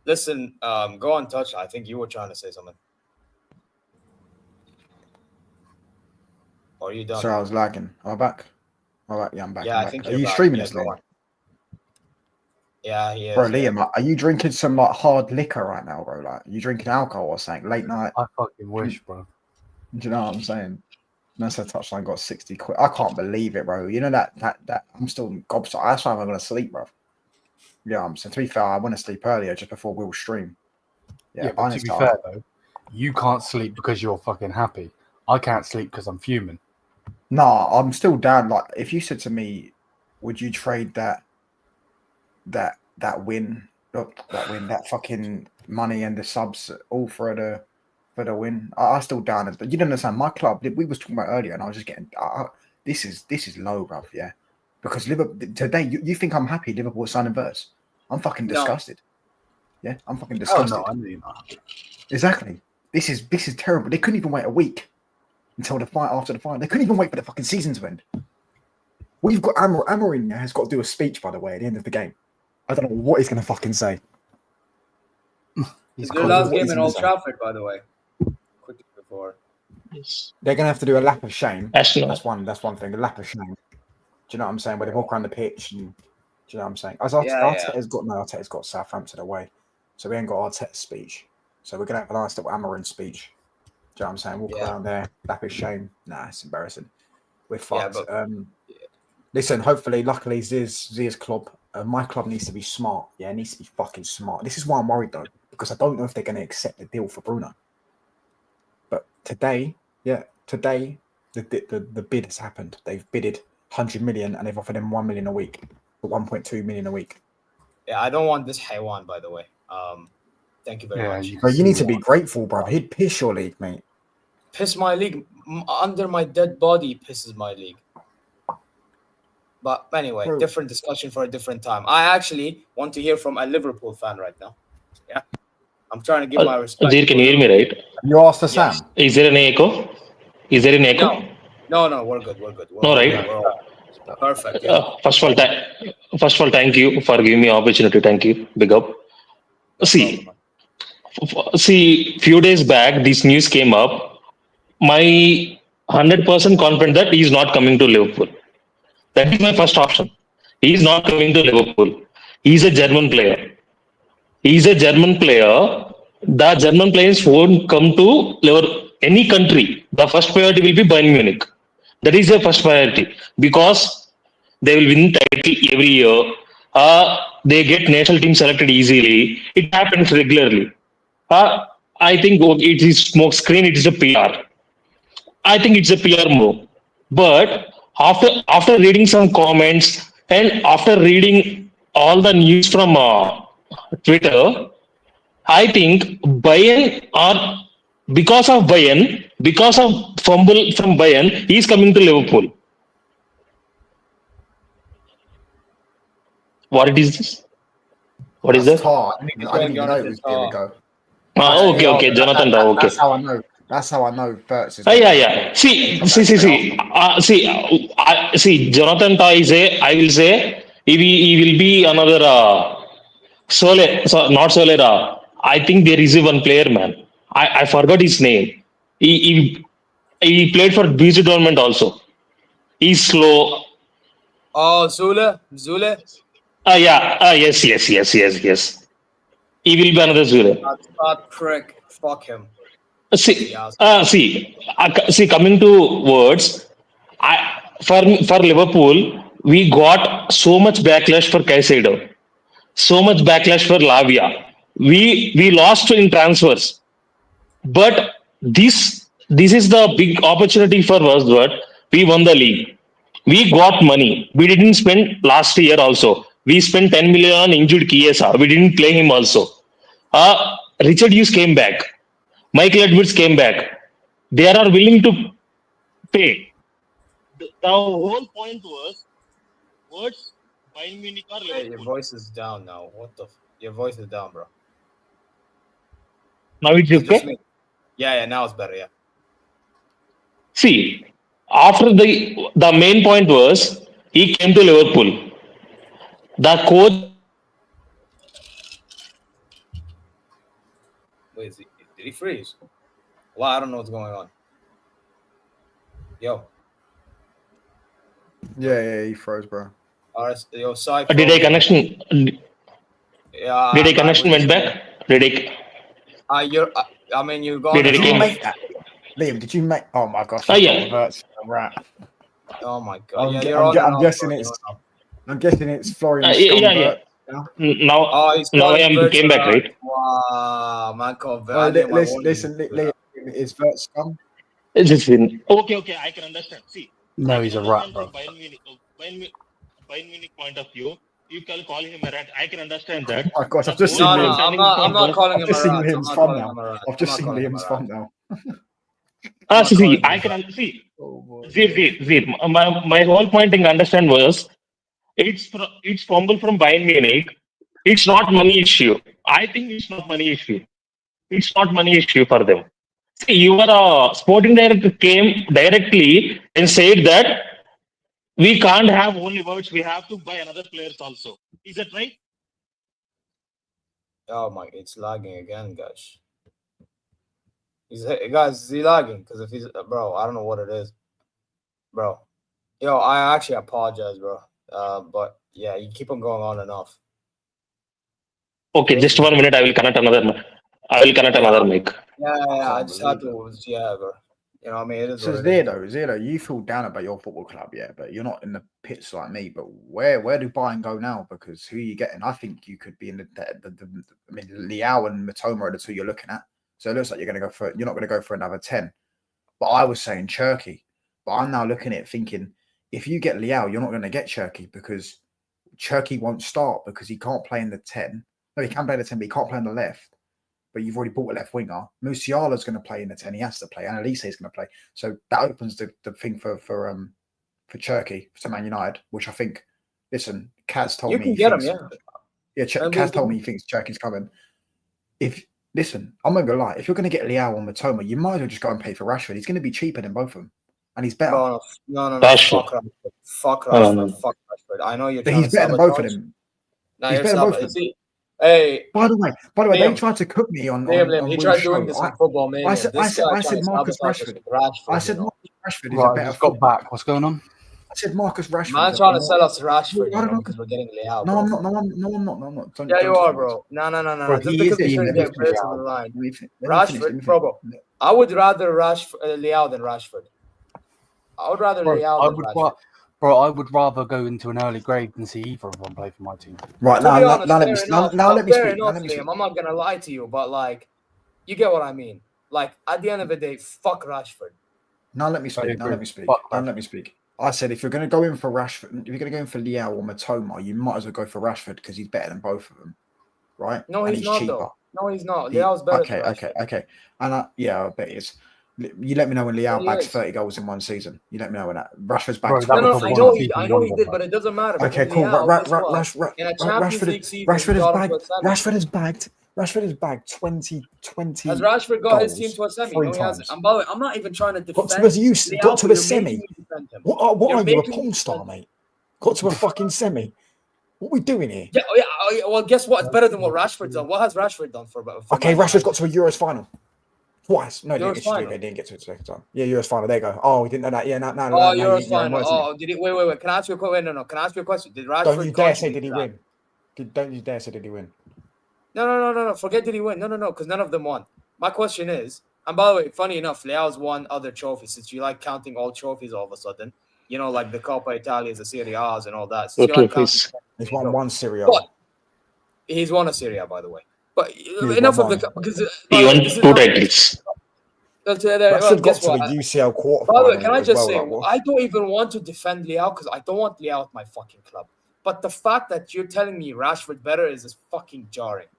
Listen, go on, touch. I think you were trying to say something. Or are you done? Sorry, I was lagging. Am I back? All right, yeah, I'm back. Yeah, I'm I back. think Are you're you back. streaming Yeah, this, go Liam? on. Yeah, he is. Bro, Liam, are you drinking some like hard liquor right now, bro? Like, you drinking alcohol or something late night? I fucking wish, bro. Do you know what I'm saying? Nessa touchline got 60 quid. I can't believe it, bro. You know that I'm still gobsmacked. That's why I'm gonna sleep, bro. Yeah, I'm saying to be fair, I want to sleep earlier just before we'll stream. Yeah, but to be fair though, you can't sleep because you're fucking happy. I can't sleep because I'm fuming. Nah, I'm still down. Like, if you said to me, would you trade that win, that fucking money and the subs all for the win? I still down. You didn't understand my club. We was talking about earlier, and I was just getting. This is low, bruv. Yeah, because Liverpool today. You think I'm happy? Liverpool signing Verts. I'm fucking disgusted. Yeah, I'm fucking disgusted. Oh no, I mean that. Exactly. This is terrible. They couldn't even wait a week until the fight after the fight. They couldn't even wait for the fucking season to end. We've got Amorim has got to do a speech, by the way, at the end of the game. I don't know what he's going to fucking say. It's their last game in Old Trafford, by the way. Quickly before. Yes. They're going to have to do a lap of shame. Actually, That's one thing. A lap of shame. Do you know what I'm saying? Where they walk around the pitch. And, do you know what I'm saying? As Arteta's got Southampton away. So we ain't got Arteta's speech. So we're going to have a nice little Amorim speech. Do you know what I'm saying? Walk around there. Lap of shame. Nah, it's embarrassing. We're fucked. Yeah, Listen, hopefully, luckily, Zia's club, my club needs to be smart. Yeah, it needs to be fucking smart. This is why I'm worried, though, because I don't know if they're going to accept the deal for Bruno. But today, the bid has happened. They've bidded 100 million and they've offered him 1 million a week, or 1.2 million a week. Yeah, I don't want this Haywan, by the way. Thank you very much. Bro, you need to be grateful, bro. He'd piss your league, mate. Piss my league. Under my dead body pisses my league. But anyway, different discussion for a different time. I actually want to hear from a Liverpool fan right now. Yeah. I'm trying to give my respect. Azir, can you hear me right? You asked for Sam. Is there an echo? No, we're good. No, right? We're perfect. Yeah. First of all, thank you for giving me opportunity. Thank you. Big up. See, few days back, this news came up. My 100% confident that he is not coming to Liverpool. That is my first option. He is not coming to Liverpool. He is a German player. The German players won't come to any country. The first priority will be Bayern Munich. That is their first priority because they will win title every year. They get national team selected easily. It happens regularly. I think it is smoke screen. It is a PR. I think it's a PR move. But after reading some comments and after reading all the news from Twitter, I think Bayern are because of fumble from Bayern, he is coming to Liverpool. What is this? What is that? I didn't even know it was going to go. Okay, Jonathan. Okay. That's how I know Verts is. Yeah. See. Jonathan Ta is I will say he will be another not Solera. I think there is one player, man. I forgot his name. He played for BC Dortmund also. He's slow. Oh, Zule. Yes. He will be another Zule. That prick. Fuck him. See, coming to words, for Liverpool, we got so much backlash for Caicedo, so much backlash for Lavia. We lost in transfers, but this is the big opportunity for us. But we won the league. We got money. We didn't spend last year also. We spent 10 million on injured Chiesa. We didn't play him also. Richard Hughes came back. Michael Edwards came back. They are willing to pay. The whole point was, what's Bayern Munich or Liverpool? Your voice is down now. Your voice is down, bro. Now it's okay? Yeah, now it's better, yeah. See, after the main point was, he came to Liverpool. The coach Wait, did he freeze? Well, I don't know what's going on. Yo. Yeah, he froze, bro. Yo, Sai Did a connection? Yeah. Did a connection went back? Did it? You're gone. Did it Did you came? make that? Liam, did you make? Oh my gosh! Oh, yeah. Reverts a rat. Oh my god! I'm guessing it's. I'm guessing it's Florian Yeah. Now I came back, right? Wow, man, listen, Liam, is Vert scum? It's just been okay. I can understand. See, No, he's a rat, bro. From Bayern Munich point of view, you can call him a rat. I can understand that. Oh my gosh, I've just seen Liam. I'm not calling him a rat. I've just seen Liam's font now. See, I can see. See. My whole point to understand was it's fumble from Bayern Munich. It's not money issue. I think it's not money issue. It's not money issue for them. See, your sporting director came directly and said that we can't have only words. We have to buy another players also. Is that right? Oh my! It's lagging again, guys. Is he lagging? Because if he's bro, I don't know what it is, bro. Yo, I actually apologize, bro. But yeah, you keep on going on and off. Okay, just 1 minute. I will connect another mic. Yeah. I just had to. Yeah, bro. You know what I mean? It is. So Zero, you feel down about your football club, yeah, but you're not in the pits like me. But where do Bayern go now? Because who are you getting? I think you could be in Lyon and Matoma are the two you're looking at. So it looks like you're not going to go for another 10. But I was saying Cherky. But I'm now looking at it thinking, if you get Lyon, you're not going to get Cherky because Cherky won't start because he can't play in the 10. No, he can play in the 10, but he can't play on the left. But you've already bought a left winger. Musiala's going to play in the 10. He has to play. And Elise is going to play. So that opens the thing for Cherky, for Man United, which I think, listen, Kaz told me. You can get him, yeah. Yeah, Kaz told me he thinks Cherky's coming. Listen, I'm not going to lie. If you're going to get Lyon or Matoma, you might as well just go and pay for Rashford. He's going to be cheaper than both of them. And he's better. No. Fuck Rashford. I know you're but trying he's to better than both of them. No, he's better than both of them. Hey. By the way, Liam, they tried to cook me on he tried doing this on Football Mania. I said Marcus Rashford. I said Marcus Rashford is a better. Just got back. What's going on? I said Marcus Rashford. Man, trying to sell us Rashford because we're getting Lyon. No, I'm not. Yeah, you are, bro. No. Bro, Just because we're trying to get players on the line. Rashford, bro. I would rather Lyon than Rashford. I would rather Lyon than Rashford. Bro, I would rather go into an early grade than see either of them play for my team. Right, now let me speak. I'm not going to lie to you, but, like, you get what I mean. Like, at the end of the day, fuck Rashford. Now let me speak. I said if you're going to go in for Rashford, if you're going to go in for Lyon or Matoma, you might as well go for Rashford because he's better than both of them, right? No, he's not, cheaper. Though. No, he's not. Lyon's better than Rashford. Okay. And I bet he is. You let me know when Lyon bags 30 goals in one season. You let me know when that. Rashford's bagged 20. No, I know he did, but it doesn't matter. Okay, cool. Rashford has bagged 20. Has Rashford got his team to a semi? No, he hasn't. I'm not even trying to defend. Got to a semi. What are you, a porn star, mate? Got to a fucking semi. What are we doing here? Yeah. Well, guess what? It's better than what Rashford's done. What has Rashford done for okay, Rashford's got to a Euros final. Twice. No, they didn't get to it the second time. Yeah, Euros final. There you go. Oh, we didn't know that. Yeah, no. Euros final. Oh, did he? Wait. Can I ask you a question? No. Can I ask you a question? Did Rashford? Don't you dare say did he win? Don't you dare say did he win? No. Forget did he win? No. Because none of them won. My question is, and by the way, funny enough, Leao's won other trophies. Since you like counting all trophies all of a sudden, you know, like the Coppa Italia, the Serie A's, and all that. So he's won one Serie A. He's won a Serie A, by the way. But enough of the because he won 2 titles. Rashford got to the UCL quarterfinal. By the way, can I just say, I don't even want to defend Lyon because I don't want Lyon at my fucking club. But the fact that you're telling me Rashford better is just fucking jarring.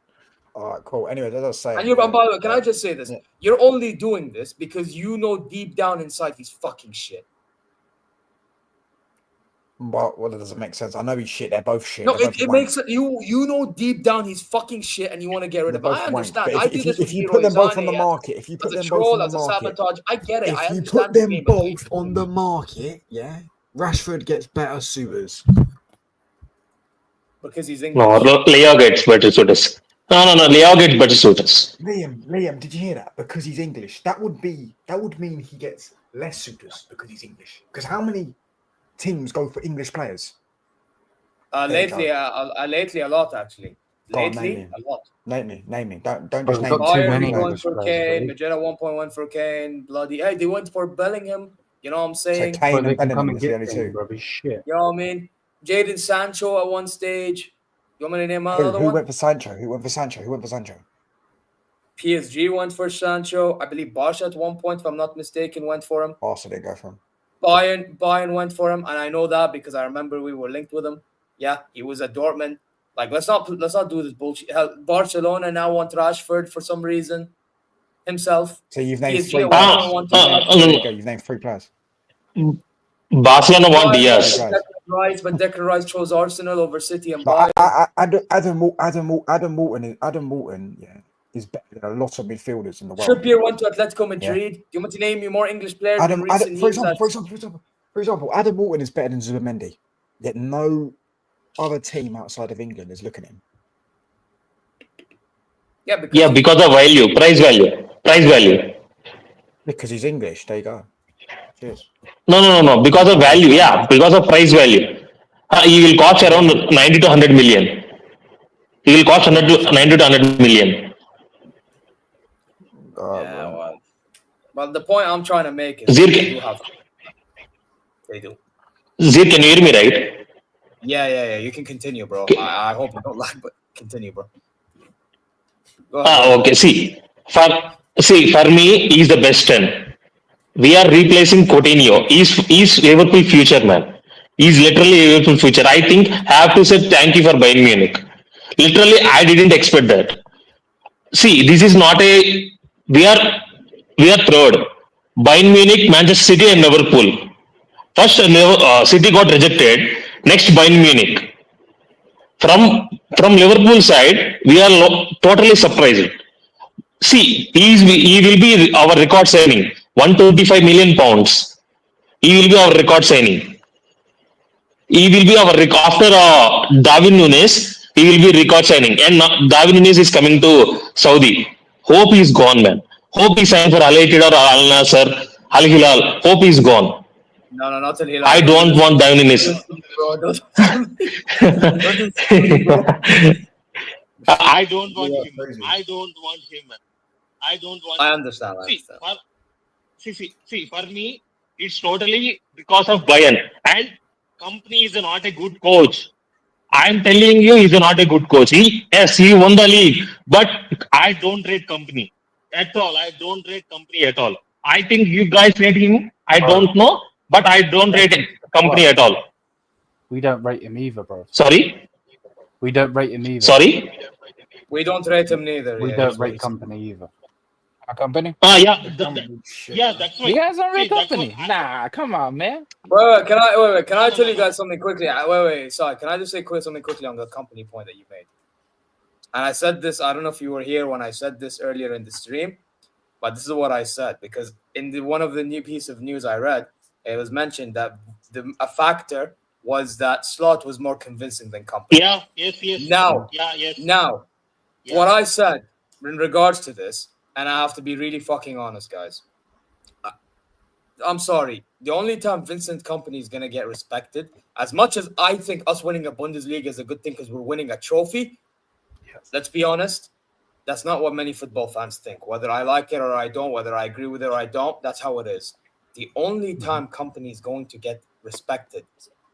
All right, cool. Anyway, as I was saying. And by the way, can I just say this? Yeah. You're only doing this because you know deep down inside he's fucking shit. Well, that doesn't make sense. I know he's shit. They're both shit. No, it makes it. You know deep down he's fucking shit, and you want to get rid of him. I understand. If you put them both on the market, if you put them both on the market, sabotage, I get it. If you put them both on the market, yeah, Rashford gets better suitors because he's English. No, Leo gets better suitors. No. Leo gets better suitors. Liam, did you hear that? Because he's English. That would mean he gets less suitors because he's English. Because how many teams go for English players? Lately a lot actually. Lately a lot. Name me. Don't just we've name got too me. many Bayern 1 English for players, Kane, really. Magenta 1.1 for Kane, bloody hey, they went for Bellingham. You know what I'm So saying? Kane But they and can come Bellingham and is the get only things, two. rubbish shit. You know what I mean? Jadon Sancho at one stage. You want me to name another Who one? went for Sancho? PSG went for Sancho. I believe Barca at one point, if I'm not mistaken, went for him. Barca didn't go for him. Bayern went for him, and I know that because I remember we were linked with him. Yeah, he was at Dortmund. Like, let's not do this bullshit. Hell, Barcelona now want Rashford for some reason himself. So you've named PSG three at players. one point want to There you go. You've named 3 players. Barcelona want Diaz. But Declan Rice chose Arsenal over City and But Bayern. Adam Morton, yeah, is better than a lot of midfielders in the world. Trippier went to Atletico Madrid. Do you want me to name you more English players in recent years? For example, Adam Morton is better than Zubimendi. Yet no other team outside of England is looking at him. Yeah, Because of value, price value. Because he's English. There you go. Cheers. No. Because of value, because of price value. He will cost around 90 to 100 million. He will cost 90 to 100 million. Well, the point I'm trying to make is they do. Zir, can you hear me right? Yeah. You can continue, bro. I hope you don't lag, but continue, bro. Go ahead. Okay. For me, he's the best 10. We are replacing Coutinho. He's Liverpool future, man. He's literally Liverpool future. I think have to say thank you for Bayern Munich. Literally, I didn't expect that. See, this is not a we are third. Bayern Munich, Manchester City, and Liverpool. First, City got rejected. Next, Bayern Munich. From Liverpool side, we are totally surprised. See, he will be our record signing. 125 million pounds. He will be our record signing. He will be our after Darwin Núñez. He will be record signing, and Darwin Núñez is coming to Saudi. Hope he's gone, man. Hope he signed for Al Ittihad or Al Nassr, Al Hilal. Hope he's gone. No, not Al Hilal. I don't want Darwin Núñez. I don't want him. I don't want him, man. I understand. See, for me, it's totally because of Bayern. And company is not a good coach. I'm telling you, he's not a good coach. He won the league, but I don't rate company at all. I think you guys rate him. I don't know, but I don't rate company at all. We don't rate him either, bro. Sorry? We don't rate him either. Sorry? We don't rate him neither. We don't rate company either. Our company? Yeah, that's right. You guys don't rate See, that's company? what Nah, come on, man. Wait, can I tell you guys something quickly? Sorry, can I just say something quickly on the company point that you made? And I said this, I don't know if you were here when I said this earlier in the stream, but this is what I said, because in one of the new piece of news I read, it was mentioned that a factor was that Slot was more convincing than company. Yeah, yes. Now, what I said in regards to this, and I have to be really fucking honest, guys. I'm sorry. The only time Vincent Kompany is going to get respected, as much as I think us winning a Bundesliga is a good thing because we're winning a trophy, let's be honest, that's not what many football fans think. Whether I like it or I don't, whether I agree with it or I don't, that's how it is. The only time Kompany is going to get respected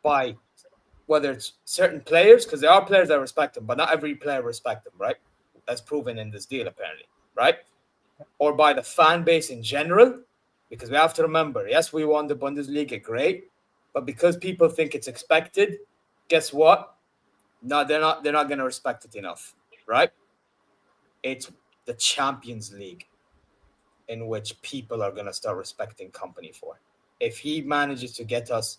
by whether it's certain players, because there are players that respect him, but not every player respects him, right? That's proven in this deal, apparently, right? Or by the fan base in general, because we have to remember, yes, we won the Bundesliga, great, but because people think it's expected, guess what? No, they're not going to respect it enough, right? It's the Champions League in which people are going to start respecting Kompany for. If he manages to get us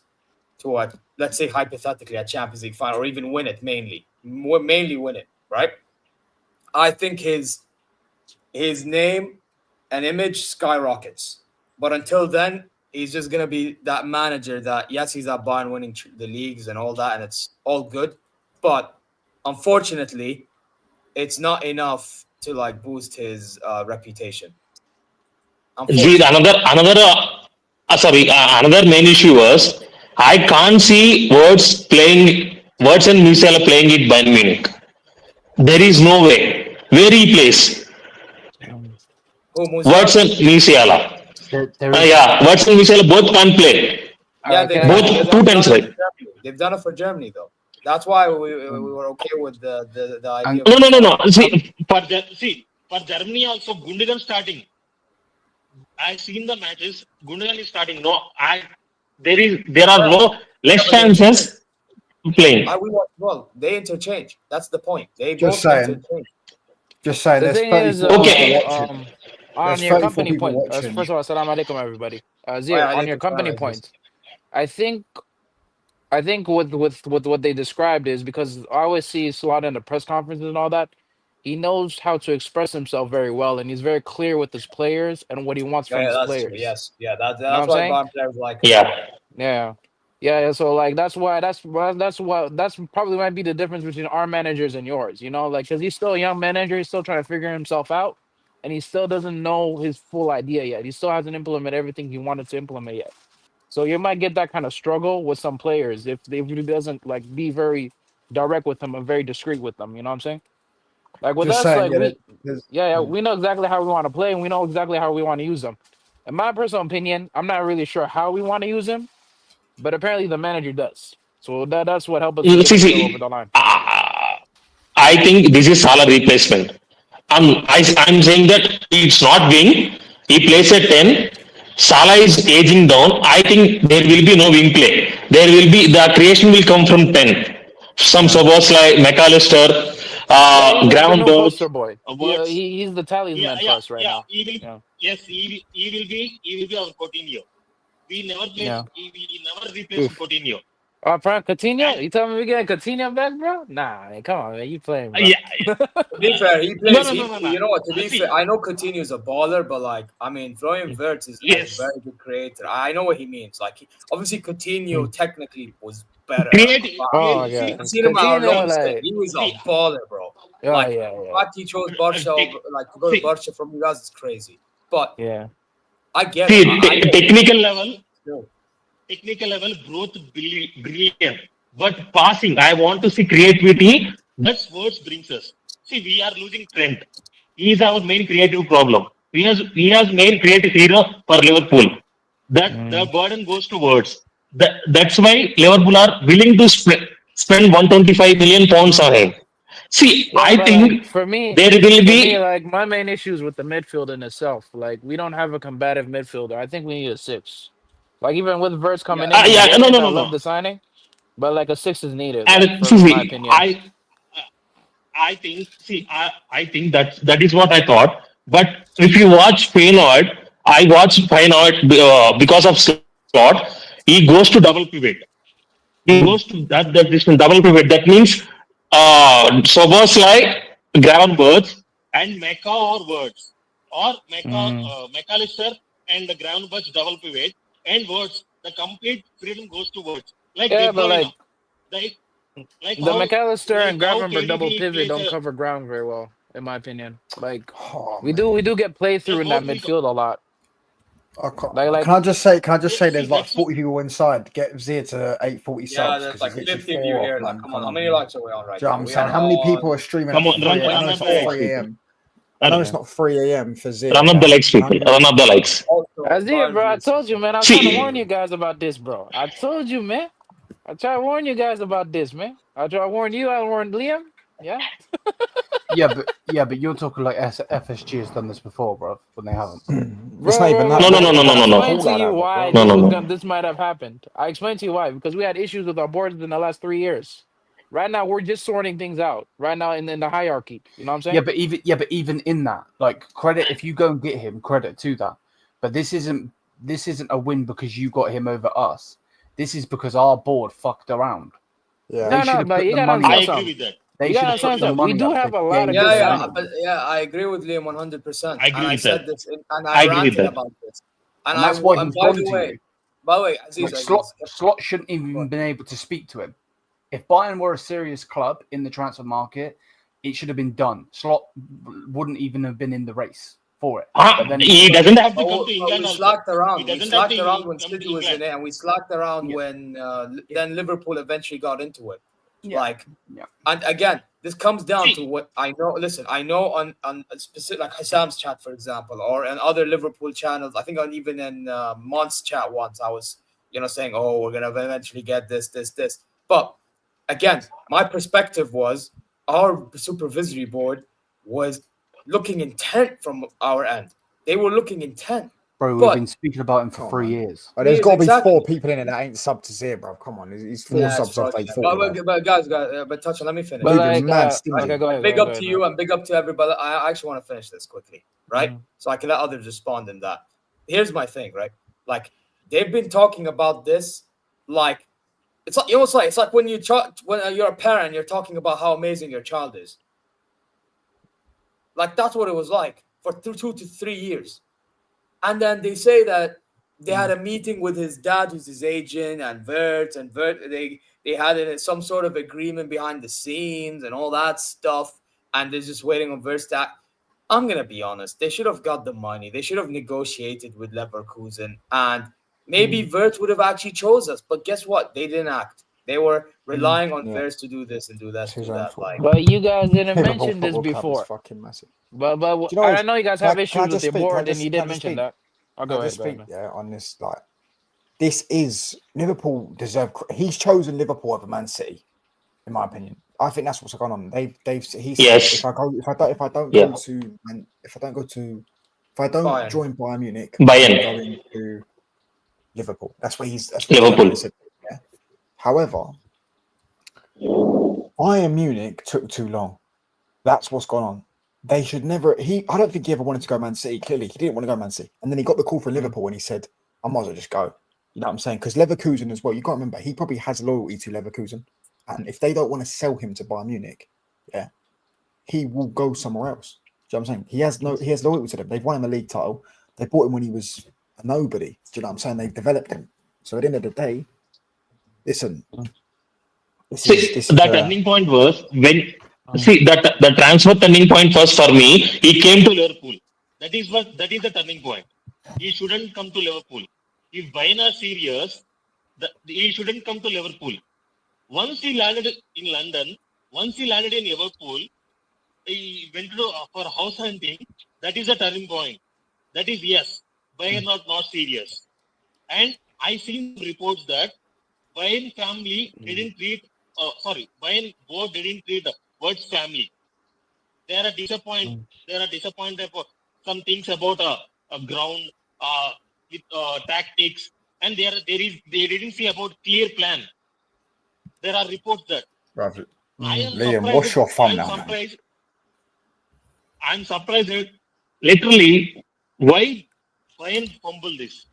to let's say hypothetically a Champions League final, or even win it mainly win it, right? I think his name and image skyrockets. But until then, he's just going to be that manager that, yes, he's at Bayern winning the leagues and all that, and it's all good. But unfortunately, it's not enough to like boost his reputation. See, another main issue was I can't see Words and Musiala playing it Bayern Munich. There is no way. Where he plays? Words and Musiala. Words and Musiala both can't play. Yeah, both 2 times right. They've done it for Germany though. That's why we were okay with the idea. No. See, for Germany also, Gundogan starting. I've seen the matches. Gundogan is starting. There are no less chances playing. We watch well. They interchange. That's the point. They Just both saying. interchange. Just saying. The There's thing 34 is, people watching. on There's your 34 company people point, watching. first of all, assalamu alaikum, everybody. Zia, on your company point, I think with what they described is because I always see Salah in the press conferences and all that. He knows how to express himself very well, and he's very clear with his players and what he wants from his players. True. Yes, yeah, that's what why I'm Bayern players like. Yeah. So like that's probably might be the difference between our managers and yours. You know, like because he's still a young manager, he's still trying to figure himself out, and he still doesn't know his full idea yet. He still hasn't implemented everything he wanted to implement yet. So you might get that kind of struggle with some players if he doesn't like be very direct with them and very discreet with them. You know what I'm saying? Like with Just us, saying, like we know exactly how we want to play and we know exactly how we want to use them. In my personal opinion, I'm not really sure how we want to use him, but apparently the manager does. So that's what helped us get over the line. I think this is Salah replacement. I'm saying that it's not wing. He plays at 10. Salah is aging down. I think there will be no wing play. The creation will come from 10. Some suburbs like McAllister, ground poster boy. He's the talisman for us right now. Yes, he will be our Coutinho. We never replace Coutinho. Frank Coutinho? You telling me we getting Coutinho back, bro? Nah, man, come on, man. You playing, bro. To be fair, he plays. No. You know what? To be fair, I know Coutinho is a baller, but like, I mean, Florian Wirtz is a very good creator. I know what he means. Like, obviously, Coutinho technically was better. Yeah. See him out he was a baller, bro. Fact he chose Barca, like to go to Barca from you guys is crazy. But I get it. Technical level, growth brilliant. But passing, I want to see creativity. That's what brings us. See, we are losing Trent. He is our main creative problem. He has main creative hero for Liverpool. The burden goes to Words. That's why Liverpool are willing to spend 125 million pounds on him. See, I think for me, there will be like my main issues with the midfield in itself. Like we don't have a combative midfielder. I think we need a 6. Like even with Wirtz coming in, I love the signing, but like a 6 is needed. And my opinion. I think that is what I thought. But if you watch Feyenoord, I watched Feyenoord because of Slot. He goes to double pivot. He goes to that double pivot. That means Soboslai, Gravenberch, and Mecca or Words, or McAllister and the Gravenberch double pivot. And Words, the complete freedom goes to Words. Like but like the McAllister and Gravenberch double pivot don't cover ground very well, in my opinion. Like we do get playthrough in that midfield a lot. Can I just say there's like 40 people inside. Get Zia to 840 subs. Yeah, there's like 50 of you here. Like, come on, how many likes are we on right now? I'm saying, how many people are streaming? I know it's not 3 a.m. I know it's not 3 a.m. for Zia. Run up the likes, people. Run up the likes. Zia, bro, I told you, man. I was trying to warn you guys about this, bro. I told you, man. I tried to warn you guys about this, man. I tried to warn you. I warned Liam. Yeah. but you're talking like FSG has done this before, bro, when they haven't. It's not even that. No. I explained to you why this might have happened. I explained to you why, because we had issues with our boards in the last 3 years. Right now, we're just sorting things out. Right now, in the hierarchy, you know what I'm saying? But even in that, like credit if you go and get him, credit to that. But this isn't a win because you got him over us. This is because our board fucked around. Yeah, but you gotta I agree with that. We do have a lot of I agree with Liam 100%. I agree with said that. this, and I ranted about this. And that's why he's gone to you. By the way, Slot shouldn't even been able to speak to him. If Bayern were a serious club in the transfer market, it should have been done. Slot wouldn't even have been in the race for it. But then He doesn't have to come to we England also. slacked around. He We doesn't have slacked to around when come to City was in England. it, and we slacked around when then Liverpool eventually got into it. And again, this comes down to what I know. Listen, I know on specific, like Hassam's chat, for example, or in other Liverpool channels. I think even in Mont's chat once, I was saying, "Oh, we're gonna eventually get this." But again, my perspective was our supervisory board was looking intent from our end. They were looking intent. Bro, we've been speaking about him for 3 years. Oh, there's got to be 4 people in it that ain't sub to zero, bro. Come on, he's 4 subs off like 40. But guys, but touch on. Let me finish. But like, okay, go ahead. Big up to you and big up to everybody. I actually want to finish this quickly, right? So I can let others respond in that. Here's my thing, right? Like they've been talking about this, like it's like when you're a parent, you're talking about how amazing your child is. Like that's what it was like for 2 to 3 years. And then they say that they had a meeting with his dad, who's his agent, and Vert. They had some sort of agreement behind the scenes and all that stuff. And they're just waiting on Vert's to act. I'm going to be honest. They should have got the money. They should have negotiated with Leverkusen. And maybe Vert would have actually chose us. But guess what? They didn't act. They were relying on Vert to do this and do that. But you guys didn't mention this before. Fucking massive. But I know you guys have issues with your board, and you did mention that. I'll go ahead. On this, like, this is Liverpool deserve. He's chosen Liverpool over Man City, in my opinion. I think that's what's going on. He said if I don't join Bayern Munich, I'm going to Liverpool. That's what Liverpool. Yeah. However, Bayern Munich took too long. That's what's gone on. They should never. I don't think he ever wanted to go Man City. Clearly, he didn't want to go Man City, and then he got the call for Liverpool, and he said, "I might as well just go." You know what I'm saying? Because Leverkusen as well. You got to remember, he probably has loyalty to Leverkusen, and if they don't want to sell him to Bayern Munich, he will go somewhere else. Do you know what I'm saying? He has loyalty to them. They've won him a league title. They bought him when he was a nobody. Do you know what I'm saying? They've developed him. So at the end of the day, listen. Turning point was when. See that the transfer turning point first for me. He came to Liverpool. That is the turning point. He shouldn't come to Liverpool. If Bayern are serious, he shouldn't come to Liverpool. Once he landed in London, once he landed in Liverpool, he went for house hunting. That is the turning point. That is Bayern are not serious. And I seen reports that Bayern family didn't treat. Bayern board didn't treat Word's family. They are disappointed. They are disappointed for some things about a ground with tactics, and they didn't see about clear plan. There are reports that. Liam, what's your fun now? I'm surprised that literally why Bayern fumble this.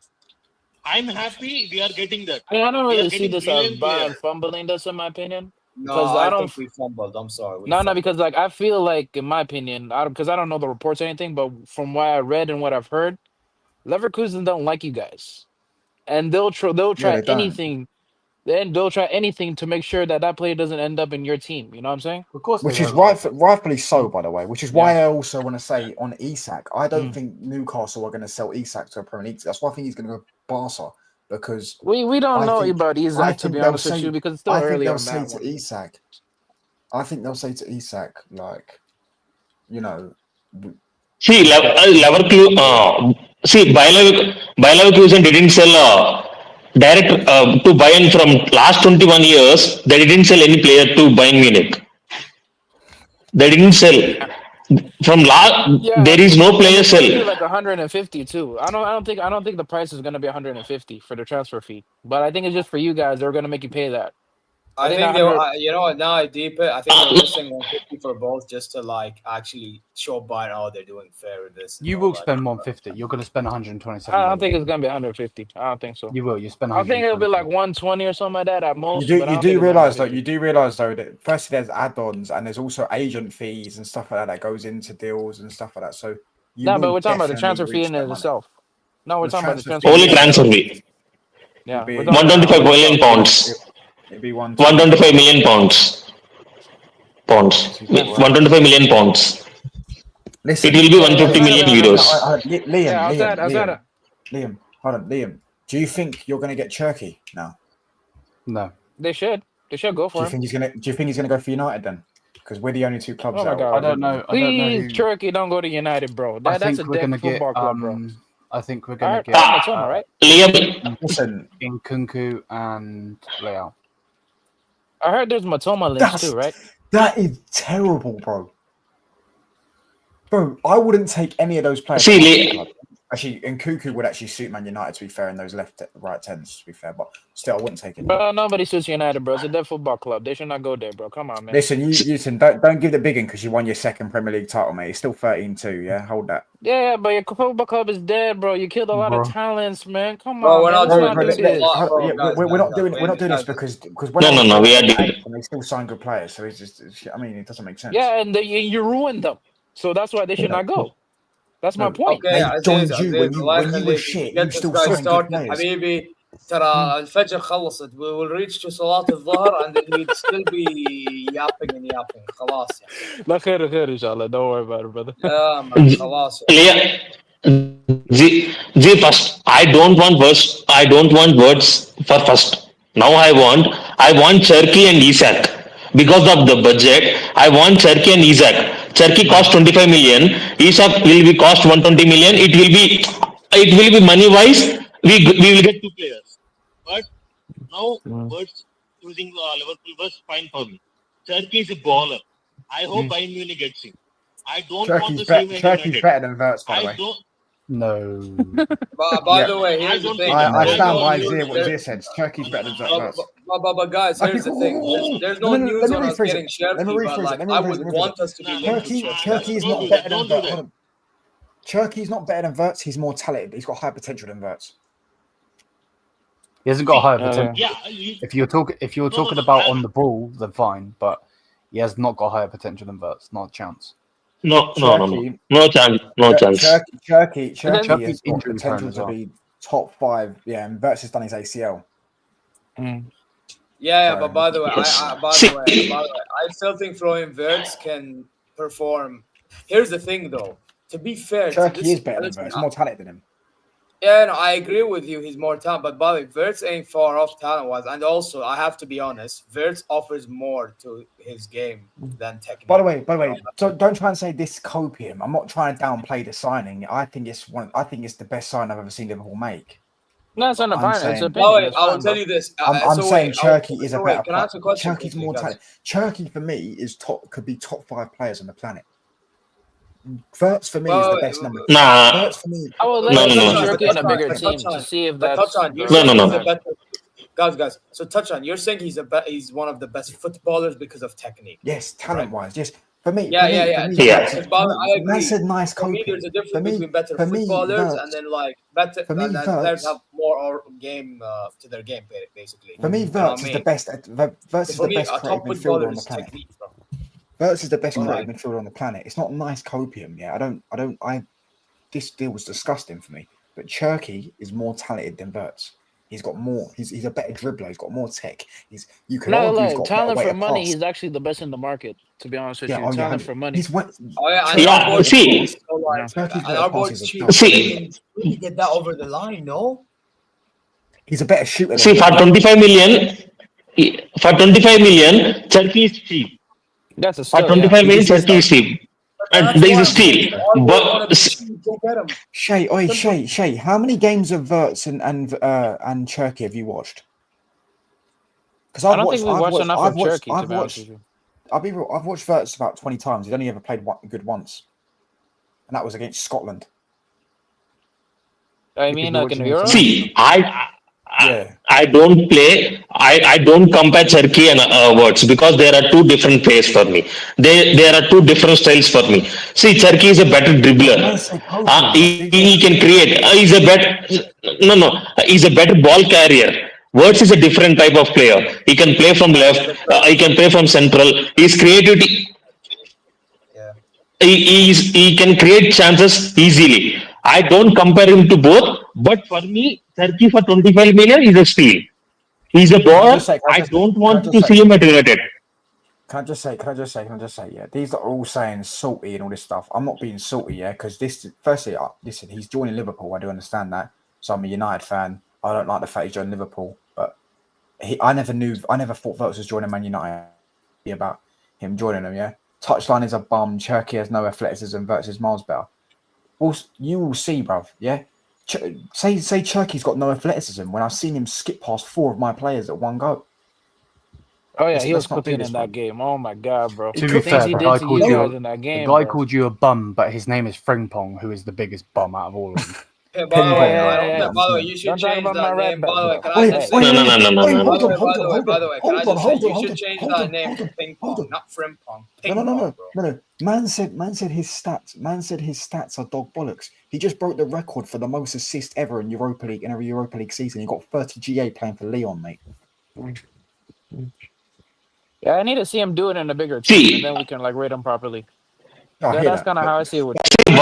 I'm happy we are getting that. I don't really see this as Bayern fumbling this, in my opinion. No, I think we fumbled. I'm sorry. No, because like I feel like, in my opinion, because I don't know the reports or anything, but from what I read and what I've heard, Leverkusen don't like you guys, and they'll try anything. Then they'll try anything to make sure that player doesn't end up in your team. You know what I'm saying? Of course. Which is rightfully so, by the way. Which is why I also want to say on Isak, I don't think Newcastle are going to sell Isak to a Premier League. That's why I think he's going to go Barca. Because we don't know about Isak, to be honest with you, because it's still early on that one. I think they'll say to Isak, like, you know. See, Leverkusen didn't sell direct to Bayern from last 21 years. They didn't sell any player to Bayern Munich. They didn't sell. From there is no player sell. Like 150 too. I don't think the price is going to be 150 for the transfer fee. But I think it's just for you guys. They're going to make you pay that. I think they were, you know what? Now I deep it. I think they're listing 150 for both, just to like actually show Bayern, oh, they're doing fair with this. You will spend 150. You're going to spend 127. I don't think it's going to be 150. I don't think so. You will. You spend. I think it'll be like 120 or something like that at most. You do realize though that firstly there's add-ons and there's also agent fees and stuff like that goes into deals and stuff like that. So but we're talking about the transfer fee in itself. No, we're talking about the transfer only transfer fee. Yeah, 125 million pounds. It'd be 125 million pounds. pounds. 125 million pounds. Listen, It will be 150 million euros. Liam, hold on, Liam. Do you think you're going to get Cherky now? No. They should go for him. Do you think he's going to go for United then? Because we're the only two clubs. Oh my that God. I don't know. Please, Turkey, don't go to United, bro. That's a dead football club, bro. I think we're going to get right? Liam, Listen, in Kunku and Leao. I heard there's Matoma links too, right? That is terrible, bro. Bro, I wouldn't take any of those players. Actually, Nkuku would actually suit Man United, to be fair, in those right tens, to be fair. But still, I wouldn't take it. But nobody suits United, bro. It's a dead football club. They should not go there, bro. Come on, man. Listen, don't give the big one because you won your second Premier League title, mate. It's still 13-2, yeah? Hold that. Yeah, but your football club is dead, bro. You killed a lot of talents, man. Come Bro, on, we're man. not Let's doing not do this. this. We're not doing this because No, we are doing it. and they still sign good players. So it's just, I mean, it doesn't make sense. Yeah, and you ruined them. So that's why they should not go. That's my point. Okay, They joined you when you were shit. You still signed good players. حبيبي ترى الفجر خلصت. We will reach to صلاة الظهر and then we'd still be yapping and yapping. خلاص يعني. لا خير إن شاء الله. Don't worry about it, brother. Yeah, man, خلاص. First, I don't want words for first. Now I want Cherky and Isak. Because of the budget, I want Cherky and Isak. Cherky cost 25 million. Isak will be cost 120 million. It will be money wise. We will get two players. But now words choosing Liverpool was fine for me. Cherky is a baller. I hope Bayern Munich gets him. I don't want to see him in Turkey's better than Verts, by the way. No. By the way, here's the thing. I stand by what Zia said. Turkey's better than Verts. But guys, here's the thing. There's no news on us getting Cherky, but like I would want us to be Turkey is not better than Verts. Cherky's not better than Verts. He's more talented. He's got high potential than Verts. He hasn't got high potential. Yeah, If you're talking about on the ball, then fine. But he has not got higher potential than Verts. Not a chance. No chance. Cherky has Cherky's got injury prone potential as to well. be top 5. Yeah, and Verts has done his ACL. Yeah, but by the way, I still think Florian Wirtz can perform. Here's the thing, though. To be fair, Cherky is better than Verts. More talented than him. Yeah, no, I agree with you. He's more talented, but by the way, Wirtz ain't far off talent-wise. And also, I have to be honest, Wirtz offers more to his game than technique. By the way, so don't try and say this copium. I'm not trying to downplay the signing. I think it's the best sign I've ever seen Liverpool make. No, it's not a fine. It's a I will tell you this. I'm saying Cherky is a better Can I ask a question? Cherky's more talented. Cherky for me could be top 5 players on the planet. Verts for me is the best number. Nah. Verts for me. I will let Cherky in a bigger team to see if that's. No. Guys. So touch on. You're saying he's one of the best footballers because of technique. Yes, talent-wise. Yes. For me, I agree. That's a nice For me, there's a difference between better footballers and then like better players have more game to their game, basically. For me, Verts is the best. Verts is the best creative midfielder on the planet. Verts is the best creative midfielder on the planet. It's not nice copium. Yeah, this deal was disgusting for me. But Cherky is more talented than Verts. He's got more. He's a better dribbler. He's got more tech. Talent for money. He's actually the best in the market. To be honest with you, talent for money. Our boys cheap. We get that over the line, no? He's a better shooter. See, for 25 million, Cherky is cheap. That's a steal, for 25 million, Cherky is cheap. And there is a steal. But Shay, how many games of Verts and Cherky have you watched? Because I don't think we watched enough of Cherky, to be honest with you. I'll be real. I've watched Verts about 20 times. He's only ever played good once, and that was against Scotland. I mean, like in Europe. See, I don't play. I don't compare Cherky and Words because there are two different players for me. There are two different styles for me. See, Cherky is a better dribbler. He can create. He's a better ball carrier. Words is a different type of player. He can play from left. He can play from central. His creativity. He can create chances easily. I don't compare him to both, but for me, Cherky for 25 million is a steal. He's a baller. I don't want to see him at United. Can I just say, yeah, these are all saying salty and all this stuff. I'm not being salty, yeah, because firstly, listen, he's joining Liverpool. I do understand that. So I'm a United fan. I don't like the fact he's joined Liverpool, but I never thought Wirtz was joining Man United. About him joining them, yeah. Touchline is a bum. Cherki has no athleticism. Wirtz is miles better. Well, you will see, bruv, yeah. Say Cherki's got no athleticism when I've seen him skip past 4 of my players at one go. Oh yeah, he Let's was not do cooking this, in man. that game. Oh my god, bro. To be Things fair, he the did guy to called you you guys in that game. the guy bro. called you a bum, but his name is Frimpong, who is the biggest bum out of all of them. Hey, by the way, Yeah. by the way, you should Don't talk change about my that red name. By belt, the way, bro. can I just say? No. By the way, can I just say you should change that name to Ping Pong, not Frimpong. Ping Pong, bro. No. Man said his stats are dog bollocks. He just broke the record for the most assists ever in Europa League season. He got 30 GA playing for Lyon, mate. Yeah, I need to see him do it in a bigger team, and then we can like rate him properly. That's kind of how I see it. With Can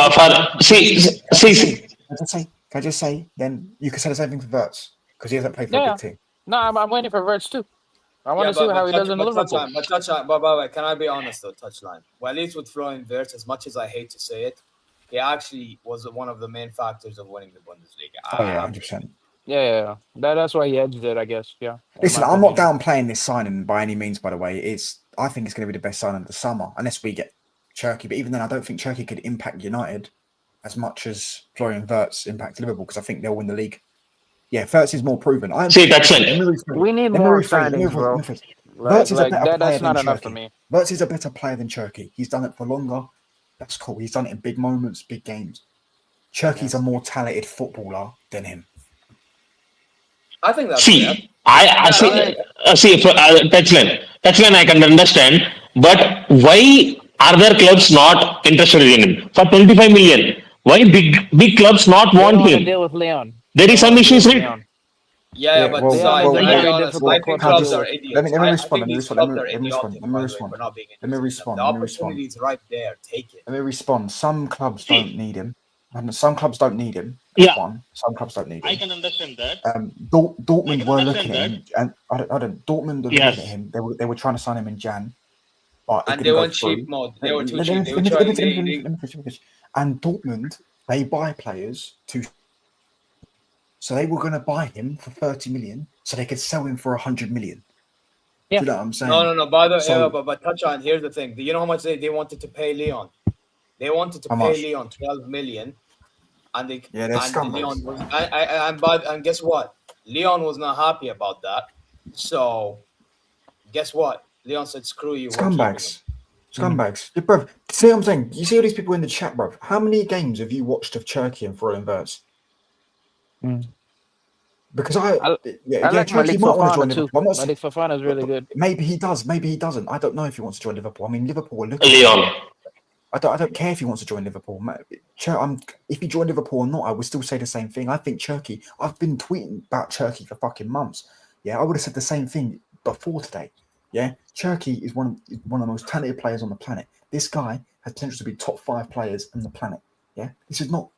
I just say, then you can say the same thing for Wirtz because he hasn't played for a big team. No, I'm waiting for Wirtz too. I want to see how he does in Liverpool. But by the way, can I be honest though? Touchline. Well, at least with Florian Wirtz, as much as I hate to say it, he actually was one of the main factors of winning the Bundesliga. Oh yeah, 100%. Yeah. That's why he edged it, I guess. Yeah. Listen, I'm not downplaying this signing by any means. By the way, I think it's going to be the best signing of the summer, unless we get Cherki. But even then, I don't think Cherki could impact United as much as Florian Wirtz impacts Liverpool because I think they'll win the league. Yeah, Wirtz is more proven. See, that's it. We need more signings, bro. Wirtz is a better player that's not than enough for Cherki. me. Wirtz is a better player than Cherki. He's done it for longer. That's cool. He's done it in big moments, big games. Cherki's a more talented footballer than him. I think that's Touchline I can understand, but why are there clubs not interested in him for 25 million? Why big clubs not want him? Deal with Lyon. There is some issues, right? Yeah, but I think clubs are idiots. Let me respond. Let me respond. The opportunity is right there. Take it. Let me respond. Some clubs don't need him. And some clubs don't need him. Yeah. Some clubs don't need him. I can understand that. Dortmund were looking at him, and Dortmund were looking at him. They were trying to sign him in Jan, but and they were cheap mode. They were too cheap. And Dortmund, they buy players so they were going to buy him for 30 million, so they could sell him for 100 million. Yeah. Do you know what I'm saying? No. By the way, but touch on. Here's the thing. Do you know how much they wanted to pay Lyon? They wanted to pay Lyon 12 million. And Lyon was, and guess what? Lyon was not happy about that. So, guess what? Lyon said, "Screw you." Scumbags. Yeah, bro, see what I'm saying? You see all these people in the chat, bro. How many games have you watched of Cherki and Florian Wirtz? Because I like Cherki might want to join Liverpool. Malik Fofana is really good. Maybe he does. Maybe he doesn't. I don't know if he wants to join Liverpool. I mean, Liverpool are looking. Lyon. I don't care if he wants to join Liverpool. If he joined Liverpool or not, I would still say the same thing. I think Cherki. I've been tweeting about Cherki for fucking months. Yeah, I would have said the same thing before today. Yeah, Cherki is one of the most talented players on the planet. This guy has potential to be top 5 players on the planet. Yeah, this is not.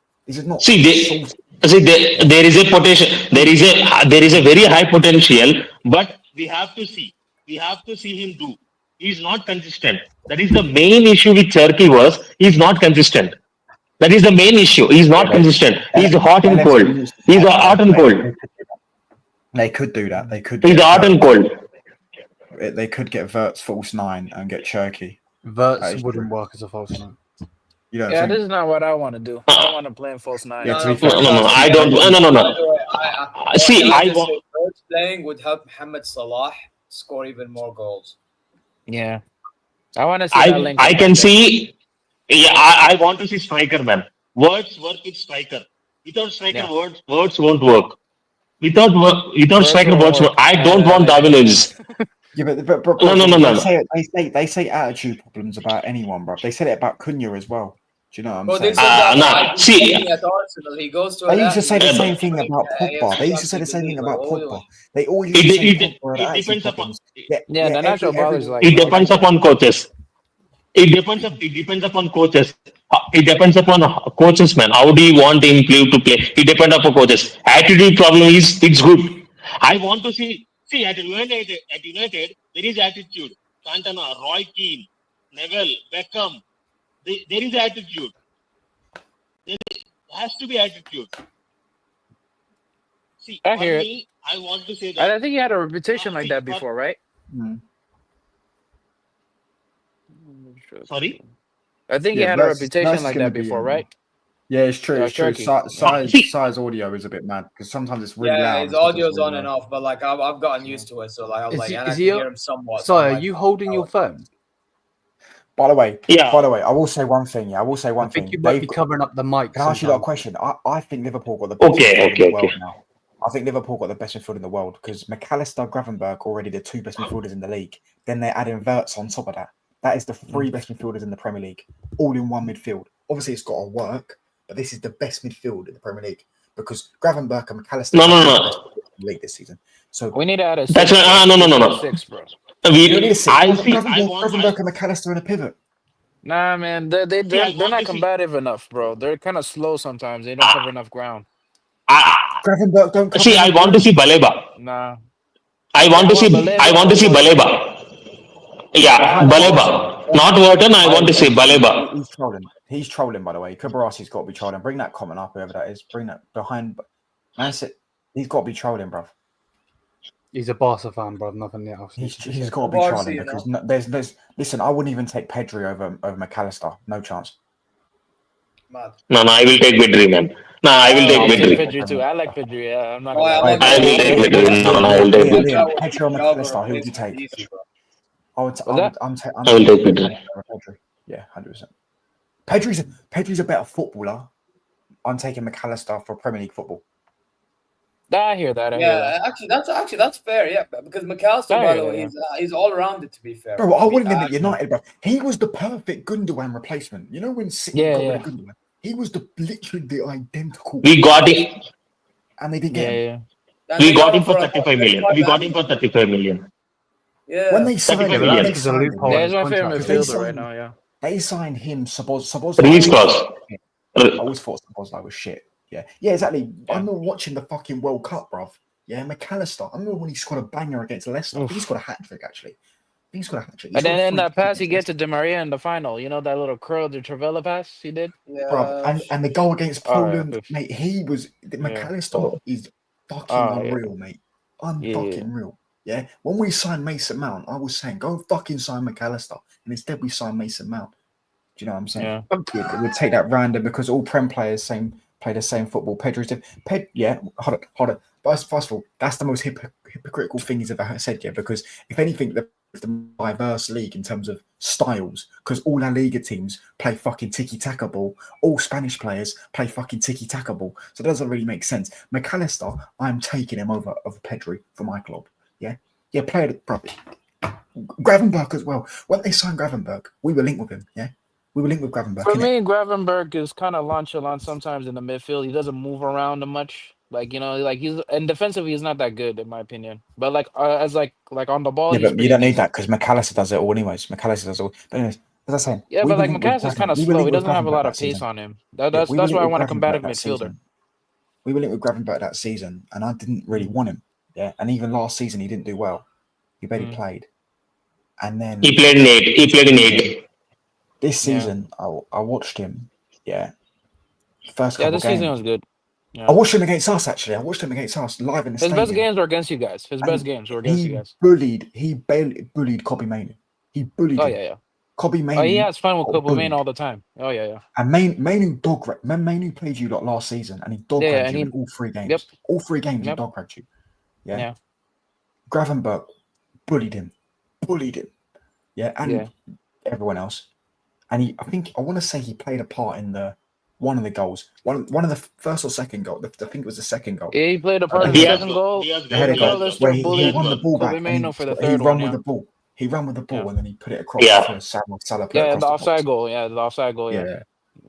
See, there is a potential. There is a very high potential, but we have to see him do. He's not consistent. That is the main issue with Cherki he's not consistent. That is the main issue. He's not consistent. He's hot and cold. He's hot and cold. They could do that. He's hot and cold. They could get Wirtz false 9 and get Cherki. Wirtz wouldn't work as a false 9. This is not what I want to do. I want to play in false 9. Yeah, I don't. No. See, Wirtz playing would help Mohamed Salah score even more goals. Yeah, I want to see that link. I can see. Yeah, I want to see striker, man. Words work with striker. Without striker, words won't work. Without striker, words work. I don't want Davies. Yeah, but no. They say attitude problems about anyone, bro. They said it about Cunha as well. Do you know what I'm saying? They said that see, at Arsenal, he goes to. They used to say the same thing about Pogba. They used to say the same thing about Pogba. They all used to say Pogba had attitude problems. The natural brothers like. It depends upon coaches. It depends upon coaches. It depends upon coaches, man. How do you want him to play? It depends upon coaches. Attitude problem is it's good. I want to see at United there is attitude. Cantona, Roy Keane, Neville, Beckham. There is attitude. There has to be attitude. See, I for hear it. me, I want to say that. I think he had a reputation like that before, right? Sorry? I think he Yeah, had a versus reputation like gonna that be before, in, right? Yeah, it's true. Yeah, It's true. Turkey. Size audio is a bit mad because sometimes it's really loud. his and sometimes audio's it's really on and low. off, but like I've gotten used to it. So like I was Is like, he- and I is can he- hear him somewhat. So, I'm are like, you holding your phone? By the way, Yeah. I will say one thing. Yeah, I will say one I think thing. you might be They've got- covering up the mic. Can I ask you a sometimes. question? I think Liverpool got the best Okay, midfield in the okay, world okay. now. I think Liverpool got the best midfield in the world because McAllister, Gravenberch already the two best midfielders in the league. Then they're adding Wirtz on top of that. That is the three best midfielders in the Premier League, all in one midfield. Obviously, it's got to work, but this is the best midfield in the Premier League because Gravenberch and McAllister No. are the best in the league this season. So We need to add a That's six. why. No. Six, bro. you need a six. I see. Gravenberch and McAllister in a pivot. Nah, man, they're I want not to see- combative enough, bro. They're kind of slow sometimes. They don't cover enough ground. Gravenberch don't cover See, I enough want to ground. see Baleba. Nah. I want to see Baleba. Yeah, Baleba. Not Wharton. I want to see Baleba. He's trolling. He's trolling, by the way. Kubarasi's got to be trolling. Bring that comment up, whoever that is. Bring that behind. Man, he's got to be trolling, bruv. He's a Barca fan, bro. Nothing else. He's got to be trolling because there's. Listen, I wouldn't even take Pedri over McAllister. No chance. mad. No, I will take Pedri, man. No, I will I'll take take Pedri. Pedri too. I like Pedri. Yeah, I'm not Oh, gonna I lie. like I will take Pedri. No, I will take Pedri. Pedri or McAllister, who would you take? Easy, bro. I will I will take Pedri. Pedri. Yeah, 100%. Pedri's a better footballer. I'm taking McAllister for Premier League football. I hear that. I hear Yeah, that. that's fair. Yeah, because McAllister, by the way, he's all rounded. To be fair, Bro, I wanted him at United, bro. He was the perfect Gundogan replacement. You know when City got rid of Gundogan? He was literally the identical. We got him. And they didn't get him. Yeah. We got him for 35 million. We got him for 35 million. Yeah. When they signed him, million. That's a loophole. Yeah, he's my favorite Contract. midfielder right now. Yeah. They signed him. Suppose Release clause. I always thought Szoboszlai was shit. Yeah, exactly. I remember watching the fucking World Cup, bruv. Yeah, McAllister. I remember when he scored a banger against Leicester. I think he scored a hat trick, actually. And then in that pass he gets to Di Maria in the final. You know that little curl, the Travella pass he did? Yeah. Bruv, and the goal against Poland, yeah. mate, McAllister is fucking unreal, mate. Fucking real. Yeah. When we signed Mason Mount, I was saying, go fucking sign McAllister. And instead we signed Mason Mount. Do you know what I'm saying? Yeah. We'd take that random because all Prem players play the same football. Pedro's hold on. But first of all, that's the most hypocritical thing he's ever said, yeah, because if anything, the diverse league in terms of styles, because all our Liga teams play fucking tiki-taka ball, all Spanish players play fucking tiki-taka ball, so it doesn't really make sense. McAllister, I'm taking him over Pedri for my club, yeah, play it properly. Gravenberch as well. When they signed Gravenberch, we were linked with him, yeah. We were linked with Gravenberch. For me, Gravenberch is kind of nonchalant sometimes in the midfield. He doesn't move around much. Like, you know, like he's and defensively he's not that good in my opinion. But like as like on the ball, yeah, but you don't need that because McAllister does it all anyways. McAllister does all. But anyways, as I was saying, yeah, but like McAllister's kind of slow. He doesn't have a lot of pace on him. That's why I want a combative midfielder. We were linked with Gravenberch that season, and I didn't really want him. Yeah, and even last season he didn't do well. He barely played, and then he played in 8. This season, I watched him. Yeah, first couple yeah, this games. season was good. Yeah. I watched him against us actually. I watched him against us live in the stadium. His best games were against you guys. His best games were against you guys. He bullied Kobe Mainoo. He bullied him. Yeah. Kobe Mainoo. Oh, he has fun with Kobe Mainoo all the time. Oh yeah. And Mainoo Mainoo played you last season, and he dog-ragged you in all 3 games. Yep. All 3 games he dog-ragged you. Yeah. Gravenberch bullied him. Yeah, and everyone else. And I want to say he played a part in one of the goals. One of the first or second goal. I think it was the second goal. Yeah, he played a part in the second goal. The header goal where he won the ball back. He ran with the ball. He ran with the ball and then he put it across for Salah. Yeah, the offside goal. Yeah, the offside goal. Yeah,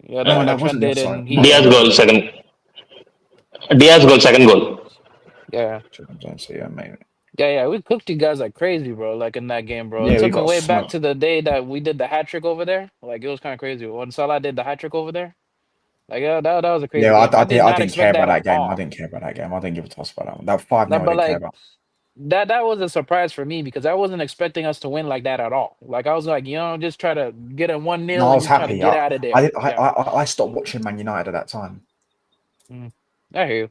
the one that Trent did. And Diaz goal, second. Diaz goal, second goal. Yeah. Yeah, maybe. Yeah, we cooked you guys like crazy, bro. Like in that game, bro. Yeah, It we took me got way back smoked. to the day that we did the hat trick over there. Like it was kind of crazy when Salah did the hat trick over there. Like that was a crazy. Yeah, game. I didn't care about that game. at all. I didn't care about that game. I didn't give a toss about that one. That 5-0 I No, but didn't care like, about. that was a surprise for me because I wasn't expecting us to win like that at all. Like I was like, just try to get a 1-0 No, I and was just try to happy. get out of there. I stopped watching Man United at that time. I hear you.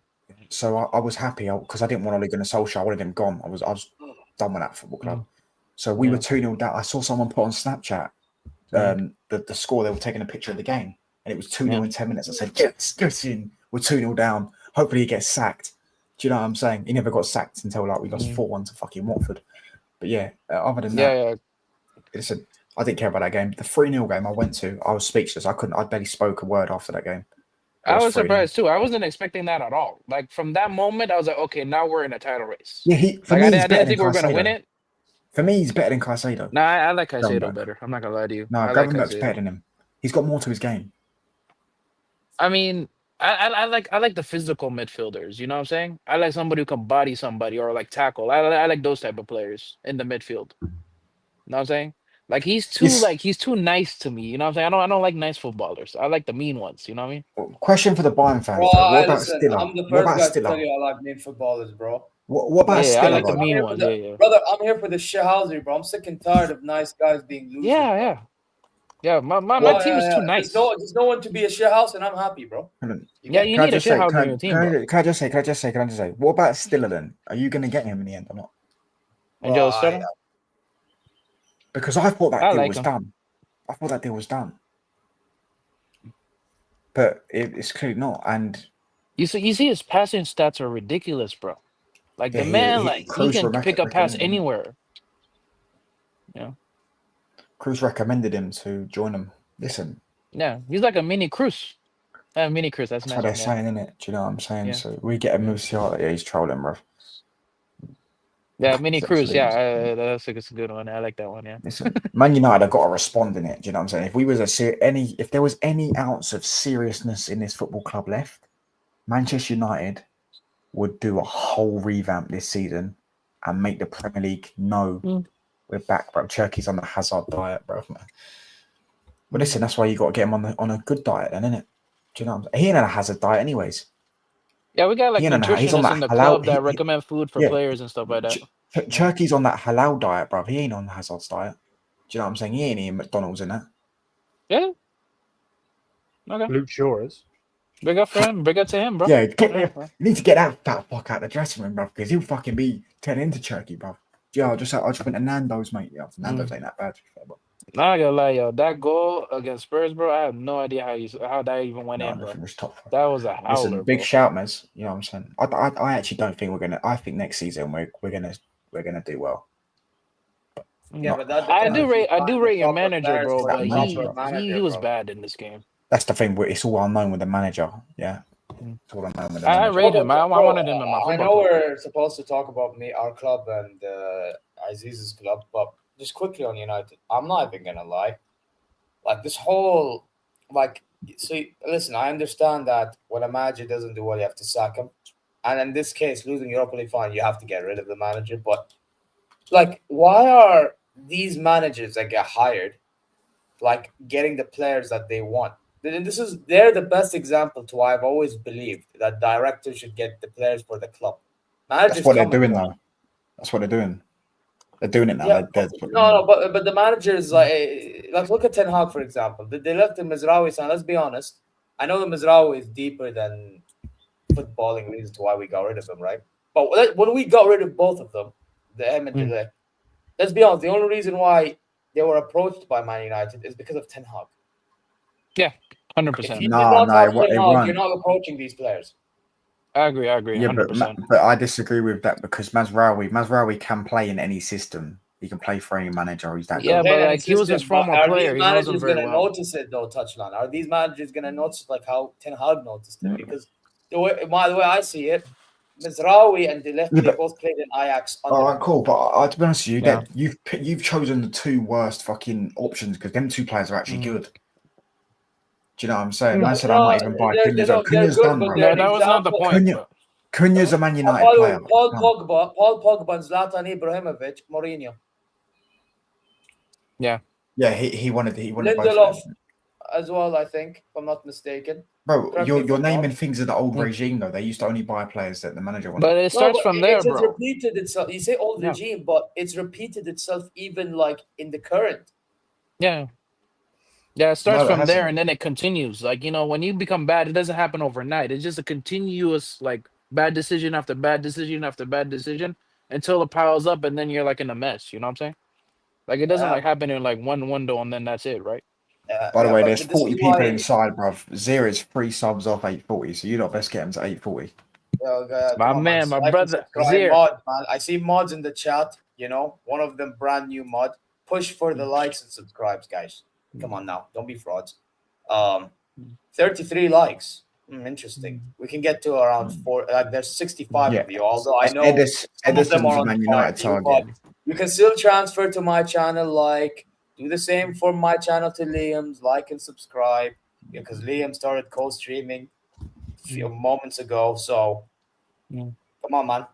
So I was happy because I didn't want Ole Gunnar Solskjaer. I wanted him gone. I was done with that football club. So we were 2-0 down. I saw someone put on Snapchat the score. They were taking a picture of the game, and it was 2-0 in 10 minutes. I said, get in. We're 2-0 down. Hopefully he gets sacked. Do you know what I'm saying? He never got sacked until like we lost 4-1 to fucking Watford. But yeah, other than that, listen, I didn't care about that game. The 3-0 game I went to, I was speechless. I barely spoke a word after that game. I was surprised too. I wasn't expecting that at all. Like from that moment, I was like, okay, now we're in a title race. Yeah, I didn't think we were going to win it. For me, he's better than Caicedo. Nah, I like Caicedo better. I'm not gonna lie to you. No, Gravenberch's better than him. He's got more to his game. I mean, I like the physical midfielders. You know what I'm saying? I like somebody who can body somebody or like tackle. I like those type of players in the midfield. You know what I'm saying? Like he's too nice to me. You know what I'm saying? I don't like nice footballers. I like the mean ones. You know what I mean? Question for the Bayern fans. Bro, what about listen, Stiller? I'm the first guy to tell you I like mean footballers, bro. What about Stiller? I like the mean ones. Brother, I'm here for the shithousery, bro. I'm sick and tired of nice guys being losers. Yeah. My team is too nice. There's no one to be a shithouse, and I'm happy, bro. You need a shithouse in your team, bro. Can I just say? What about Stiller then? Are you going to get him in the end or not? Because I thought that deal was done. I thought that deal was done, but it's clearly not. And you see, his passing stats are ridiculous, bro. Like the man, he can pick up pass anywhere. Yeah. Cruz recommended him to join him. Listen. Yeah, he's like a mini Cruz. Mini Cruz. That's what they're saying, isn't it? Do you know what I'm saying? Yeah. So we get a Musiala. Yeah, he's trolling, bro. Yeah, mini Cruz. Yeah, that's a good one. I like that one. Yeah. Listen, Man United have got to respond in it. Do you know what I'm saying? If we was if there was any ounce of seriousness in this football club left, Manchester United would do a whole revamp this season and make the Premier League know we're back, bro. Turkey's on the Hazard diet, bro. But listen, that's why you got to get him on a good diet, then, innit? Do you know what I'm saying? He ain't on a Hazard diet, anyways. Yeah, we got like nutritionists in the club that recommend food for players and stuff like that. Turkey's on that halal diet, bro. He ain't on Hazard's diet. Do you know what I'm saying? He ain't eating McDonald's in that. Yeah. Okay. Luke Shaw is. Big up for him. Big up to him, bro. Yeah, you need to get that fat fuck out of the dressing room, bro, because he'll fucking be turning into Turkey, bro. Yeah, I just went to Nando's, mate. Yeah, Nando's ain't that bad, bro. Nah, I gotta lie, yo. That goal against Spurs, bro, I have no idea how that even went in, bro. That was a howler. Listen, big shout, Mez. You know what I'm saying? I actually don't think we're gonna. I think next season we're gonna do well. But I do rate your manager, bro. But he was bad in this game. That's the thing. It's all unknown with the manager. Yeah. It's all unknown with the manager. I rate him. I wanted him in my. I know we're supposed to talk about our club and Aziz's club, but just quickly on United, I'm not even gonna lie. Like this whole, listen, I understand that when a manager doesn't do well, you have to sack him, and in this case, losing Europa League fine, you have to get rid of the manager. But why are these managers that get hired, getting the players that they want? They're the best example to why I've always believed that directors should get the players for the club. That's what they're doing now. That's what they're doing. They're doing it now. Yeah. But the managers look at Ten Hag, for example. They left the Mazraoui sign. Let's be honest. I know the Mazraoui is deeper than footballing reasons why we got rid of him, right? But when we got rid of both of them, the M and the let's be honest, the only reason why they were approached by Man United is because of Ten Hag. Yeah, 100%. You're not approaching these players. I agree. Yeah, 100%. but I disagree with that because Mazraoui can play in any system. He can play for any manager. He's that. Yeah, good. But he was his former player. He wasn't very well. Notice it though, Touchline. Are these managers going to notice how Ten Hag noticed it? Because the way I see it, Mazraoui and Ligt, they both played in Ajax. All right, cool. But to be honest with you, you've chosen the two worst fucking options because them two players are actually good. Do you know what I'm saying? I said I might even buy Cunha. Cunha's done, bro. No, that was not the point. Cunha's a Man United player. Paul Pogba and Zlatan Ibrahimovic, Mourinho. Yeah. Yeah, he wanted Lindelof. as well, I think, if I'm not mistaken. Bro, Correct me if you're I'm naming wrong. things of the old Mm. regime though. They used to only buy players that the manager wanted. But it No, starts but from there, it has bro. repeated itself. You say old Yeah. regime, but it's repeated itself even like in the current. Yeah. Yeah, it starts No, it from there hasn't. and then it continues. Like, you know, when you become bad, it doesn't happen overnight. It's just a continuous, like, bad decision after bad decision after bad decision until it piles up and then you're like in a mess. You know what I'm saying? Like, it doesn't like happen in like one window and then that's it, right? By the way, but there's this is 40 people why- inside, bruv. Zera's 3 subs off 840, so you lot best get him to 840. My come on, man, my Like and brother, subscribe. Zir. Mod, man. I see mods in the chat. You know, one of them brand new mod. Push for the likes and subscribes, guys. Come on now, don't be frauds. 33 likes. Interesting. We can get to around 4. There's 65 of you. Although I know some of them Edison's are on Man the United Bayern View, but target. you can still transfer to my channel. Do the same for my channel to Liam's. Like and subscribe because Liam started co-streaming a few moments ago. So come on, man,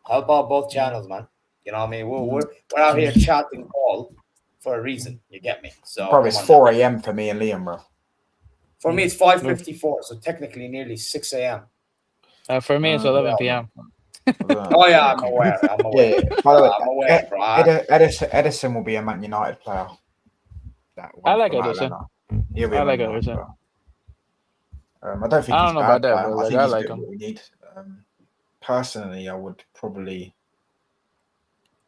help out both channels, man. You know what I mean? We're out here chatting all for a reason. You get me? So Bro, it's 4 a.m. for me and Liam, bro. For me, it's 5:54, so technically nearly 6 a.m. For me, it's 11 p.m. Oh yeah, I'm aware. Yeah. By the way, I'm aware, bro. Edison will be a Man United player. I like Edison. He'll be I a like Man United Edison. player. I don't think I he's don't know bad. about that, Player. bro. I Like, think I he's like doing him. what we need. Personally, I would probably.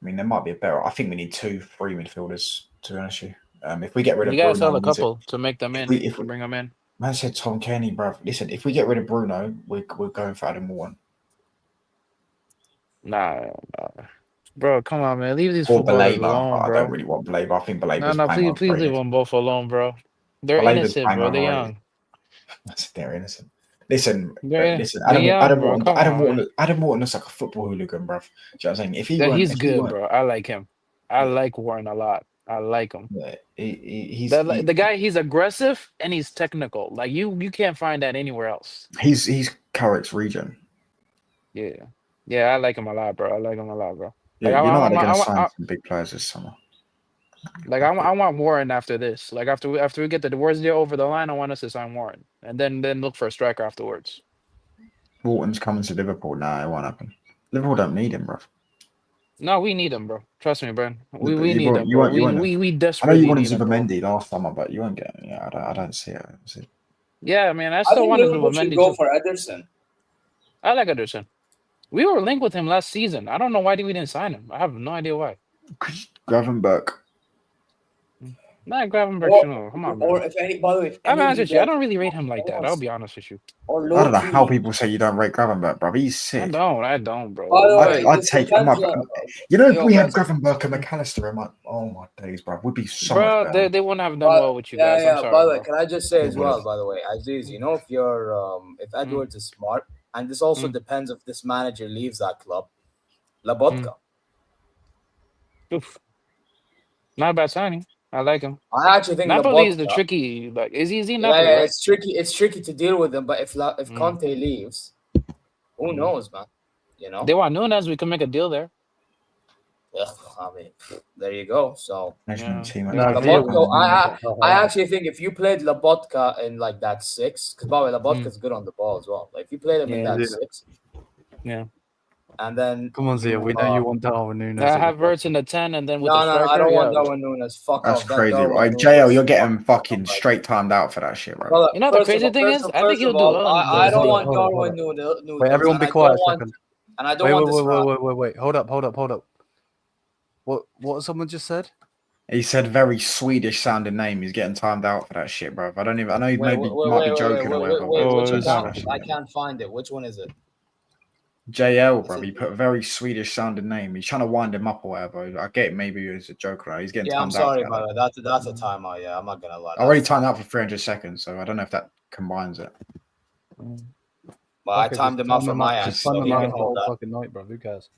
I mean, there might be a better. I think we need 2-3 midfielders. To be honest with you, if we get rid of You gotta Bruno, sell a couple to make them in. if we Bring them in. Man said Tom Kenny, bro. Listen, if we get rid of Bruno, we're going for Adam Morgan. Nah, bro, come on, man. Leave these Or footballers Baleba. alone, I bro. don't really want Baleba. I think Baleba's No, bang on please leave rated. them both alone, bro. They're Baleba's innocent, bang bro. on They're rated. young. They're innocent. Listen, They're Adam young, bro. Adam Morton looks like a football hooligan, bro. Do you know what I'm saying? If he Yeah, weren't, he's if good, he weren't, bro. I like him. I like Warren a lot. I like him. yeah, The guy, he's aggressive and he's technical. Like you can't find that anywhere else. he's Carrick's region. Yeah, I like him a lot, bro. I like him a lot, bro. Yeah, Like, you know how they're going to sign some big players this summer. Like I want Warren after this. Like after we get the Wards deal over the line, I want us to sign Warren and then look for a striker afterwards. Walton's coming to Liverpool. Nah, it won't happen. Liverpool don't need him, bro. No, we need him, bro. Trust me, bro. We You need him, you bro. won't- you won't- We I know desperately you wanted need him, bro. Zubimendi last summer, but you won't get him. Yeah, I don't see it. Yeah, man. I I still think wanted Liverpool should Zubimendi go too. for Ederson. I like Ederson. We were linked with him last season. I don't know why we didn't sign him. I have no idea why. Gravenberg. Not Gravenberg, no. Come on, man. Or if any, by the way, if I'm any of honest you with you. I guys- don't really rate him like that. I'll be honest with you. or I don't know how low-key- people say you don't rate Gravenberg, bro. He's sick. I don't, bro. By the way, I'd this take him up. depends on- You know, if Yo, we had guys. Gravenberg and McAllister, I'm like, oh my days, bro, would be so Bro, much better. they wouldn't have done well with you guys. I'm sorry, By the way, bro. can I just say as It well? would've. By the way, Aziz, you know, if you're if Edwards is smart, and this also depends if this manager leaves that club, Labotka. Oof. Not a bad signing. I like him. I actually think Napoli is the Labotka- tricky. Like, is he Yeah, Napoli? Right? it's tricky. It's tricky to deal with him. But if Conte leaves, who knows, man? You know, They want Nunes. We can make a deal there. I mean, there you go. So Management team. Labotka, I actually think if you played Labotka in like that 6, because by the way, Labotka's good on the ball as well. Like if you played him in that 6, and then Come on, Zia. We know you want Darwin Nunes. I have Verts in the 10, and then with no, the striker. I don't want yeah. Darwin Nunes. Fuck That's off. That crazy. Darwin Right, Nunes JL, is you're getting fucking fucking like- straight timed out for that shit, bro. Brother, You know the first crazy of all- thing first is, of- I think first he'll of do all, well in I don't Bundesliga. want Hold on, Darwin Nunes. Wait, everyone and be I quiet don't a want- second. And I don't want this. Wait. Hold up. What someone just said? He said very Swedish sounding name. He's getting timed out for that shit, bro. I don't even. I know you might be joking or whatever. Wait, but which it's account? trash. I can't find it. Which one is it? JL, bro. He put a very Swedish sounding name. He's trying to wind him up or whatever. I get it, maybe it's a joke, right? He's getting Yeah, I'm timed out. sorry, for brother. that. That's a timeout. Yeah, I'm not gonna lie. I already timed out for 300 seconds, so I don't know if that combines it. Well, I timed him out for my end, Just so time he them can out the hold whole that. fucking night, bro. Who cares?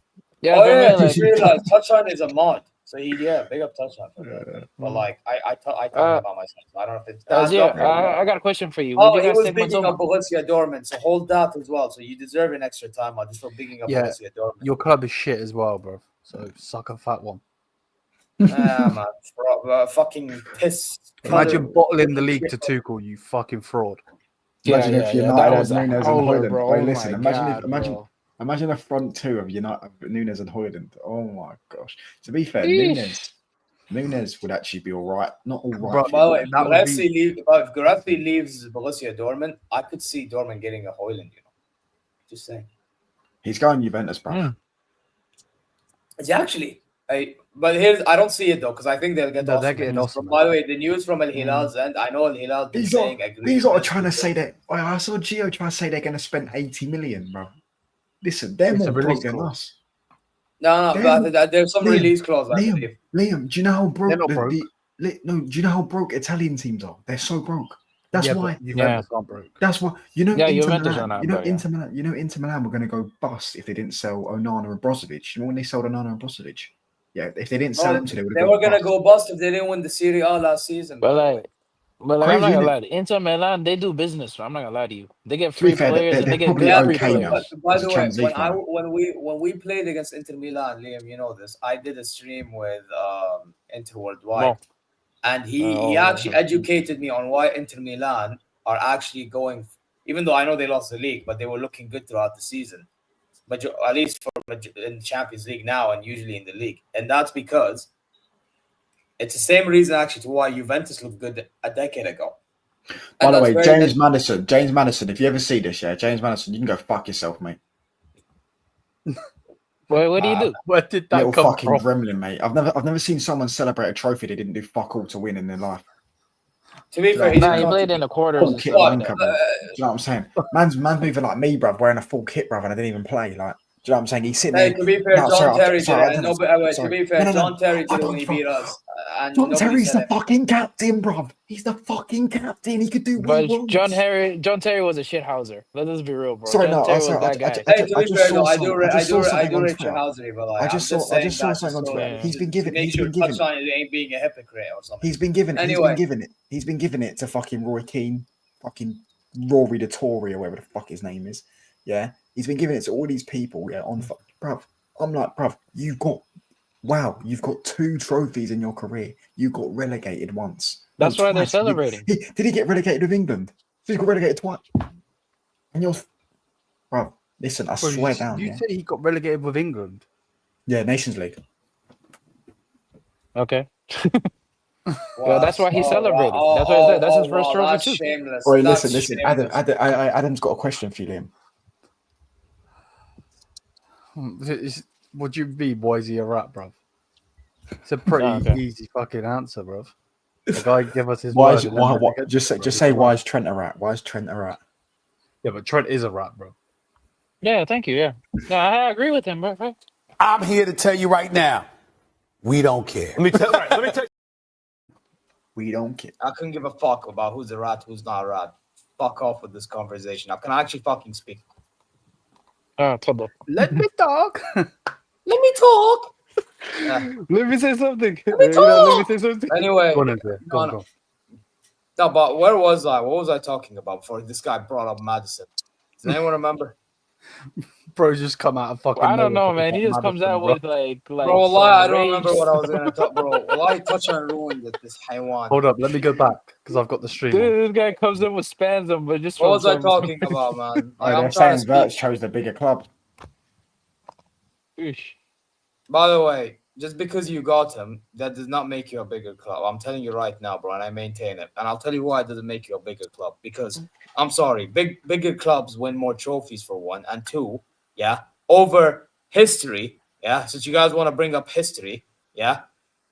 Yeah, Oh for yeah, me, I like, just realized Touchline is a mod. So big up Touchline for that. But like, I talked about myself. So I don't know if it's I got a question for you. Oh, Would he you guys was take bigging up Mazzola? Borussia Dortmund, so hold that as well. So you deserve an extra time out just for bigging up Yeah. Borussia Dortmund. Your club is shit as well, bro. So suck a fat one. Man, fucking piss. Imagine colour. bottling the league to Tuchel, you fucking fraud. Imagine if United That had was a Nunes and howler, Højlund. bro. Wait, Oh listen. my Imagine god, bro. imagine a front two of United, Nunes and Højlund. Oh my gosh. To be fair, Eesh. Nunes would actually be all right. Not all right. Bro, By the way, that would be. if Gurazzi leaves Borussia Dortmund, I could see Dortmund getting a Højlund. Just saying. He's going Juventus, bro. Mm. Is he actually? But I don't see it though, because I think they'll get No, Osman. they're getting Osman. By the way, the news from Al Hilal's end, I know Al Hilal been saying These are trying to say that. I saw Gio trying to say they're going to spend 80 million, bro. Listen, they're It's more a release broke than clause. us. No, but there's some release clause. I believe. Liam, do you know how broke They're not broke. no, do you know how broke Italian teams are? They're so broke. That's Yeah, why. but Juventus aren't broke. That's why. You know, Yeah, Inter Juventus Milan. are not You know, broke, yeah. Inter Milan. You know, Inter Milan were going to go bust if they didn't sell Onana and Brozovic. You know when they sold Onana and Brozovic? Yeah, if they didn't sell them, they would They have were gonna bust. go bust if they didn't win the Serie A last season. But like, I'm not Crazy, gonna innit? lie. Inter Milan, they do business. So I'm not gonna lie to you. They get To be free fair, players they're and they get probably good free okay now. players. By It's the a way, Champions League final. when we played against Inter Milan, Liam, you know this. I did a stream with Inter Worldwide, Well, and he oh, actually yeah. educated me on why Inter Milan are actually going. Even though I know they lost the league, but they were looking good throughout the season. But at least in the Champions League now, and usually in the league, and that's because it's the same reason actually to why Juventus looked good a decade ago. By the way, James Madison, if you ever see this, yeah, James Madison, you can go fuck yourself, mate. Well, what do you do? Where did that Little come fucking from? gremlin, mate. I've never seen someone celebrate a trophy they didn't do fuck all to win in their life. To be fair, Nah, he played in the quarters Full and kit stuff like wanker, that. bro. Do you know what I'm saying? Man's moving like me, bruv, wearing a full kit, bruv, and I didn't even play. Like, do you know what I'm saying? He's sitting there. To be fair, No, John sorry, Terry sorry, did it. I And didn't- to be fair, No, John Terry I did it don't when he fuck- beat us. And John nobody Terry's said the it. fucking captain, bruv. He's the fucking captain. He could do what he But wants. John Terry was a shithouser. Let us be real, bro. Sorry, John no, Terry sorry, was that guy. Hey, to be fair, though, I do something on rate Twitter. Housery, but like, I just saw something on Twitter. He's been given. He's been given. Touch on it ain't being a hypocrite or something. He's been given. Anyway. He's been given it to fucking Roy Keane, fucking Rory the Tory or whatever the fuck his name is. Yeah, he's been giving it to all these people. Yeah, bruv. I'm like, bruv, you've got 2 trophies in your career. You got relegated once. That's No, why they're twice. celebrating. Did he get relegated with England? He got relegated twice. And you're, bruv, listen, I Bro, swear down. You Yeah, say he got relegated with England? yeah, Nations League. Okay. Well, that's why he's celebrating. That's what I said. That's his first trophy That's too. shameless. Wait, That's listen. shameless. Adam's got a question for you, Liam. Would you be? Why is he a rat, bruv? It's a pretty Okay. easy fucking answer, bruv. The guy give us his Why word. is and then why, let what, me get just say it, just bro. say why is Trent a rat? Why is Trent a rat? Yeah, but Trent is a rat, bro. Yeah, thank you. Yeah. No, I agree with him, bro. Right? I'm here to tell you right now, we don't care. Let me tell We don't care. I couldn't give a fuck about who's a rat, who's not a rat. Fuck off with this conversation. Now, can I actually fucking speak? Trouble. Let me talk. Let me talk. Let me say something. Let me Let me say something. Anyway, Go on, Andrea. Go on, go on. no, but where was I? What was I talking about before this guy brought up Madison? Does anyone remember? Bro, just come out and fucking. I don't know, nowhere man. He talking just about comes out Madison, bro. with Bro, wallahi, I some don't remember rage. what I was going to talk, bro. Wallahi, touch on ruined it, this haywan. Hold up, let me go back because I've got the stream. on. This guy comes in with spams them, but just What was I from talking about, man? Like, They're I'm trying to saying Verts speak. chose the bigger club. Eesh. By the way, just because you got him, that does not make you a bigger club. I'm telling you right now, bro, and I maintain it. And I'll tell you why it doesn't make you a bigger club. Because, I'm sorry, bigger clubs win more trophies for one. And two, yeah, over history, yeah, since you guys want to bring up history, yeah,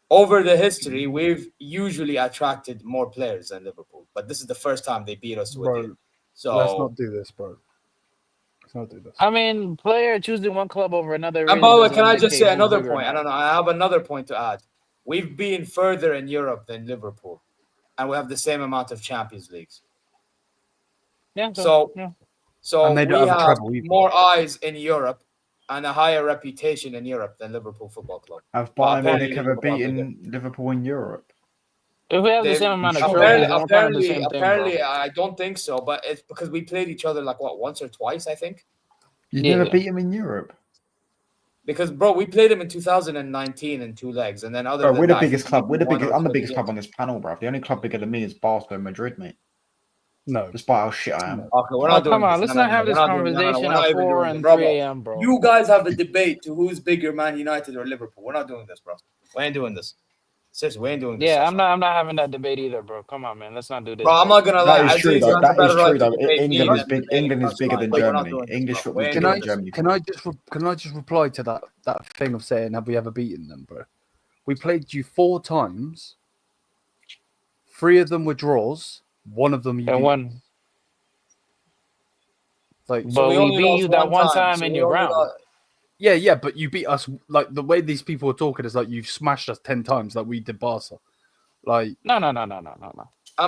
over the history, we've usually attracted more players than Liverpool. But this is the first time they beat us to a Bro, deal. So let's not do this, bro. Let's not do this. I mean, player choosing one club over another. And really by the way, doesn't can I just indicate say who's another bigger or point? I not. don't know. I have another point to add. We've been further in Europe than Liverpool, and we have the same amount of Champions Leagues. Yeah. So And they we don't have a have treble either. more eyes in Europe and a higher reputation in Europe than Liverpool Football Club. Have Well, Bayern apparently Munich ever Liverpool are beaten Liverpool in Europe? if we have the They- same amount of Sure. trophies, then we're kind of the same thing, apparently, bro. I don't think so. But it's because we played each other like once or twice, I think. You've Yeah. never beat them in Europe. Because, bro, we played them in 2019 in 2 legs, and then other Bro, than we're the that, biggest club. one or I'm the two biggest games. club on this panel, bro. The only club bigger than me is Barcelona, Madrid, mate. No. Despite how shit I am. Okay, we're not doing come on, this. let's No, not have we're this not doing- conversation we're not at even 4 doing and it, bro. 3 a.m., bro. You guys have a debate to who's bigger, Man United or Liverpool. We're not doing this, bro. We ain't doing this. Seriously, we ain't doing this. Yeah, I'm not having that debate either, bro. Come on, man. Let's not do this. Bro, I'm not gonna lie. That is true, Aziz, though. you have That a better is right true, to though. debate me England is than big. today. England is That's bigger fine, than but we're not Germany. doing this, English bro. football is We ain't bigger doing than this. Germany. Can I just reply to that thing of saying, have we ever beaten them, bro? We played you 4 times. 3 of them were draws. 1 of them you And beat. one, Like, So but we only beat lost you that one time So in we your only ground. lost- yeah, but you beat us. Like, the way these people are talking is like you've smashed us 10 times, like we did Barca. Like, No. And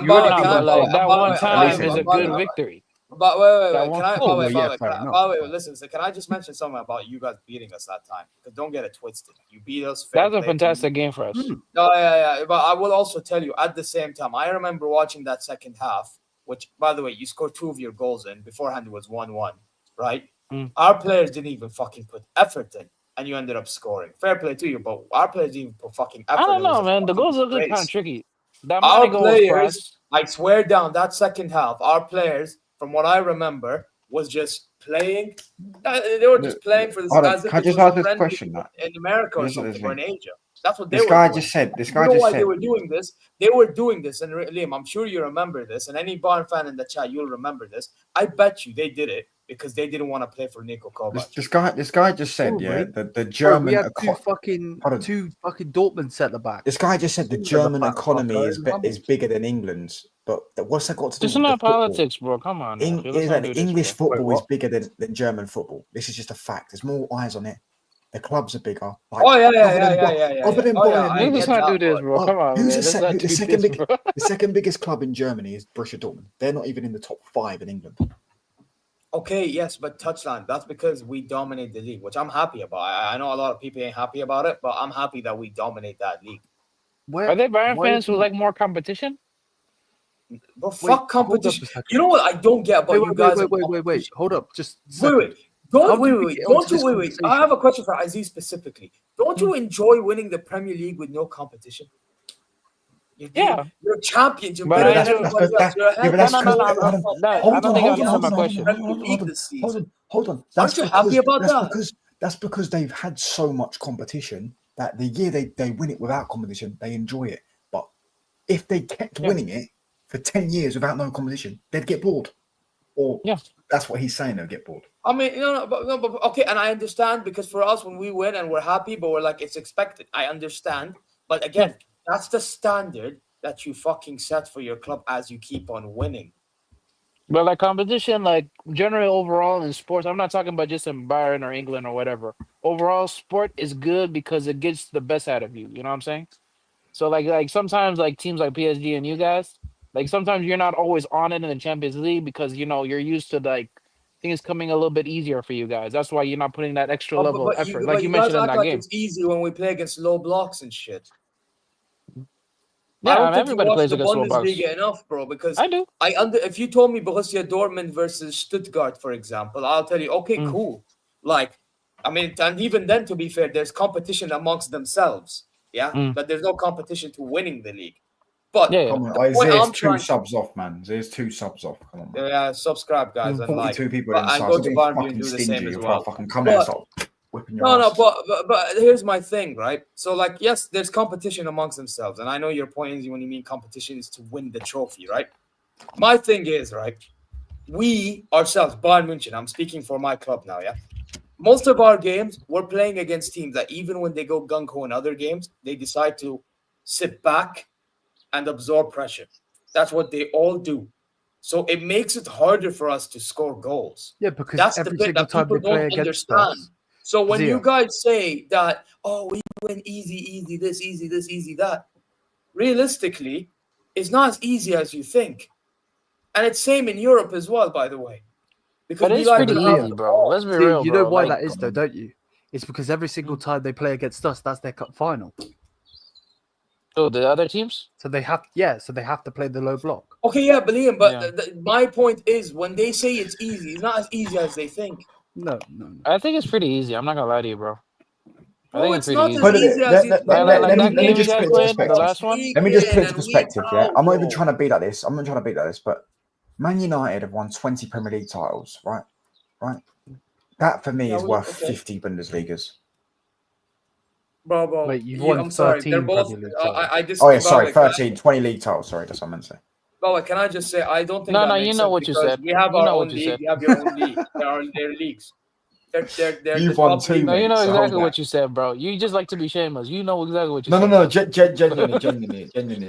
You by the way, already No, can I- but like and that by the one way, time listen, is a by the good way, victory. But wait. That Can one- I? Oh, By the yeah, way, fair can I- enough. by the way, listen. So can I just mention something about you guys beating us that time? Because don't get it twisted. You beat us. Fair That was a play to you. fantastic game for us. No, yeah. But I will also tell you at the same time, I remember watching that second half, which, by the way, you scored 2 of your goals in. Beforehand, it was 1-1, right? Mm. Our players didn't even fucking put effort in, and you ended up scoring. Fair play to you, but our players didn't even put fucking effort. I don't It was know, a man. The fucking goals look kind disgrace. of tricky. That Our Mané goal was players, cross. I swear down, that second half, our players, from what I remember, was just playing. They were just playing for this. Hold on, As if can I it just was ask this friendly question, Matt? in America or Listen to something, this or in thing. Asia. That's what they This were guy doing. just said. This You guy know just why they said. were doing this? They were doing this, and Liam, I'm sure you remember this, and any Bayern fan in the chat, you'll remember this. I bet you they did it because they didn't want to play for Niko Kovac. This guy just said, Probably. yeah, the bro, German. we had eco- two fucking Dortmund centre back. This guy just said the Who's German the back economy row? is bigger than England's, but what's that got to do This is with the not football? politics, bro. Come on, man. Let's not do this, English bro. football Wait, is what? bigger than German football. This is just a fact. There's more eyes on it. The clubs are bigger. Like, Oh yeah. Other than Oh, yeah, Bayern I Let's Munich, get not do that, this, but- bro. Come on, man. who's Let's not do this, bro. the second biggest club in Germany is Borussia Dortmund. They're not even in the top 5 in England. Okay, yes, but touchline. That's because we dominate the league, which I'm happy about. I know a lot of people ain't happy about it, but I'm happy that we dominate that league. Are there Bayern why fans is who he- like more competition? But fuck Wait, hold up competition. a second. You know what I don't get about you guys? Wait. Hold up. Just a Wait. second. Don't How did we wait. get Don't onto you this wait. I conversation? have a question for Aziz specifically. Don't you enjoy winning the Premier League with no competition? Yeah. You're champions. You're But better I than do- everybody else. You're ahead. that's No, because- no, hold on, I don't think you understand my question. Hold on. Aren't you happy about that? That's because they've had so much competition that the year they win it without competition, they enjoy it. But if they kept winning it for 10 years without no competition, they'd get bored. Or that's what he's saying, they'll get bored. I mean, but okay, and I understand because for us, when we win and we're happy, but we're like, it's expected. I understand. But again, that's the standard that you fucking set for your club as you keep on winning. But like competition, like generally overall in sports, I'm not talking about just in Bayern or England or whatever. Overall, sport is good because it gets the best out of you. You know what I'm saying? So like sometimes like teams like PSG and you guys, like sometimes you're not always on it in the Champions League because you're used to like things coming a little bit easier for you guys. That's why you're not putting that extra level of effort, like you mentioned in guys that act like game. it's easy when we play against low blocks and shit. Yeah, I don't think everybody you watch plays the against low blocks. Bundesliga enough, bro. Because I do. if you told me Borussia Dortmund versus Stuttgart, for example, I'll tell you, okay, cool. Like, I mean, and even then, to be fair, there's competition amongst themselves, but there's no competition to winning the league. But Come on, Isaiah's 2 subs off, man. There's 2 subs off. Come on, man. Yeah, subscribe, guys, and like. 42 people And inside. go So to being Bayern View and fucking do the stingy. same as You'll well. fucking come there and stop whipping your No, ass. but here's my thing, right? So, like, yes, there's competition amongst themselves. And I know your point is when you mean competition is to win the trophy, right? My thing is, right, we ourselves, Bayern München, I'm speaking for my club now, most of our games, we're playing against teams that even when they go gung-ho in other games, they decide to sit back and absorb pressure. That's what they all do. So it makes it harder for us to score goals. Yeah, because that's every the bit single that time people they play don't against understand. us, So when Zia. you guys say that, oh, we win easy, this, easy, that, realistically, it's not as easy as you think. And it's same in Europe as well, by the way. Because But we it's like pretty to have easy, the bro. ball. Let's be See, real, you know bro. why Like, that is, though, don't you? It's because every single time they play against us, that's their cup final. oh, the other teams? So they have to play the low block. Okay, yeah, Liam, but Yeah. my point is when they say it's easy, it's not as easy as they think. No. I think it's pretty easy. I'm not gonna lie to you, bro. I think Bro, it's it's pretty not easy. as Put it, easy as you think. Like let that me game you just guys put it into played, the perspective. last one. Let me just put it into And leak perspective. Yeah, out, I'm not even bro. trying to be like this. I'm not trying to be like this, but Man United have won 20 Premier League titles, right? Right. That for me Yeah, is worth okay. 50 Bundesligas. Bro, Wait, you've won I'm sorry. They're 13 both. Premier League I titles. just. Oh yeah, sorry, By the way, 13, 20 league titles. Sorry, that's what I meant to say. by the way, can I just say I don't think No, that no, makes you know sense what you because said. we have You our know own what you league. said. You have your own league. They're leagues. They're You've the won top two, league. No, you mate. know So exactly hold what that. you said, bro. You just like to be shameless. You know exactly what you No, said. genuinely. I didn't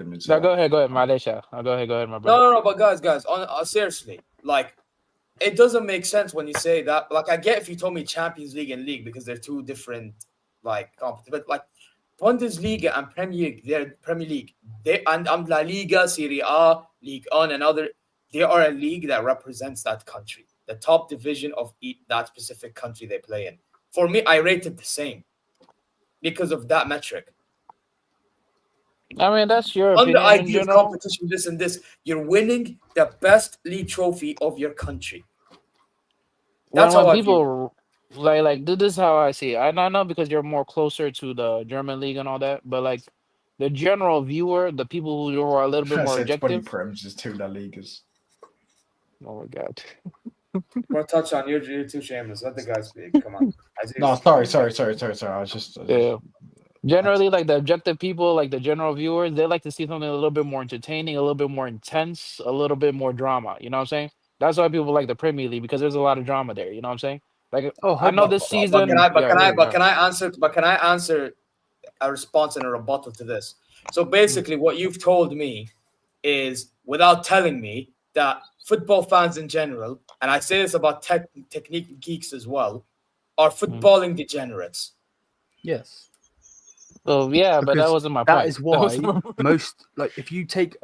mean to say No, that. go ahead, Malaysia. Go ahead, my brother. No, but guys, seriously, like it doesn't make sense when you say that. Like, I get if you told me Champions League and League because they're two different like competitions, but like Bundesliga and Premier League. They and La Liga, Serie A, Ligue 1, and other. They are a league that represents that country, the top division of that specific country they play in. For me, I rate it the same because of that metric. I mean, that's your On the opinion in idea of general. competition, this and this, you're winning the best league trophy of your country. That's When how I view it. people like this is how I see it. I know because you're more closer to the German league and all that, but like the general viewer, the people who are a little bit I more said 20 objective. Prems is 2 La Ligas. Oh my god. Bro, touch on you're too shameless. Let the guy speak. Come on. No, sorry. I was just Yeah. Generally, like the objective people, like the general viewers, they like to see something a little bit more entertaining, a little bit more intense, a little bit more drama. You know what I'm saying? That's why people like the Premier League because there's a lot of drama there. You know what I'm saying? Like, Oh, I know hold this up. season. Can I answer a response and a rebuttal to this? So basically, what you've told me is, without telling me, that football fans in general, and I say this about technique geeks as well, are footballing degenerates. Yes. Well, yeah, but that Because wasn't my that point. is why most like if you take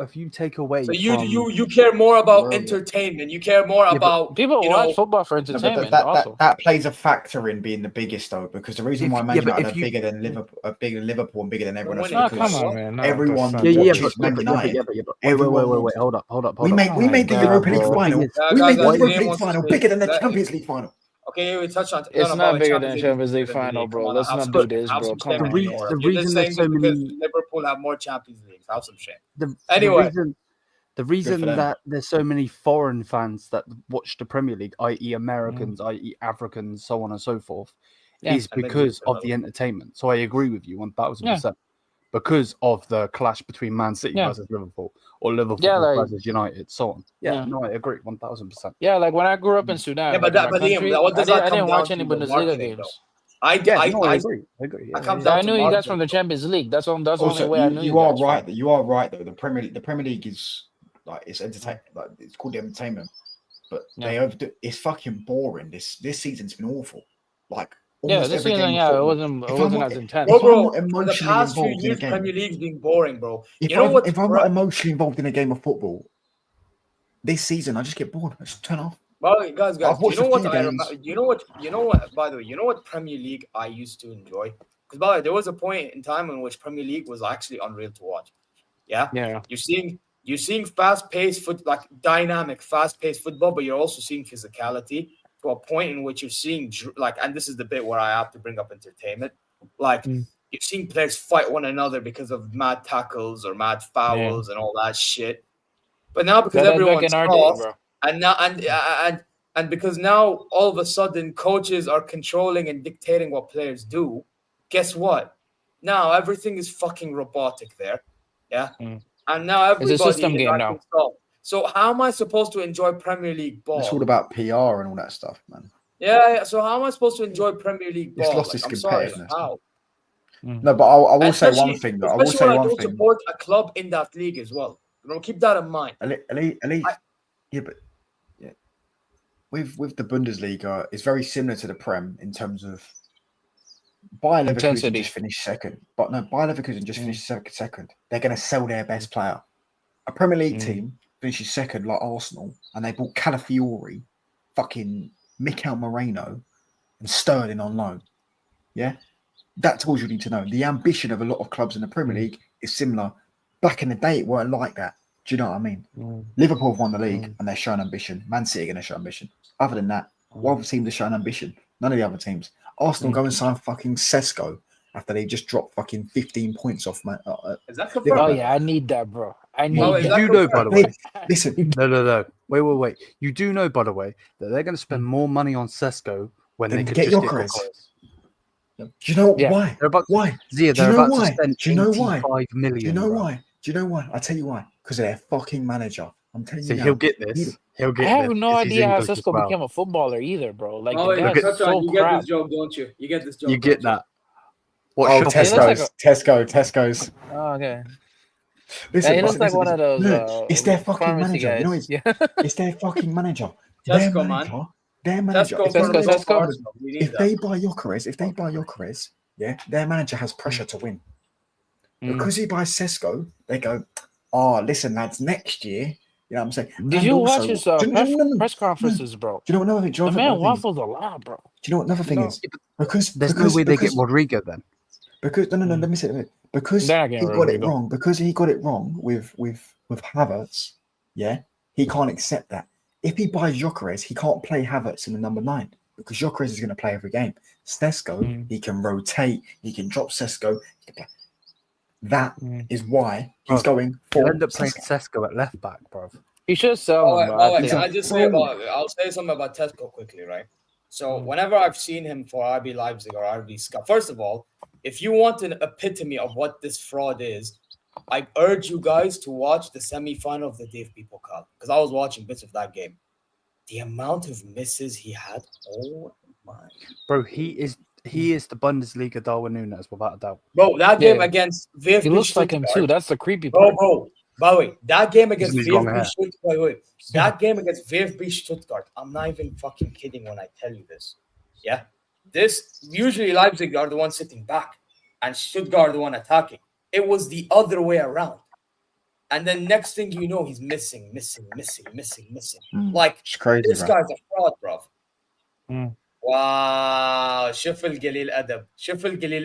away So from you care more about Well, yeah. entertainment. You care more Yeah, but about people watch football for No, but entertainment. Also, that plays a factor in being the biggest though, because the reason why Man yeah, but United if are you bigger than Liverpool and bigger than everyone else winning. no, come because on, man. No, everyone that's not yeah, watches but Man United. wait, Everyone wait, hold up. We Oh made my the God, Europa League bro. final. Yeah, We guys, made the guys, Europa Liam League wants to final speak. bigger than the Let- Champions League final. Okay, we touch on. It's No, not but bigger than Champions Champions is League bigger than the final, league. bro. Come on, Let's have not some do shame. this, Have bro. some Come shame on, on man. yours. the You're just reason saying there's so this because many Liverpool have more Champions Leagues. Have some shame. the Anyway, the for reason them. that there's so many foreign fans that watch the Premier League, i.e. Mm. Americans, i.e. Africans, so on and so forth, Yeah. is And they because do of the entertainment. So I agree with you 1000%. Yeah. Because of the clash between Man City Yeah. versus Liverpool or Liverpool Yeah, like- versus United, so on. Yeah, Yeah. no, I agree 1000%. Yeah, like when I grew up in Sudan, yeah, like in my but Liam, country, what does that I come didn't watch down any to? The Bundesliga marketing, though. games. I I agree. That comes Yeah, down I to knew you guys marketing. from the Champions League. That's the only Also, way I knew you are guys right. from. You are right though. The Premier League is like it's entertainment. Like it's called entertainment, but Yeah. they overdo. It's fucking boring. This season's been awful. Like Yeah, almost this every season, game of yeah, it football. wasn't If I'm as not, intense. if I'm Bro, not for the emotionally past few involved in a years, Premier game, League's been boring, bro. if You know what? I'm not emotionally involved in a game of football, this season I just get bored. I just turn off. Well, guys, I've do you watched know a what few I remember? games. You know what? By the way, you know what Premier League I used to enjoy? Because by the way, there was a point in time in which Premier League was actually unreal to watch. Yeah, Yeah. you're seeing fast-paced like dynamic, fast-paced football, but you're also seeing physicality to a point in which you're seeing like, and this is the bit where I have to bring up entertainment. Like Mm. you're seeing players fight one another because of mad tackles or mad fouls and all that shit. But now because That's back everyone's in our day, soft, bro. and now and because now all of a sudden coaches are controlling and dictating what players do, guess what? Now everything is fucking robotic there. Yeah. Mm. And now It's a everybody system is game acting now. soft. So how am I supposed to enjoy Premier League ball? It's all about PR and all that stuff, man. Yeah. So how am I supposed to enjoy Premier League ball? It's lost Like, its I'm sorry. competitiveness. How? No, but I will say Especially, one thing though. I will especially say when I one don't thing. support a club in that league as well. You know, keep that in mind. At least, yeah, but yeah, with the Bundesliga, it's very similar to the Prem in terms of Bayern Leverkusen Intensity. just finished second, but no, Bayern Leverkusen just finished second. They're going to sell their best player. A Premier League team finishes second, like Arsenal, and they bought Calafiori, fucking Mikel Moreno, and Sterling on loan. Yeah, that's all you need to know. The ambition of a lot of clubs in the Premier League is similar. Back in the day, it weren't like that. Do you know what I mean? Liverpool have won the league and they're showing ambition. Man City are going to show ambition. Other than that, what other teams are showing ambition? None of the other teams. Arsenal go and sign fucking Sesko after they just dropped fucking 15 points off. Is that Oh confirmed? yeah, I need that, bro. I need Oh, is You that. that do know, by the way. Listen, No. Wait. You do know, by the way, that they're going to spend more money on Sesko when Then they could get just get Gyökeres. Gyökeres. Do you know Yeah. why? They're about Why? Zia, Do you they're know about why? to spend Do you know why? 85 million. Do you know bro. why? Do you know why? I'll tell you why. Because of their fucking manager. I'm telling So you now. he'll get this. He'll I get have this. no 'cause he's idea how English as Cisco well. became a footballer either, bro. Like Oh, the wait, guy's touch so on. You get crap. this joke, don't you? You get this joke. You get don't that. What Oh, shop He is looks that? like Tesco's. Oh, okay. Listen, Yeah, he looks like one of those No, it's their fucking pharmacy manager. You know, guys. Yeah. it's their fucking manager. Tesco, man. Their manager. Tesco If they for buy the top Tesco? Arsenal. We need if that. they buy Gyökeres, yeah, their manager has pressure to win. Because he buys Sesko, they go, oh, listen, lads, next year, you know what I'm saying? Did And you also, watch his do you know- press conferences, bro? Do you know what another thing? Do you The know man another thing? waffles a lot, bro. Do you know what another thing No. is? Because There's no way they get Rodrigo then. Because no, let me say it. Because They're not he getting got it Rodrigo. wrong. Because he got it wrong with Havertz. Yeah, he can't accept that. If he buys Gyökeres, he can't play Havertz in the number 9 because Gyökeres is going to play every game. Sesko, he can rotate. He can drop Sesko. He can play. That is why he's going for. He'll end up playing Sesko. Sesko at left back, bro. He should sell him, bro. I think. Can I just say I'll say something about Tesco quickly, right? So whenever I've seen him for RB Leipzig or RB Ska, first of all, if you want an epitome of what this fraud is, I urge you guys to watch the semi-final of the DFB Pokal because I was watching bits of that game. The amount of misses he had, oh my! Bro, he is the Bundesliga Darwin Núñez without a doubt. Bro, that game Yeah. against VfB He looks like him Stuttgart- too. That's the creepy part. Bro. By the way, that game against He's long hair. VfB Stuttgart. Wait. That game against VfB Stuttgart. I'm not even fucking kidding when I tell you this. Yeah, this usually Leipzig are the ones sitting back, and Stuttgart are the one attacking. It was the other way around. And then next thing you know, he's missing. Like It's crazy, this bro. guy's a fraud, bro. Mm. واو شوف القليل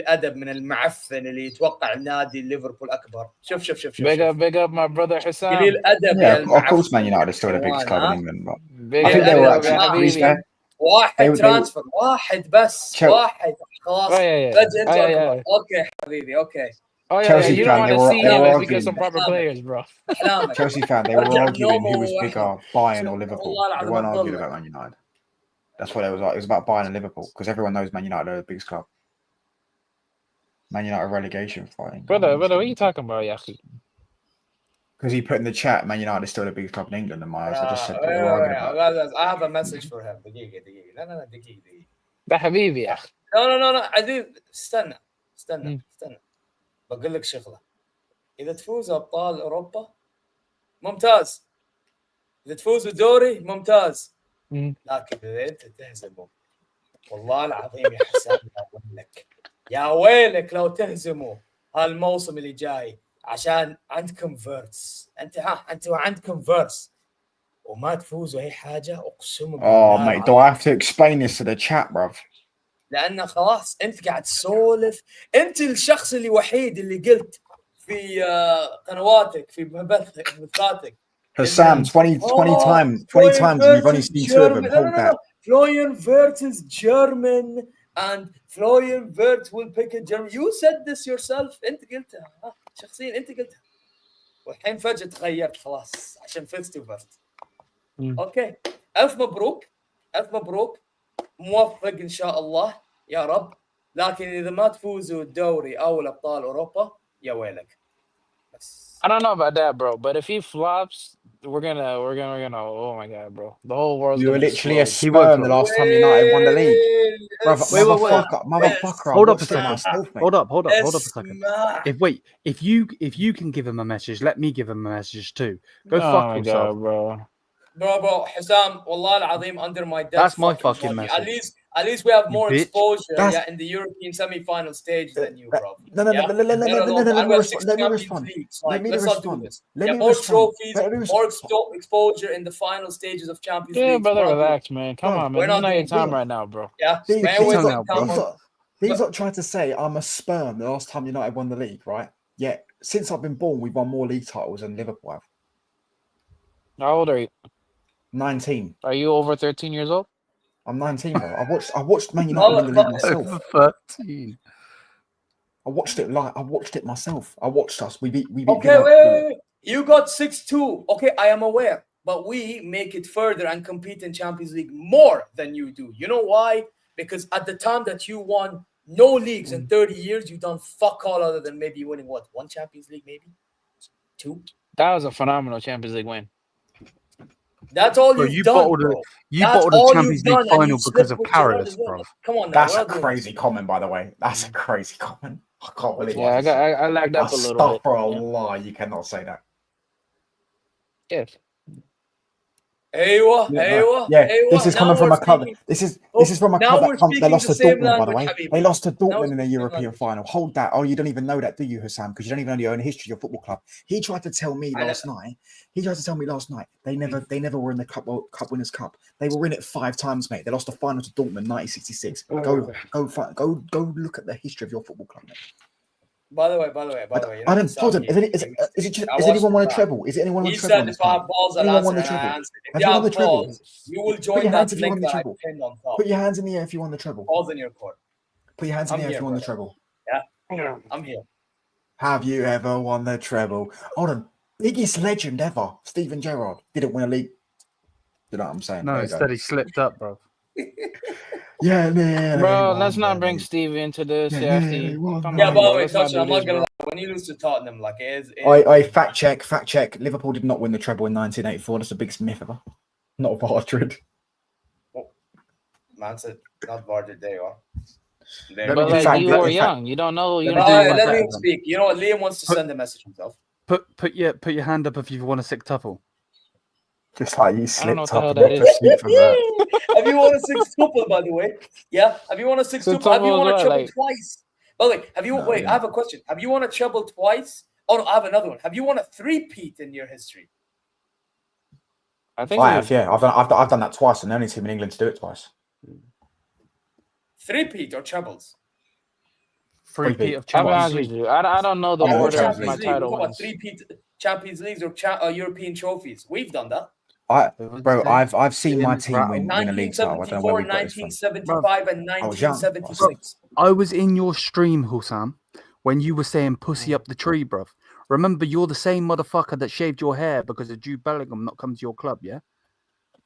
ادب من المعفن اللي يتوقع نادي ليفربول اكبر شوف Big up my brother Hassan. قليل ادب يا Yeah, of course, المعفن. Man United are still the biggest club in ها؟ England. But Big I think up, they big were up, actually, يا to be حبيبي. fair, واحد they- ترانسفر واحد بس Chel- واحد خلاص Oh, yeah. فجأة انتوا Oh, yeah, اكبر yeah. اوكي حبيبي اوكي Oh yeah, Chelsea you don't fan, want they to were- see they him were is because arguing. some proper players, bro. احلامك Chelsea fan, they were ارجع arguing بنوم who was وواحد. bigger, Bayern or شوف، Liverpool. والله They العظيم weren't arguing أتضلع. about Man United. That's what it was like. It was about Bayern and Liverpool because everyone knows Man United are the biggest club. Man United relegation fighting. Brother, what are you talking about, Yahi? Because he put in the chat, Man United is still the biggest club in England in my eyes. I just said they were arguing about. I have a message for him دقيقة لا دقيقة ده حبيبي يا أخي. لا عزيز استنى بقول لك شغله اذا تفوز ابطال اوروبا ممتاز اذا تفوز بدوري ممتاز لكن اذا انت تهزموا والله العظيم يا حسام يا ويلك لو تهزموا هالموسم اللي جاي عشان عندكم فيرتس انتوا عندكم فيرتس وما تفوزوا اي حاجه اقسم بالله Oh, mate, do I have to explain this to the chat, bruv? لأن خلاص أنت قاعد تسولف أنت الشخص اللي وحيد اللي قلت في قنواتك في بثاتك Hassam, 20 times and you've only seen 2 of them. Hold that. Florian Wirtz is German and Florian Wirtz will pick a German. You said this yourself. أنت قلتها شخصيا أنت قلتها والحين فجأة تغيرت خلاص عشان فزت وفزت. أوكي ألف مبروك موفق ان شاء الله يا رب لكن اذا ما تفوزوا الدوري او الابطال اوروبا يا ويلك بس I don't know about that, bro. But if he flops, we're gonna. Oh my god, bro! The whole world's You were gonna literally a explode. sperm the last time United won the league. Brother, Wait. motherfucker. Hold I up a watched it second. myself, mate. Hold up a second. If you can give him a message, let me give him a message too. Go fuck my yourself. god, bro. Bro حسام والله العظيم under my dead That's my fucking body. message. At least we have more bitch. exposure in the European semi-final stage than you, bro. No, let me respond. Let's not do this. More trophies, more exposure in the final stages of Champions Yeah, League. brother, relax, man. Come on, man. We're It's not not your doing time good. right now, bro. Yeah, These are trying to say I'm a sperm the last time United won the league, right? Yeah, since I've been born, we've won more league titles than Liverpool have. How old are you? 19. Are you over 13 years old? I'm 19, bro. I watched Man United win the league myself. Over 13. I watched it live. I watched it myself. I watched us. We beat. Okay, Villa. wait. You got 6-2. Okay, I am aware. But we make it further and compete in Champions League more than you do. You know why? Because at the time that you won no leagues in 30 years, you done fuck all other than maybe winning what? 1 Champions League, maybe? 2? That was a phenomenal Champions League win. That's all Bro, you've done, bro. You That's bottled all a Champions you've League done, and final you because slipped of with Gerrard Paris, as well. bro. Come on now. That's we're a not doing crazy this. comment, by the way. That's a crazy comment. I can't believe. Yeah, I lagged up a little bit. Astaghfirullah, you cannot say that. Yes. This is coming from a club. This is from a club that lost to Dortmund, by the way. They lost to Dortmund in the European final. Hold that. Oh, you don't even know that, do you, Hussam? Because you don't even know your own history of your football club. He tried to tell me last night. They never were in the Cup Winners' Cup. They were in it 5 times, mate. They lost the final to Dortmund, 1966. Go look at the history of your football club, mate. By the way, I don't. Hold on. Is anyone won a treble? Is it anyone won a treble? He said if I have balls, I'll answer. If you have balls, you will join that link that I pinned on top. Put your hands in the air if you won the treble. Balls in your court. Put your hands in the air if you won the treble. Yeah, I'm here. Have you ever won the treble? Hold on. Biggest legend ever, Steven Gerrard, didn't win a league. You know what I'm saying? No, instead he slipped up, bro. Yeah. Bro, let's not bring Steve into this. By the way, Touch, I'm not gonna lie. When you lose to Tottenham, like it is. I fact check. Liverpool did not win the treble in 1984. That's the biggest myth ever. Not Vardrid. Man said not Vardrid. There you are. But like, you were young. You don't know. Let me speak. You know what? Liam wants to send a message himself. Put your hand up if you've won a sick tuple. Just like you slipped up. Have you won a 6-tuple, by the way? Yeah. Have you won a 6-tuple? Have you won a treble twice? By the way, I have a question. Have you won a treble twice? Oh no, I have another one. Have you won a 3-peat in your history? I think I have. Yeah, I've done that twice, and the only team in England to do it twice. 3-peat or trebles? 3-peat of Champions League. I don't know the order of my title. What about 3-peat Champions Leagues or European trophies? We've done that. I've seen my team win a league title. I don't know where we got this from. 1975 and 1976. I was in your stream, Hussam, when you were saying pussy up the tree, bruv. Remember, you're the same motherfucker that shaved your hair because of Jude Bellingham not come to your club, yeah?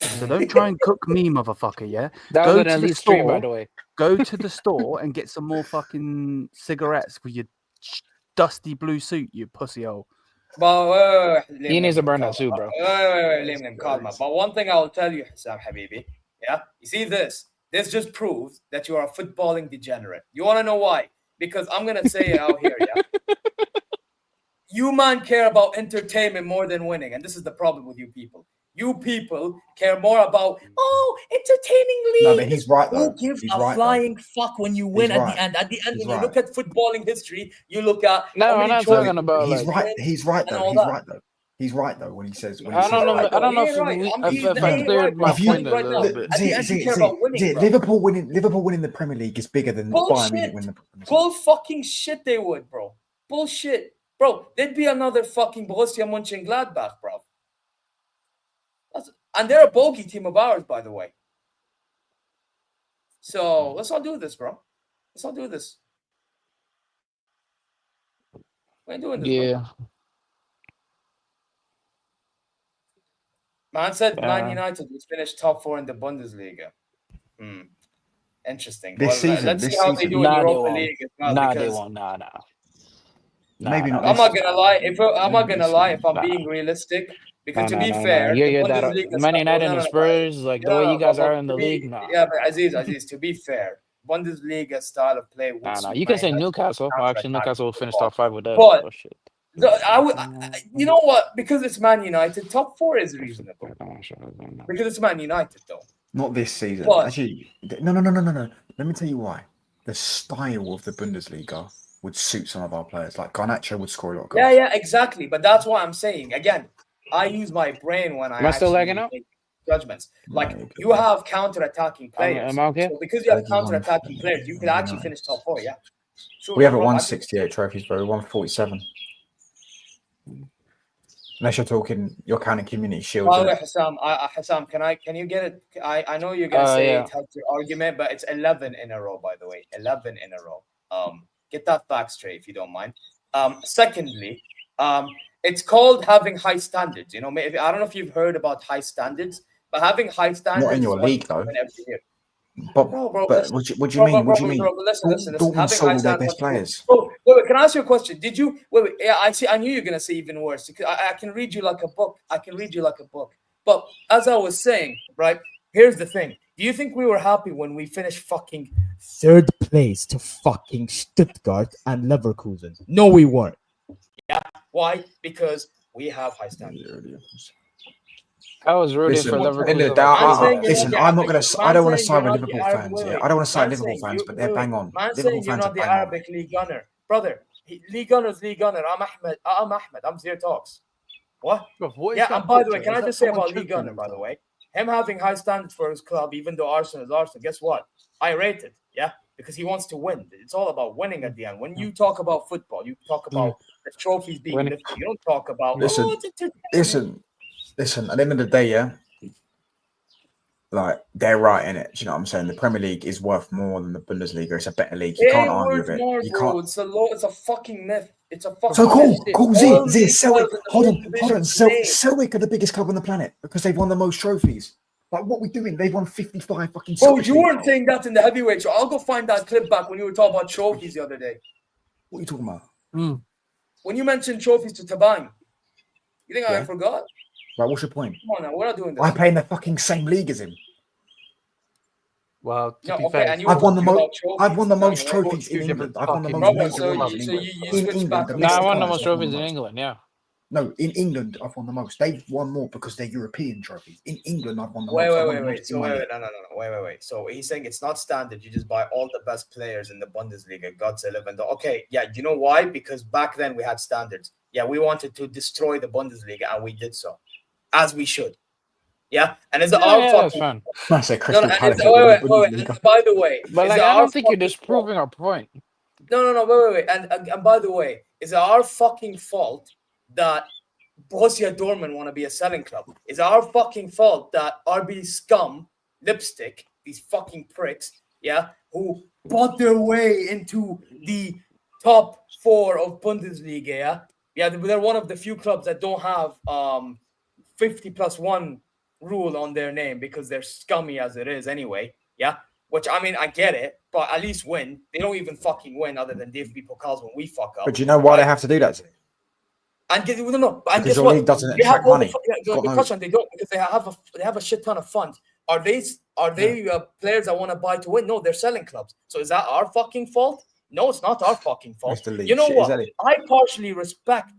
So don't try and cook me, motherfucker, yeah? That was an elite stream, by the way. Go to the store and get some more fucking cigarettes for your dusty blue suit, you pussy hole. But he needs to burn that suit, bro. But one thing I will tell you, Sam Habibi, yeah? You see this? This just proves that you are a footballing degenerate. You want to know why? Because I'm going to say it out here, yeah? You man care about entertainment more than winning, and this is the problem with you people. You people care more about, entertaining league. No, but he's right, though. Who gives a flying fuck when you win at the end? At the end, when you look at footballing history, you look at... No, I'm not talking about... He's right, though. He's right, though, when he says... I don't know if I cleared my point a little bit. Liverpool winning the Premier League is bigger than Bayern Munich winning the Premier League. Bull fucking shit they would, bro. Bullshit. Bro, they'd be another fucking Borussia Mönchengladbach, bro. And they're a bogey team of ours, by the way. So let's not do this, bro. Let's not do this. We ain't doing this. Yeah. Bro. Man said Man United would finish top 4 in the Bundesliga. Interesting. Let's see how they do in Europa League as well. They won't. Nah. Maybe not. I'm not gonna lie. If I'm being realistic, because to be fair, Man United and Spurs, like the way you guys are in the league, nah. Yeah, but Aziz, to be fair, Bundesliga style of play. Nah. You can say Newcastle. Well, actually, Newcastle will finish top 5 with that. But you know what? Because it's Man United, top 4 is reasonable. Because it's Man United, though. Not this season. But, actually, no. Let me tell you why. The style of the Bundesliga would suit some of our players. Like Garnacho would score a lot of goals. Yeah, exactly. But that's what I'm saying. Again, I use my brain when I still lagging out? Make judgments. Like you have counter-attacking players. Am I okay? So because you have counter-attacking players, you could actually finish top 4. Yeah. Sure, we haven't won 68 trophies, bro. We won 47. Unless you're talking, you're counting Community Shield. By the way, Hassam, can you get it? I know you're gonna say yeah. it helps your argument, but it's 11 in a row. By the way, 11 in a row. Get that back straight if you don't mind. Secondly, it's called having high standards. You know, maybe, I don't know if you've heard about high standards, but having high standards Not in your is what league, you though. win every year. But, Bro, but what do you mean? What do you mean? Listen. Dortmund Having sold high all their standards. best players. Bro, wait, can I ask you a question? Did you wait? Yeah, I see. I knew you're gonna say even worse. I can read you like a book. But as I was saying, right? Here's the thing. Do you think we were happy when we finished fucking third place to fucking Stuttgart and Leverkusen? No, we weren't. Yeah. Why? Because we have high standards. I was rooting Listen, for Leverkusen. I'm not gonna. I don't want to side with Liverpool fans. Yeah, I don't want to side with Liverpool fans, but they're bang on. Man Liverpool saying you're fans are not the bang on. Arabic league gunner, brother. League gunner's league gunner. I'm Ahmed. I'm Zero Talks. What? Yeah, and by the way, can I just say about league gunner? By the way, him having high standards for his club, even though Arsenal is Arsenal. Guess what? I rate it. Yeah, because he wants to win. It's all about winning at the end. When you talk about football, you talk about the trophies being lifted. You don't talk about Listen. At the end of the day, yeah. Like, they're right in it. Do you know what I'm saying? The Premier League is worth more than the Bundesliga. It's a better league. You can't argue with it. You can't. It's a fucking myth. It's a fucking So cool. myth. Selwick. Hold on. Selwick are the biggest club on the planet because they've won the most trophies. Like, what are we doing? They've won 55 fucking. Bro, you weren't saying that in the heavyweight show. I'll go find that clip back when you were talking about trophies the other day. What are you talking about? When you mentioned trophies to Tabang, you think I forgot? Right, what's your point? Come on now, we're not doing this. I play in the fucking same league as him. Well, to be fair, I've won the most trophies in England. I've won the most major awards in England. I won the most trophies in England, yeah. No, in England, I've won the most. They've won more because they're European trophies. In England, I've won the most. Wait. So he's saying it's not standard. You just buy all the best players in the Bundesliga. God save them. Okay, yeah. You know why? Because back then we had standards. Yeah, we wanted to destroy the Bundesliga, and we did so, as we should. Yeah, and it's our fucking. Fun. That's a Crystal Palace. Wait. By the way, but like, I don't think you're disproving our point. No. Wait. And by the way, is it our fucking fault that Borussia Dortmund want to be a selling club? Is it our fucking fault that RB scum, lipstick, these fucking pricks, yeah, who bought their way into the top 4 of Bundesliga, yeah, they're one of the few clubs that don't have 50+1 rule on their name because they're scummy as it is anyway, yeah. Which, I mean, I get it, but at least win. They don't even fucking win other than DFB Pokals when we fuck up. But do you know why they have to do that? And guess because your league doesn't attract money. They don't, because they have a shit ton of funds. Are they players that want to buy to win? No, they're selling clubs. So is that our fucking fault? No, it's not our fucking fault. You know what? I partially respect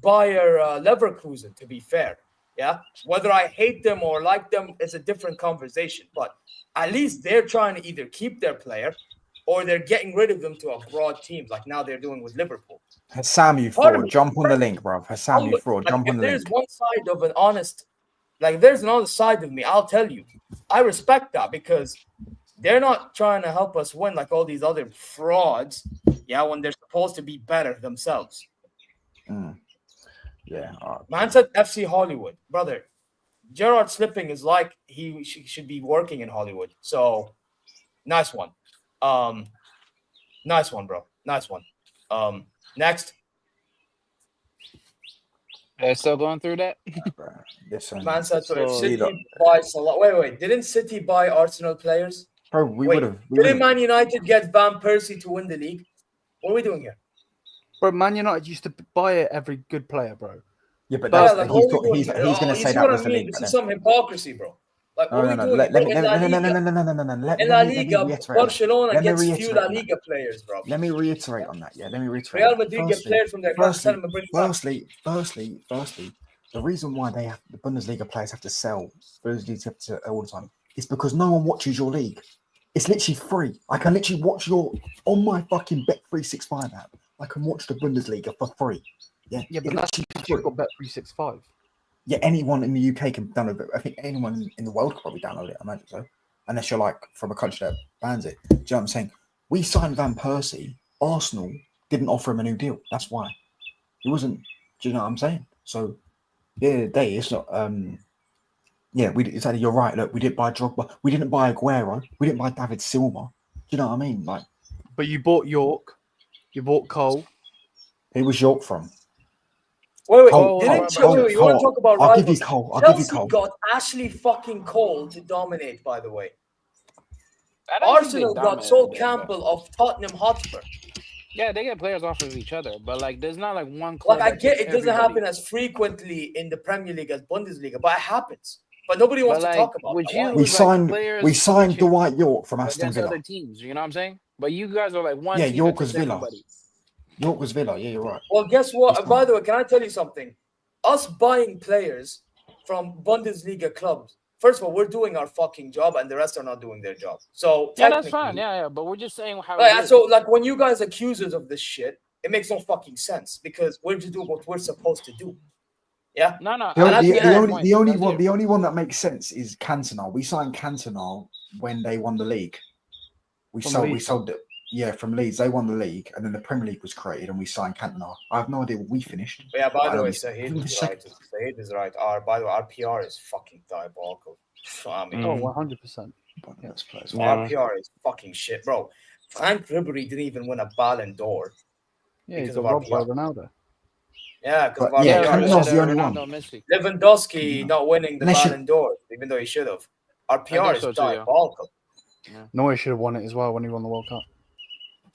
Bayer Leverkusen, to be fair. Yeah, whether I hate them or like them is a different conversation. But at least they're trying to either keep their player or they're getting rid of them to abroad teams, like now they're doing with Liverpool. Hassam, you fraud. Jump on the link, bro. Hassam, you fraud. Jump on the link. There's one side of an honest, like there's another side of me. I'll tell you, I respect that because they're not trying to help us win like all these other frauds. Yeah, when they're supposed to be better themselves. Yeah. Man said FC Hollywood, brother. Gerard slipping is like he should be working in Hollywood. So nice one. Nice one, bro. Nice one. Next. They're still going through that? Man said so. If City buys a lot. Wait. Didn't City buy Arsenal players? Bro, we would have. Didn't Man United get Van Persie to win the league? What are we doing here? Bro, Man United used to buy every good player, bro. Yeah, but he's going to say that was the league. This is some hypocrisy, bro. Like, no. Let me reiterate. Barcelona gets few La Liga players, bro. Let me reiterate on that. Yeah, let me reiterate. Real Madrid get players from their club. Firstly, the reason why the Bundesliga players have to sell Bundesliga all the time is because no one watches your league. It's literally free. I can literally watch on my fucking Bet365 app. I can watch the Bundesliga for free. Yeah, but that's you've got Bet365. Yeah, anyone in the UK can download it. I think anyone in the world can probably download it. I imagine so, unless you're like from a country that bans it. Do you know what I'm saying? We signed Van Persie. Arsenal didn't offer him a new deal. That's why he wasn't. Do you know what I'm saying? So the day, it's not. Yeah, exactly. You're right. Look, we didn't buy Drogba. We didn't buy Aguero. We didn't buy David Silva. Do you know what I mean? Like, But you bought York. You bought Cole. who was York from? Wait, Cole was didn't brought by you want to talk about I'll give you rivals? Cole. I'll give you Chelsea Cole. got Ashley fucking Cole to dominate, by the way. I don't think Arsenal they got dominated Sol them, Campbell of Tottenham Hotspur. Yeah, they get players off of each other, but like, there's not like one Like, club. I that get takes it doesn't everybody. happen as frequently in the Premier League as Bundesliga, but it happens. But nobody wants But, to like, talk about with that. you, Why? We like, signed players Dwight switching York from Aston against Villa. other teams. You know what I'm saying? But you guys are like one Yeah, team York that was takes Villa. everybody. York was Villa. Yeah, you're right. Well, guess It's what? not. By the way, can I tell you something? Us buying players from Bundesliga clubs, first of all, we're doing our fucking job and the rest are not doing their job. So Yeah, that's technically, fine. Yeah, but we're just saying how. like, it is. so like when you guys accuse us of this shit, it makes no fucking sense because we're just doing what we're supposed to do. Yeah. No. The only one that makes sense is Cantona. We signed Cantona when they won the league. We sold it. Yeah, from Leeds. They won the league, and then the Premier League was created, and we signed Cantona. I have no idea what we finished. Yeah, by the way, Saheed Saheed is right. By the way, our PR is fucking diabolical. I mean, 100%. our PR is fucking shit, bro. Frank Ribery didn't even win a Ballon d'Or. Yeah, he's because got of our robbed by PR. Ronaldo. Yeah, because of But our yeah, PR. Cantona's the only one. Lewandowski not winning the Unless you- Ballon d'Or, even though he should have. Our PR think is so too, yeah. diabolical. Neuer should have won it as well when he won the World Cup.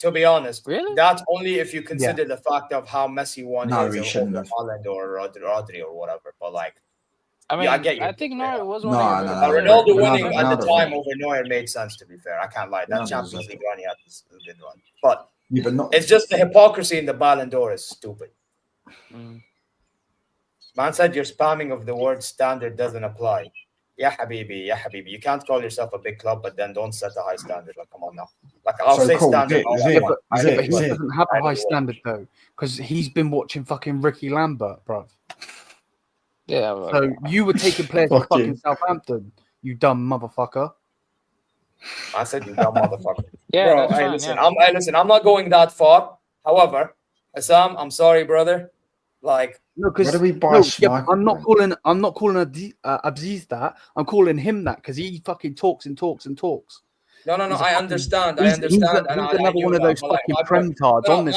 To be honest, Really? that's only if you consider the fact of how Messi won No, his he or shouldn't have. Holland or Rodri or whatever. But like, I mean, I get you. I think Neuer was No, winning. no, it, no. Ronaldo winning at Ronaldo the time won. over Neuer made sense. To be fair, I can't lie. That Ronaldo Champions deserved League it. run he had was a good run, but Yeah, but not. it's just the hypocrisy in the Ballon d'Or is stupid. Man said your spamming of the word standard doesn't apply. Yeah, Habibi, yeah, Habibi. You can't call yourself a big club, but then don't set a high standard. Like, come on now. Like, I'll So say cool, standard. But he Zit. doesn't have a high standard though, because he's been watching fucking Ricky Lambert, bro. Yeah. So you were taking players to Fuck you. fucking Southampton, you dumb motherfucker. I said you dumb motherfucker. Yeah, Bro, that's hey, fine, listen, I'm not going that far. However, Assam, I'm sorry, brother. Like, No, because Where do we buy Schmeichel I'm not from? calling Abziz that. I'm calling him that because he fucking talks and talks and talks. no. He's I a understand. He's and he's I another knew one of that, those but, like, fucking my point- pretards on this.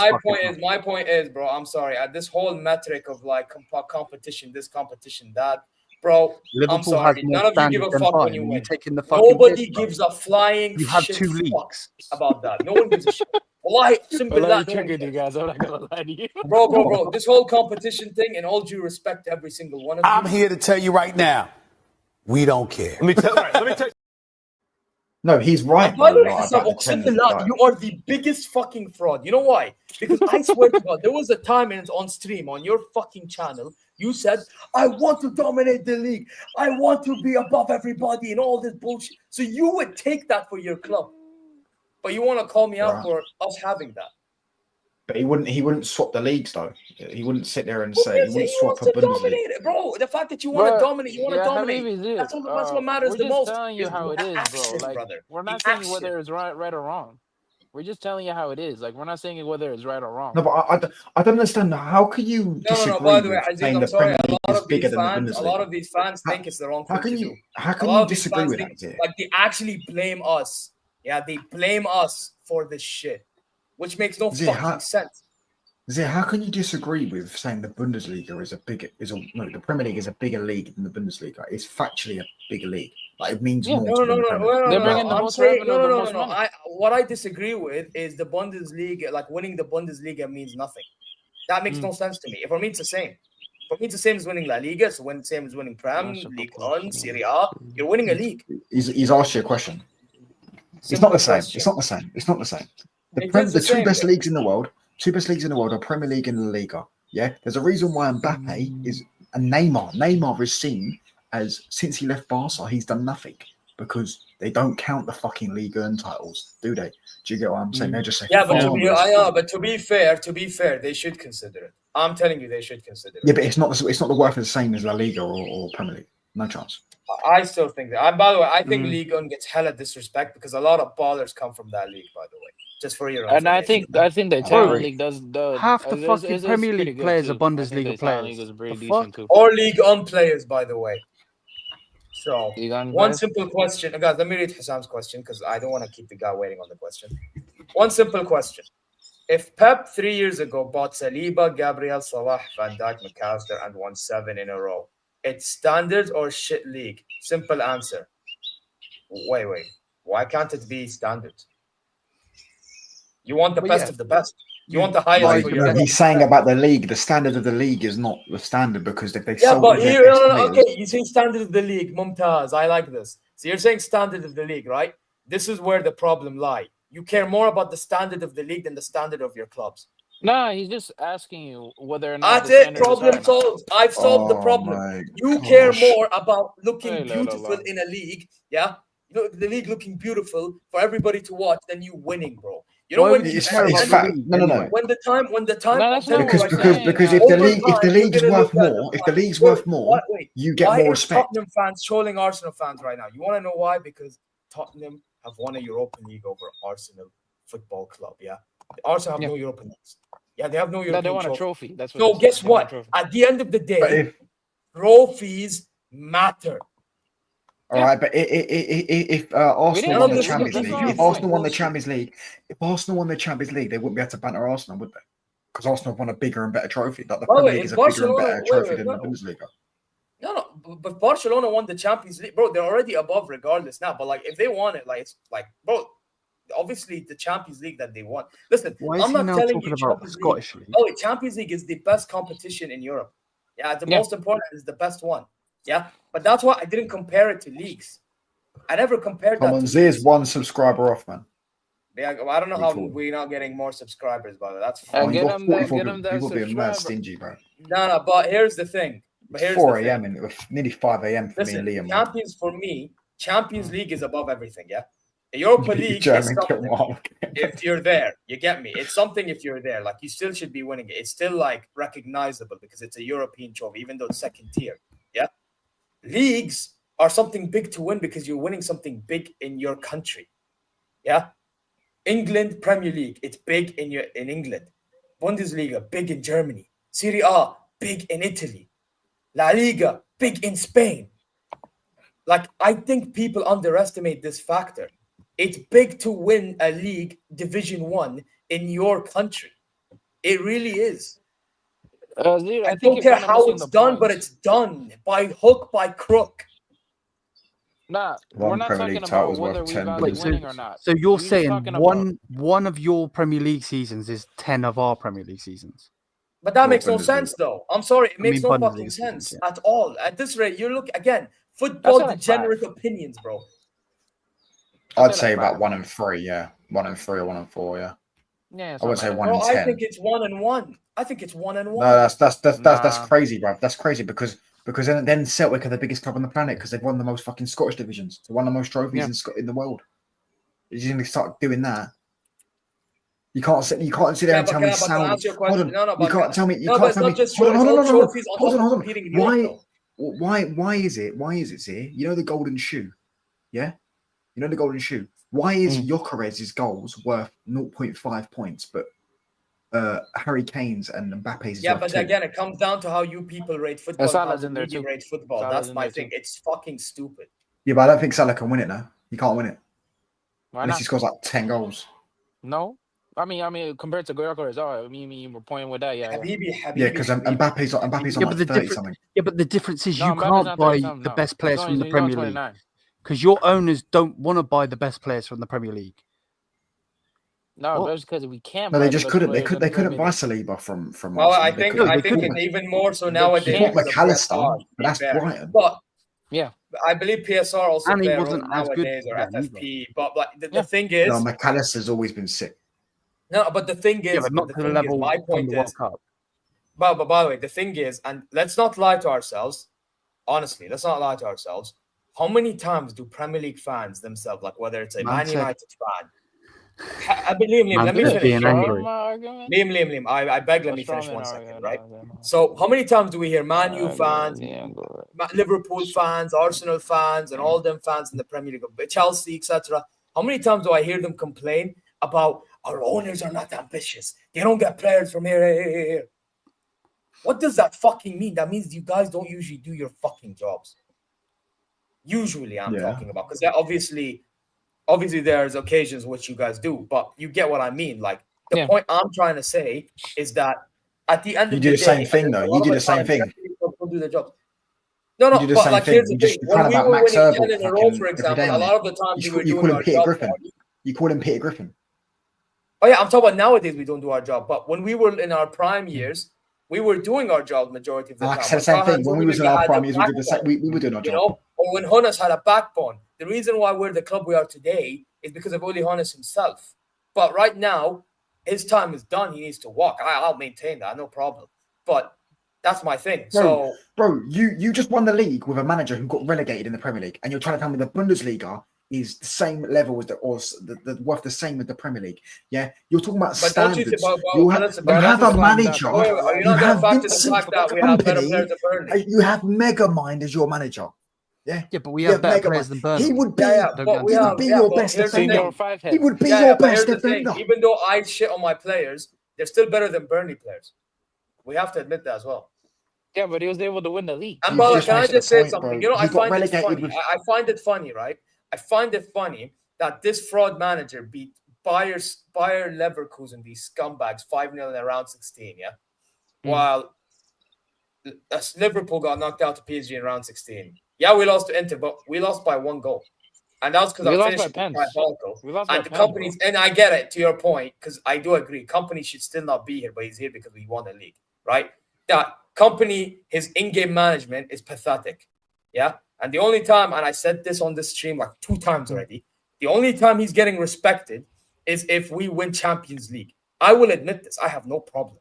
my point is, bro. I'm sorry. At this whole metric of like competition, this competition, that, bro. Liverpool I'm sorry. has more None of you give standard a than fuck when Bayern, you and win. you're taking the fucking Nobody piss, bro. gives a flying You have shit 2 fuck leagues. about that. No one gives a shit. Wallahi, simple Well, that. I'm No one tricking you cares. guys. I'm not gonna lie to you. Bro. This whole competition thing, in all due respect to every single one of you. I'm here to tell you right now, we don't care. Let me tell you. No, he's right. By the though, way, like, Hassan, about the Uqsim trend, billah, like- you are the biggest fucking fraud. You know why? Because I swear to God, there was a time and it's on stream on your fucking channel. You said, I want to dominate the league. I want to be above everybody and all this bullshit. So you would take that for your club. But you want to call me out Right. for us having that. But he wouldn't swap the leagues though. He wouldn't sit there and Who say he cares? wouldn't He swap wants a to Bundesliga. dominate it, bro. The fact that you want to dominate, you want to dominate. Habibi, That's what matters we're the just most. telling you is how the it is, action, bro. Like, brother. we're The not saying action. whether it's right or wrong. We're just telling you how it is. Like, we're not saying whether it's right or wrong. No, but I don't understand. How can you disagree No. By the way, with Aziz, saying I'm the sorry. Premier A League lot is of bigger these than the fans, Bundesliga? a lot of these fans think it's the wrong thing to do. How A can lot you of these disagree fans with think, that? Zia? like, they actually blame us. Yeah, they blame us for this shit, which makes no Zia, fucking sense. Zia, how can you disagree with saying the Bundesliga the Premier League is a bigger league than the Bundesliga? It's factually a bigger league. Like, it means more to the Premier League. They're bringing the I'm most saying revenue, the most no. money. What I disagree with is the Bundesliga, like winning the Bundesliga means nothing. That makes no sense to me. For me, it's the same. For me, it's the same as winning La Liga. It's the same as winning Prem, League One, Serie A. You're winning a league. He's asked you a question. It's Simple not the same. question. It's not the same. It's not the same. It is The the two same, best bro. leagues in the world. Two best leagues in the world are Premier League and La Liga. Yeah, there's a reason why Mbappe is and Neymar. Neymar is seen as, since he left Barca, he's done nothing because they don't count the fucking Ligue 1 titles, do they? Do you get what I'm saying? They just say, Yeah, but farmers. to be fair, they should consider it. I'm telling you, they should consider it. Yeah, but it's not the worth the same as La Liga or Premier League. No chance. I still think that. By the way, I think League One gets hella disrespect because a lot of ballers come from that league. By the way, Just for your And information. I think the Bro, Italian league does half the fucking Premier pretty League good players are too. I think the Bundesliga Italian players. league is pretty The decent fuck? too. Or League On players, by the way. So, League On one players? simple question. Guys, let me read Hassam's question because I don't want to keep the guy waiting on the question. One simple question. If Pep 3 years ago bought Saliba, Gabriel, Salah, Van Dijk, McAllister, and won 7 in a row, it's standard or shit league? Simple answer. Wait. Why can't it be standard? You want the best of the best. You want the highest for your No, he's saying about the league. The standard of the league is not the standard because if they sold all their best players. Okay, you say standard of the league, Mumtaz. I like this. So you're saying standard of the league, right? This is where the problem lies. You care more about the standard of the league than the standard of your clubs. No, he's just asking you whether or not. That's it. Problem solved. I've solved the problem. You care more about looking beautiful in a league, yeah? The league looking beautiful for everybody to watch than you winning, bro. You know when it's fact. No. When the time. Because if the league's worth more, if the league's worth more, you get more respect. Tottenham fans trolling Arsenal fans right now. You want to know why? Because Tottenham have won a European League over Arsenal Football Club. Yeah, Arsenal have no European Leagues. Yeah, they have no European. They want a trophy. That's what. So guess what? At the end of the day, trophies matter. All right, but if Arsenal won the Champions League, if Arsenal won the Champions League, they wouldn't be able to banter Arsenal, would they? Because Arsenal won a bigger and better trophy. Like the Premier League is a bigger and better trophy than the Bundesliga. No, but Barcelona won the Champions League, bro. They're already above regardless now. But like, if they won it, like it's like, bro, obviously the Champions League that they won. Listen, I'm not telling you about the Scottish League. Oh, Champions League is the best competition in Europe. Yeah, the most important is the best one. Yeah, but that's why I didn't compare it to leagues. I never compared that. Come on, Z's one subscriber off, man. Yeah, I don't know how we're not getting more subscribers, but that's fine. Get them that people being mad stingy, bro. No, but here's the thing. It's 4 a.m. and it was nearly 5 a.m. for me and Liam. Champions League is above everything, yeah? The Europa League is something if you're there. You get me? It's something if you're there. Like, you still should be winning it. It's still, like, recognizable because it's a European trophy, even though it's second tier, yeah? Leagues are something big to win because you're winning something big in your country. Yeah. England Premier League, it's big in England. Bundesliga, big in Germany. Serie A, big in Italy. La Liga, big in Spain. Like, I think people underestimate this factor. It's big to win a league, Division 1, in your country. It really is. I don't care how it's done, but it's done by hook, by crook. Nah, we're not talking about whether we value winning or not. So you're saying one of your Premier League seasons is 10 of our Premier League seasons? But that makes no sense, though. I'm sorry, it makes no fucking sense at all. At this rate, you look again. Football degenerate opinions, bro. I'd say about 1 and 3, yeah. 1 and 3 or 1 and 4, yeah. Yeah, I would say 1 and 10. I think it's 1 and 1. I think it's 1 and 1. No, that's crazy, bro. That's crazy because then Celtic are the biggest club on the planet because they've won the most fucking Scottish divisions. They won the most trophies in the world. You're going to start doing that. You can't sit there and tell me sound. Hold on. You can't tell me. You can't tell me. Hold on. Why is it, here? You know the golden shoe? Yeah? You know the golden shoe? Why is Gyökeres's goals worth 0.5 points, but Harry Kane's and Mbappe's is worth but 2? Again, it comes down to how you people rate football. Salah's in there too. Rate football. That's my thing. It's fucking stupid. Yeah, but I don't think Salah can win it now. He can't win it. Why unless not? he scores like 10 goals. No. I mean, compared to Gyökeres, I mean, we're pointing with that, yeah. Yeah, because Mbappe's on like 30 something. Yeah, but the difference is you can't buy the best players from the Premier League. Because your owners don't want to buy the best players from the Premier League. No, that's because we can't. No, they just couldn't. They couldn't buy Saliba from. Well, I think it's even more so nowadays. Not McAllister, but that's Brighton. But yeah, I believe PSR also and he wasn't nowadays or FFP. But the thing is, no, McAllister's always been sick. No, but the thing is, but not to the level. My point is, but by the way, the thing is, and let's not lie to ourselves. Honestly, let's not lie to ourselves. How many times do Premier League fans themselves, like whether it's a Man United fan, Liam, let me finish. Liam, I beg, let me finish 1 second, right? So, how many times do we hear Man U fans, Liverpool fans, Arsenal fans, and all them fans in the Premier League, Chelsea, etc.? How many times do I hear them complain about our owners are not ambitious. They don't get players from here. What does that fucking mean? That means you guys don't usually do your fucking jobs. Usually, I'm talking about, because obviously there's occasions which you guys do, but you get what I mean. Like the point I'm trying to say is that at the end of the day, you do the same thing though. You do the same thing. Don't do the job. No, you do the but same like thing. here's the You thing. just When we about were Max winning Herbal 10 in a row, for example, a lot of the times we were you doing call him our Peter job. Griffin. You call him Peter Griffin. Oh yeah, I'm talking about nowadays we don't do our job. But when we were in our prime years, we were doing our job majority of the time. I said the same thing. When we was in our prime years, we did the same. We were doing our job. You know, or when Honas had a backbone. The reason why we're the club we are today is because of Uli Honas himself. But right now, his time is done. He needs to walk. I'll maintain that, no problem. But that's my thing. Bro, you just won the league with a manager who got relegated in the Premier League, and you're trying to tell me the Bundesliga is the same level as the worth the same as the Premier League. Yeah, you're talking about standards. You have a manager. You have Vincent Kompany. You have Megamind as your manager. Yeah, but we have better players than Burnley. He would be, your best defender. He would be your best defender. Even though I shit on my players, they're still better than Burnley players. We have to admit that as well. Yeah, but he was able to win the league. And brother, can I just say something? Bro. You know, I find it funny. I find it funny, right? I find it funny that this fraud manager beat Bayern Leverkusen, these scumbags, 5-0 in round 16, yeah? While Liverpool got knocked out to PSG in round 16. Yeah, we lost to Inter, but we lost by 1 goal. And that's because I finished and the companies, and I get it, to your point, because I do agree, company should still not be here, but he's here because we won the league, right? That company, his in-game management is pathetic, yeah? And the only time, and I said this on this stream like 2 times already, the only time he's getting respected is if we win Champions League. I will admit this. I have no problem.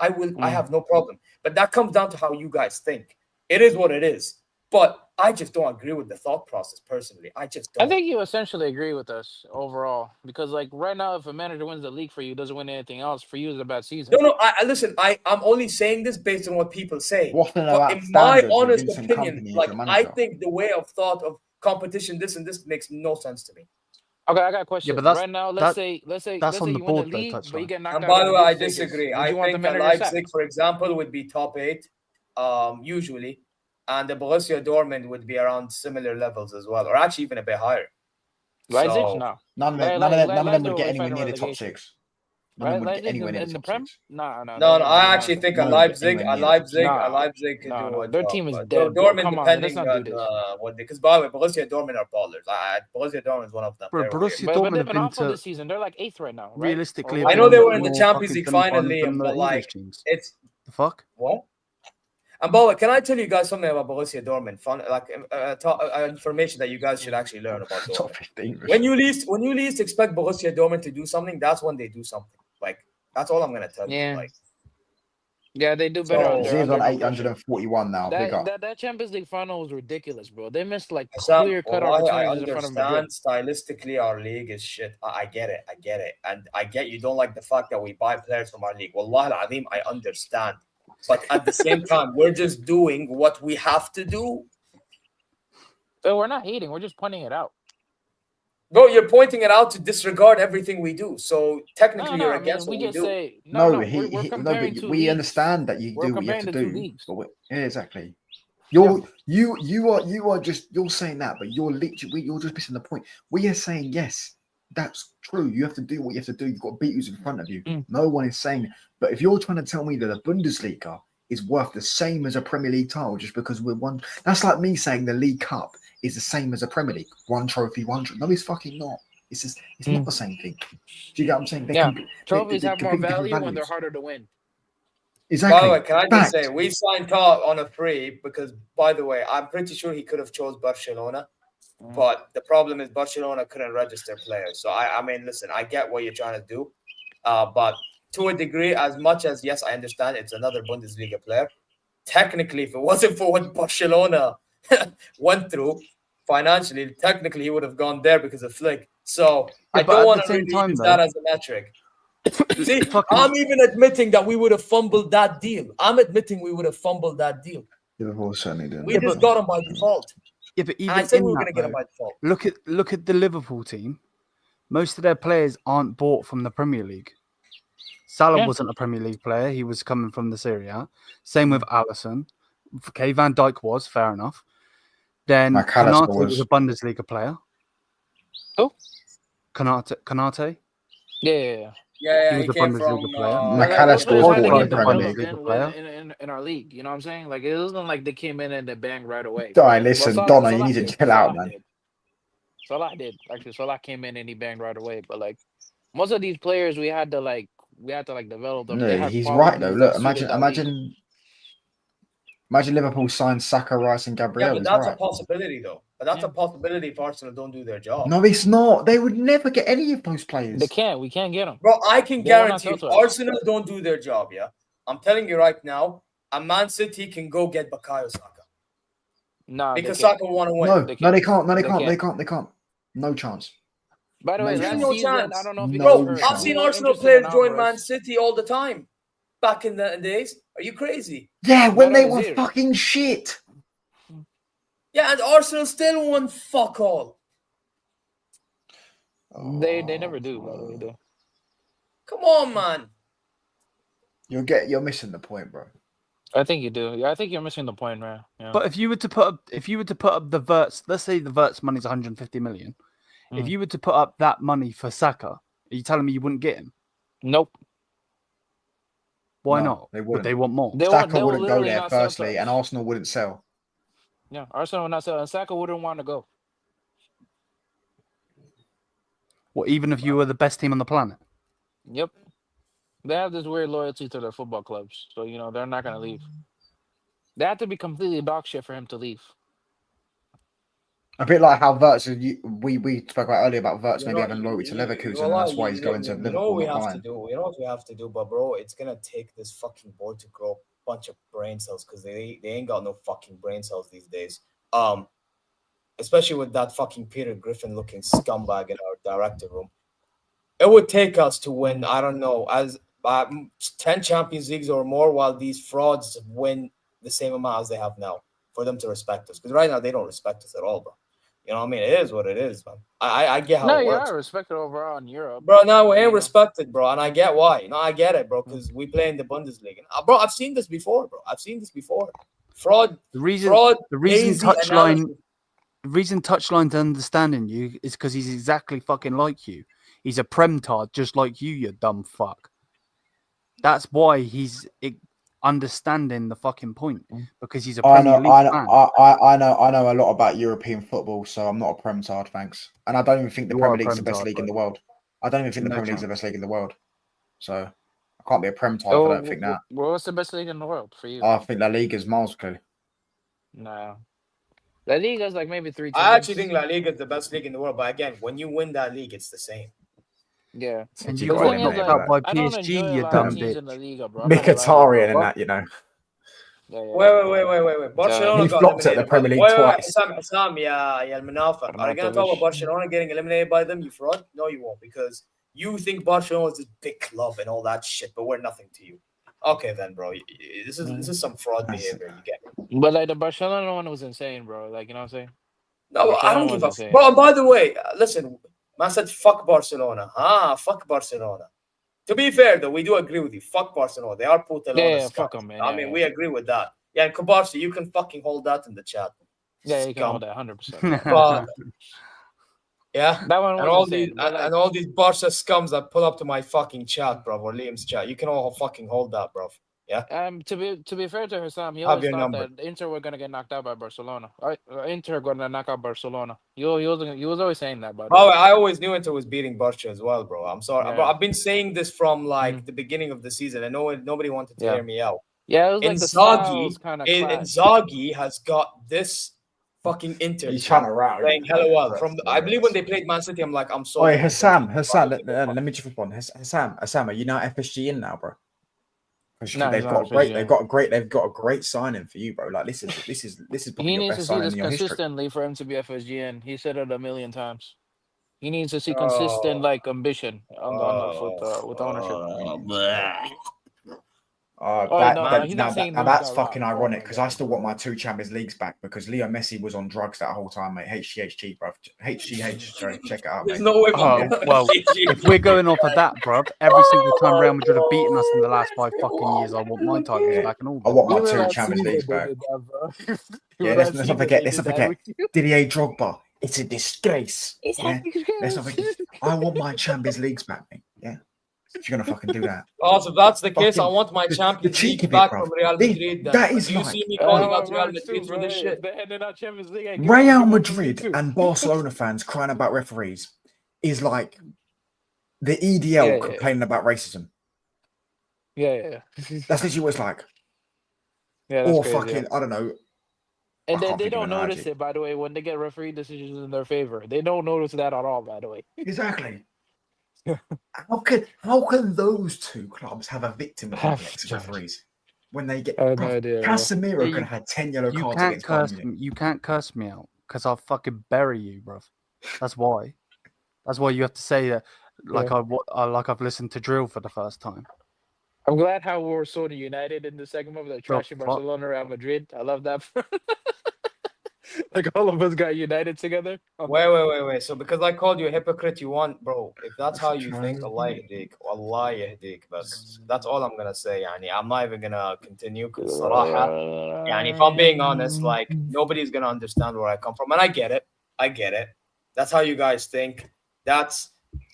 I have no problem. But that comes down to how you guys think. It is what it is. But I just don't agree with the thought process personally. I just don't. I think you essentially agree with us overall because, like, right now, if a manager wins the league for you, doesn't win anything else, for you is a bad season. No. Listen. I'm only saying this based on what people say. But in my honest opinion, like, I think the way of thought of competition, this and this, makes no sense to me. Okay, I got a question. Yeah, but right now, let's say that's on the board, you win the league, but you get knocked out. And by the way, I disagree. I think Leipzig, for example, would be top 8, usually. And the Borussia Dortmund would be around similar levels as well, or actually even a bit higher. Leipzig, no. None of them would get anywhere near the top 6. Right, Leipzig in the Prem? No. I actually think a Leipzig could do their team is dead. Dortmund, depending on what they, because by the way, Borussia Dortmund are ballers. Borussia Dortmund is one of them. Bro, Borussia Dortmund have been to this season. They're like 8th right now. Right? Realistically, I know they were in the Champions League final, Liam, but like it's the fuck. What? And by the way, can I tell you guys something about Borussia Dortmund? Fun, like information that you guys should actually learn about Dortmund. When you least expect Borussia Dortmund to do something, that's when they do something. Like, that's all I'm gonna tell you. Like, yeah, they do better. He's on 841 now. That Champions League final was ridiculous, bro. They missed like clear-cut opportunities in front of Madrid. Stylistically, our league is shit. I get it, and I get you don't like the fact that we buy players from our league. Wallahi al-Azim, I understand. But at the same time, we're just doing what we have to do. But we're not hating. We're just pointing it out. Bro, you're pointing it out to disregard everything we do. So technically, you're against what we do. We understand that you do what you have to do. Yeah, exactly. You're saying that, but you're just missing the point. We are saying yes, that's true. You have to do what you have to do. You've got to beat who's in front of you. No one is saying. But if you're trying to tell me that the Bundesliga is worth the same as a Premier League title just because we're one, that's like me saying the League Cup is the same as a Premier League. One trophy. No, it's fucking not. It's not the same thing. Do you get what I'm saying? Trophies have more value when they're harder to win. Exactly. By the way, can I just say, we signed Todd on a free because, by the way, I'm pretty sure he could have chose Barcelona. But the problem is Barcelona couldn't register players. So, I mean, listen, I get what you're trying to do. But to a degree, as much as, yes, I understand it's another Bundesliga player. Technically, if it wasn't for what Barcelona went through financially, technically he would have gone there because of Flick. So I don't want to use that as a metric. See, I'm even admitting that we would have fumbled that deal. I'm admitting we would have fumbled that deal. Liverpool certainly did. We just got him by default. Yeah, but even I said we were going to get him by default. Look at the Liverpool team. most of their players aren't bought from the Premier League. Salah Yeah. wasn't a Premier League player. He was coming from the Serie A. Same with Alisson. Okay, Van Dijk was, fair enough. Then McAllister Konate was a Bundesliga player. Who? Konate? Yeah. Yeah, He was he a came Bundesliga from player. McAllister Those was had to born in get the Premier developed League. in our league. You know what I'm saying? Like, it wasn't like they came in and they banged right away. All right, listen, Donna, you need to chill out, man. Salah did. Actually, Salah came in and he banged right away. But like most of these players, we had to develop them. They No, had he's right though. qualities Look, that suited that league. imagine Liverpool signed Saka, Rice, and Yeah, Gabriel. but He's that's a right. possibility, though. But that's a possibility if Arsenal don't do their job. No, it's not. They would never get any of those players. They can't. We can't get them. Bro, I can They will not guarantee sell if to us. Arsenal don't do their job, yeah? I'm telling you right now, a Man City can go get Bukayo Saka. Nah, Because they can't. Saka want to win. No, They no, they can't. can't. No, they They can't. They can't. can't. They can't. No chance. By the way, No last chance. No season, chance. I don't know if you No guys heard. chance. I've seen We were Arsenal interested players in join Man Alvarez. City all the time. Back in the days. Are you crazy? Yeah, when they were Zero. fucking shit. Yeah, and Arsenal still won fuck all. They never do. By the way, though. Come on, man. You're missing the point, bro. I think you do. Yeah, I think you're missing the point, man. Yeah. But if you were to put up the Verts, let's say the Verts money's 150 million. If you were to put up that money for Saka, are you telling me you wouldn't get him? Nope. Why No, not? they Would wouldn't. they want more? Saka wouldn't go literally there not sell to firstly, us. and Arsenal wouldn't sell. Yeah, Arsenal would not sell, and Saka wouldn't want to go. Well, even if you were the best team on the planet. Yep. They have this weird loyalty to their football clubs, so they're not gonna leave. They have to be completely dog shit for him to leave. A bit like how Verts, we spoke about earlier about Verts maybe having loyalty to Leverkusen, and that's why he's going to You know Liverpool, what we not have to Bayern. do? You know what we have to do? But, bro, it's going to take this fucking board to grow a bunch of brain cells because they ain't got no fucking brain cells these days. Especially with that fucking Peter Griffin looking scumbag in our director room. It would take us to win, I don't know, as 10 Champions Leagues or more, while these frauds win the same amount as they have now for them to respect us. Because right now they don't respect us at all, bro. You know what I mean? It is what it is, man. I get how it works. No, respected overall in Europe. Bro, no, we ain't respected, bro. And I get why. No, I get it, bro, because we play in the Bundesliga. Bro, I've seen this before, bro. Fraud. The reason hazy Touchline analysis. the reason Touchline's understanding you is because he's exactly fucking like you. He's a premtard just like you dumb fuck. That's why he's understanding the fucking point, because he's a Premier League fan. I know a lot about European football, so I'm not a premtard, thanks. And I don't even think the You are Premier a League's the best premtard, league in bro. the world. I don't even think the No Premier League's the chance. best league in the world. So I can't be a premtard if I don't think that. Well, what's the best league in the world for you? I think La Liga's miles clear. No. La Liga's like maybe 3 teams. I actually think La Liga is the best league in the world. But again, when you win that league, it's the same. Yeah. And The you got thing is, knocked like, out by I don't enjoy PSG, a you lot dumb of teams bitch. in La Liga, bro. I'm not gonna lie to you, Mkhitaryan bro. and that, you know. Yeah. Wait. Barcelona He got flopped at eliminated. the Premier League Wait, twice. Sam, yeah, Manafar. Are you going to talk about Barcelona getting eliminated by them, you fraud? No, you won't, because you think Barcelona is this big club and all that shit, but we're nothing to you. Okay, then, bro. This is some fraud behavior. You get me? But like the Barcelona one was insane, bro. Like, you know what I'm saying? No, I don't Barcelona give a was insane. Bro, and by the way, listen, man said fuck Barcelona. Fuck Barcelona. To be fair, though, we do agree with you. Fuck Barcelona. They are Putelona. Yeah, fuck them, man. I mean, we agree with that. Yeah, and Kabarsi, you can fucking hold that in the chat. Yeah, you can hold that 100%. But, yeah, That one was and all insane, these but, like- and all these Barca scums that pull up to my fucking chat, bro, or Liam's chat. You can all fucking hold that, bro. Yeah. To be fair to Hassam, he Have always your thought number. that Inter were gonna get knocked out by Barcelona. Inter gonna knock out Barcelona. He was always saying that. By the way. I always knew Inter was beating Barca as well, bro. I'm sorry, Yeah. bro. I've been saying this from like the beginning of the season, and nobody wanted to hear me out. Yeah, it was like the styles kind of Inzaghi has got this fucking Inter. He's trying to rattle playing you. hella well. I believe when they played Man City, I'm like, I'm so. Oi, Hassam, let me just respond. Hassam, are you now FSG in now, bro? No, they've got a great signing for you, bro. Like this is probably He your needs to best see signing this in your history. consistently for him to be FSG in. He said it a million times. He needs to see consistent like ambition with ownership. he's not saying now those that's got fucking robbed. ironic Oh, because my I still want my 2 Champions Leagues back because Leo Messi was on drugs that whole time, mate. HGH, bruv. HGH, sorry, check it out, There's mate. no way. Well, if we're going off of that, bruv, every single time Real Madrid have beaten us in the last 5 fucking years, I want my titles back and all. I want my Even 2 that Champions season Leagues they back. did that, bro. Yeah, let's not forget. Didier Drogba. It's a disgrace. Yeah? Let's not forget. I want my Champions Leagues back, mate. Yeah. If you're gonna fucking do that. Also, if that's the case, I Fucking- want my the Champions cheek League of it, back bruv. from Real Madrid. Then. That is Do you like- see me calling out Real Madrid for this shit? They're handing out Champions League. Real Madrid and Barcelona fans crying about referees is like the EDL complaining about racism. Yeah. That's literally what it's like. Yeah, that's Or crazy, fucking, I don't know. And I then can't they think of don't an notice analogy. it, by the way, when they get referee decisions in their favor. They don't notice that at all, by the way. Exactly. How can those 2 clubs have a victim complex of referees when they get? I have no idea, bro. Casemiro Yeah, could have had 10 yellow You cards can't against Bayern curse Munich. me. You can't curse me out because I'll fucking bury you, bruv. That's why. That's why you have to say that. Like I've listened to drill for the first time. I'm glad how we're sort of united in the segment of the trashing fuck? Barcelona, Real Madrid. I love that. Like all of us got united together. Wait. So because I called you a hypocrite, you want, bro? If that's how you think, Allah yahdik. That's all I'm gonna say. Yani, I'm not even gonna continue because صراحة, yani, if I'm being honest, like nobody's gonna understand where I come from, and I get it. That's how you guys think.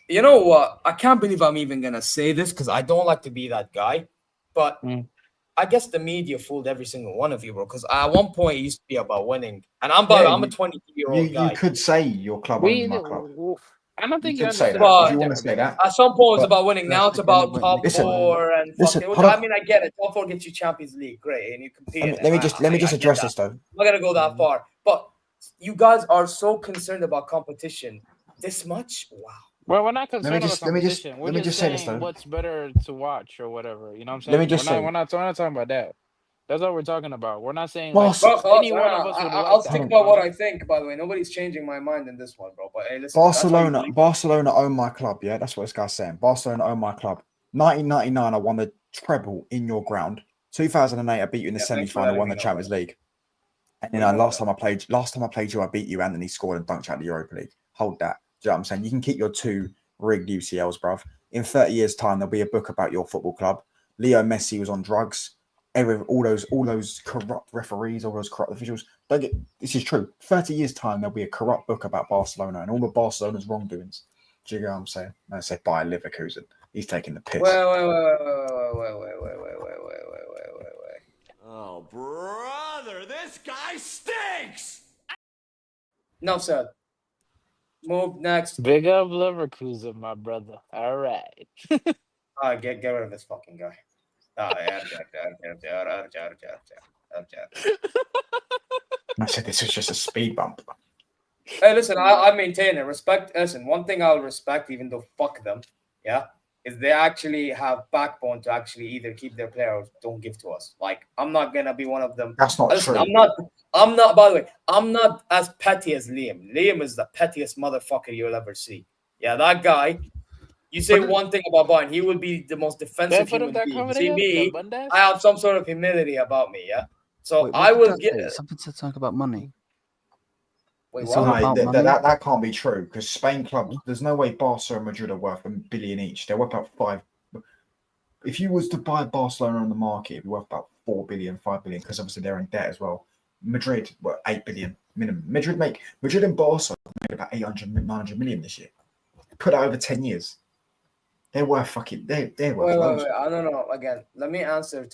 You know what? I can't believe I'm even gonna say this because I don't like to be that guy, but I guess the media fooled every single one of you, bro. Because at one point it used to be about winning, and I'm a 23-year-old guy. You could say your club owns my club. I don't think You you could say understand. that if you want to say that. At some point, it's But- about winning. Now it's about top Listen, 4 and listen, fucking. hold on. I mean, I get it. Top 4 gets you Champions League, great, and you compete. Let me just address this though. I'm not gonna go that far, but you guys are so concerned about competition this much. Wow. Well, we're not concerned about let me just- competition. let me We're just just say this, saying though. what's better to watch or whatever. You know what I'm saying? Let me just say- we're not talking about that. That's what we're talking about. We're not saying Well, like Well, any one of us would I'll like speak that. about what I think. By the way, nobody's changing my mind in this one, bro. But hey, listen, Barcelona own my club. Yeah, that's what this guy's saying. Barcelona own my club. 1999, I won the treble in your ground. 2008, I beat you in the semi-final, won the Champions League. And then last time I played you, I beat you. Anthony scored and dunked out the Europa League. Hold that. Do you know what I'm saying? You can keep your 2 rigged UCLs, bruv. In 30 years' time, there'll be a book about your football club. Leo Messi was on drugs. All those corrupt referees, all those corrupt officials. This is true. 30 years' time, there'll be a corrupt book about Barcelona and all of Barcelona's wrongdoings. Do you know what I'm saying? I say Bayern Leverkusen. He's taking the piss. Wait. Oh, brother, this guy stinks! No, sir. Move next. Big up Leverkusen, my brother. All right. Get rid of this fucking guy. I said this was just a speed bump. Hey, listen, I maintain it. Respect. Listen, one thing I'll respect, even though fuck them, is they actually have backbone to actually either keep their player or don't give to us. Like, I'm not gonna be one of them. That's not true. I'm not. By the way, I'm not as petty as Liam. Liam is the pettiest motherfucker you'll ever see. Yeah, that guy. You say one thing about Bayern, he will be the most defensive human being. See me, I have some sort of humility about me. Yeah, so Wait, I will get something to talk about money. Wait, It's all about money. That can't be true because Spain clubs, there's no way Barca and Madrid are worth $1 billion each. They're worth about 5. If you was to buy Barcelona on the market, it'd be worth about 4 billion, 5 billion because obviously they're in debt as well. Madrid were 8 billion minimum. Madrid and Barca made about 800, 900 million this year. Put that over 10 years. They're worth fucking. They're worth loads. Wait. I don't know. Again, let me answer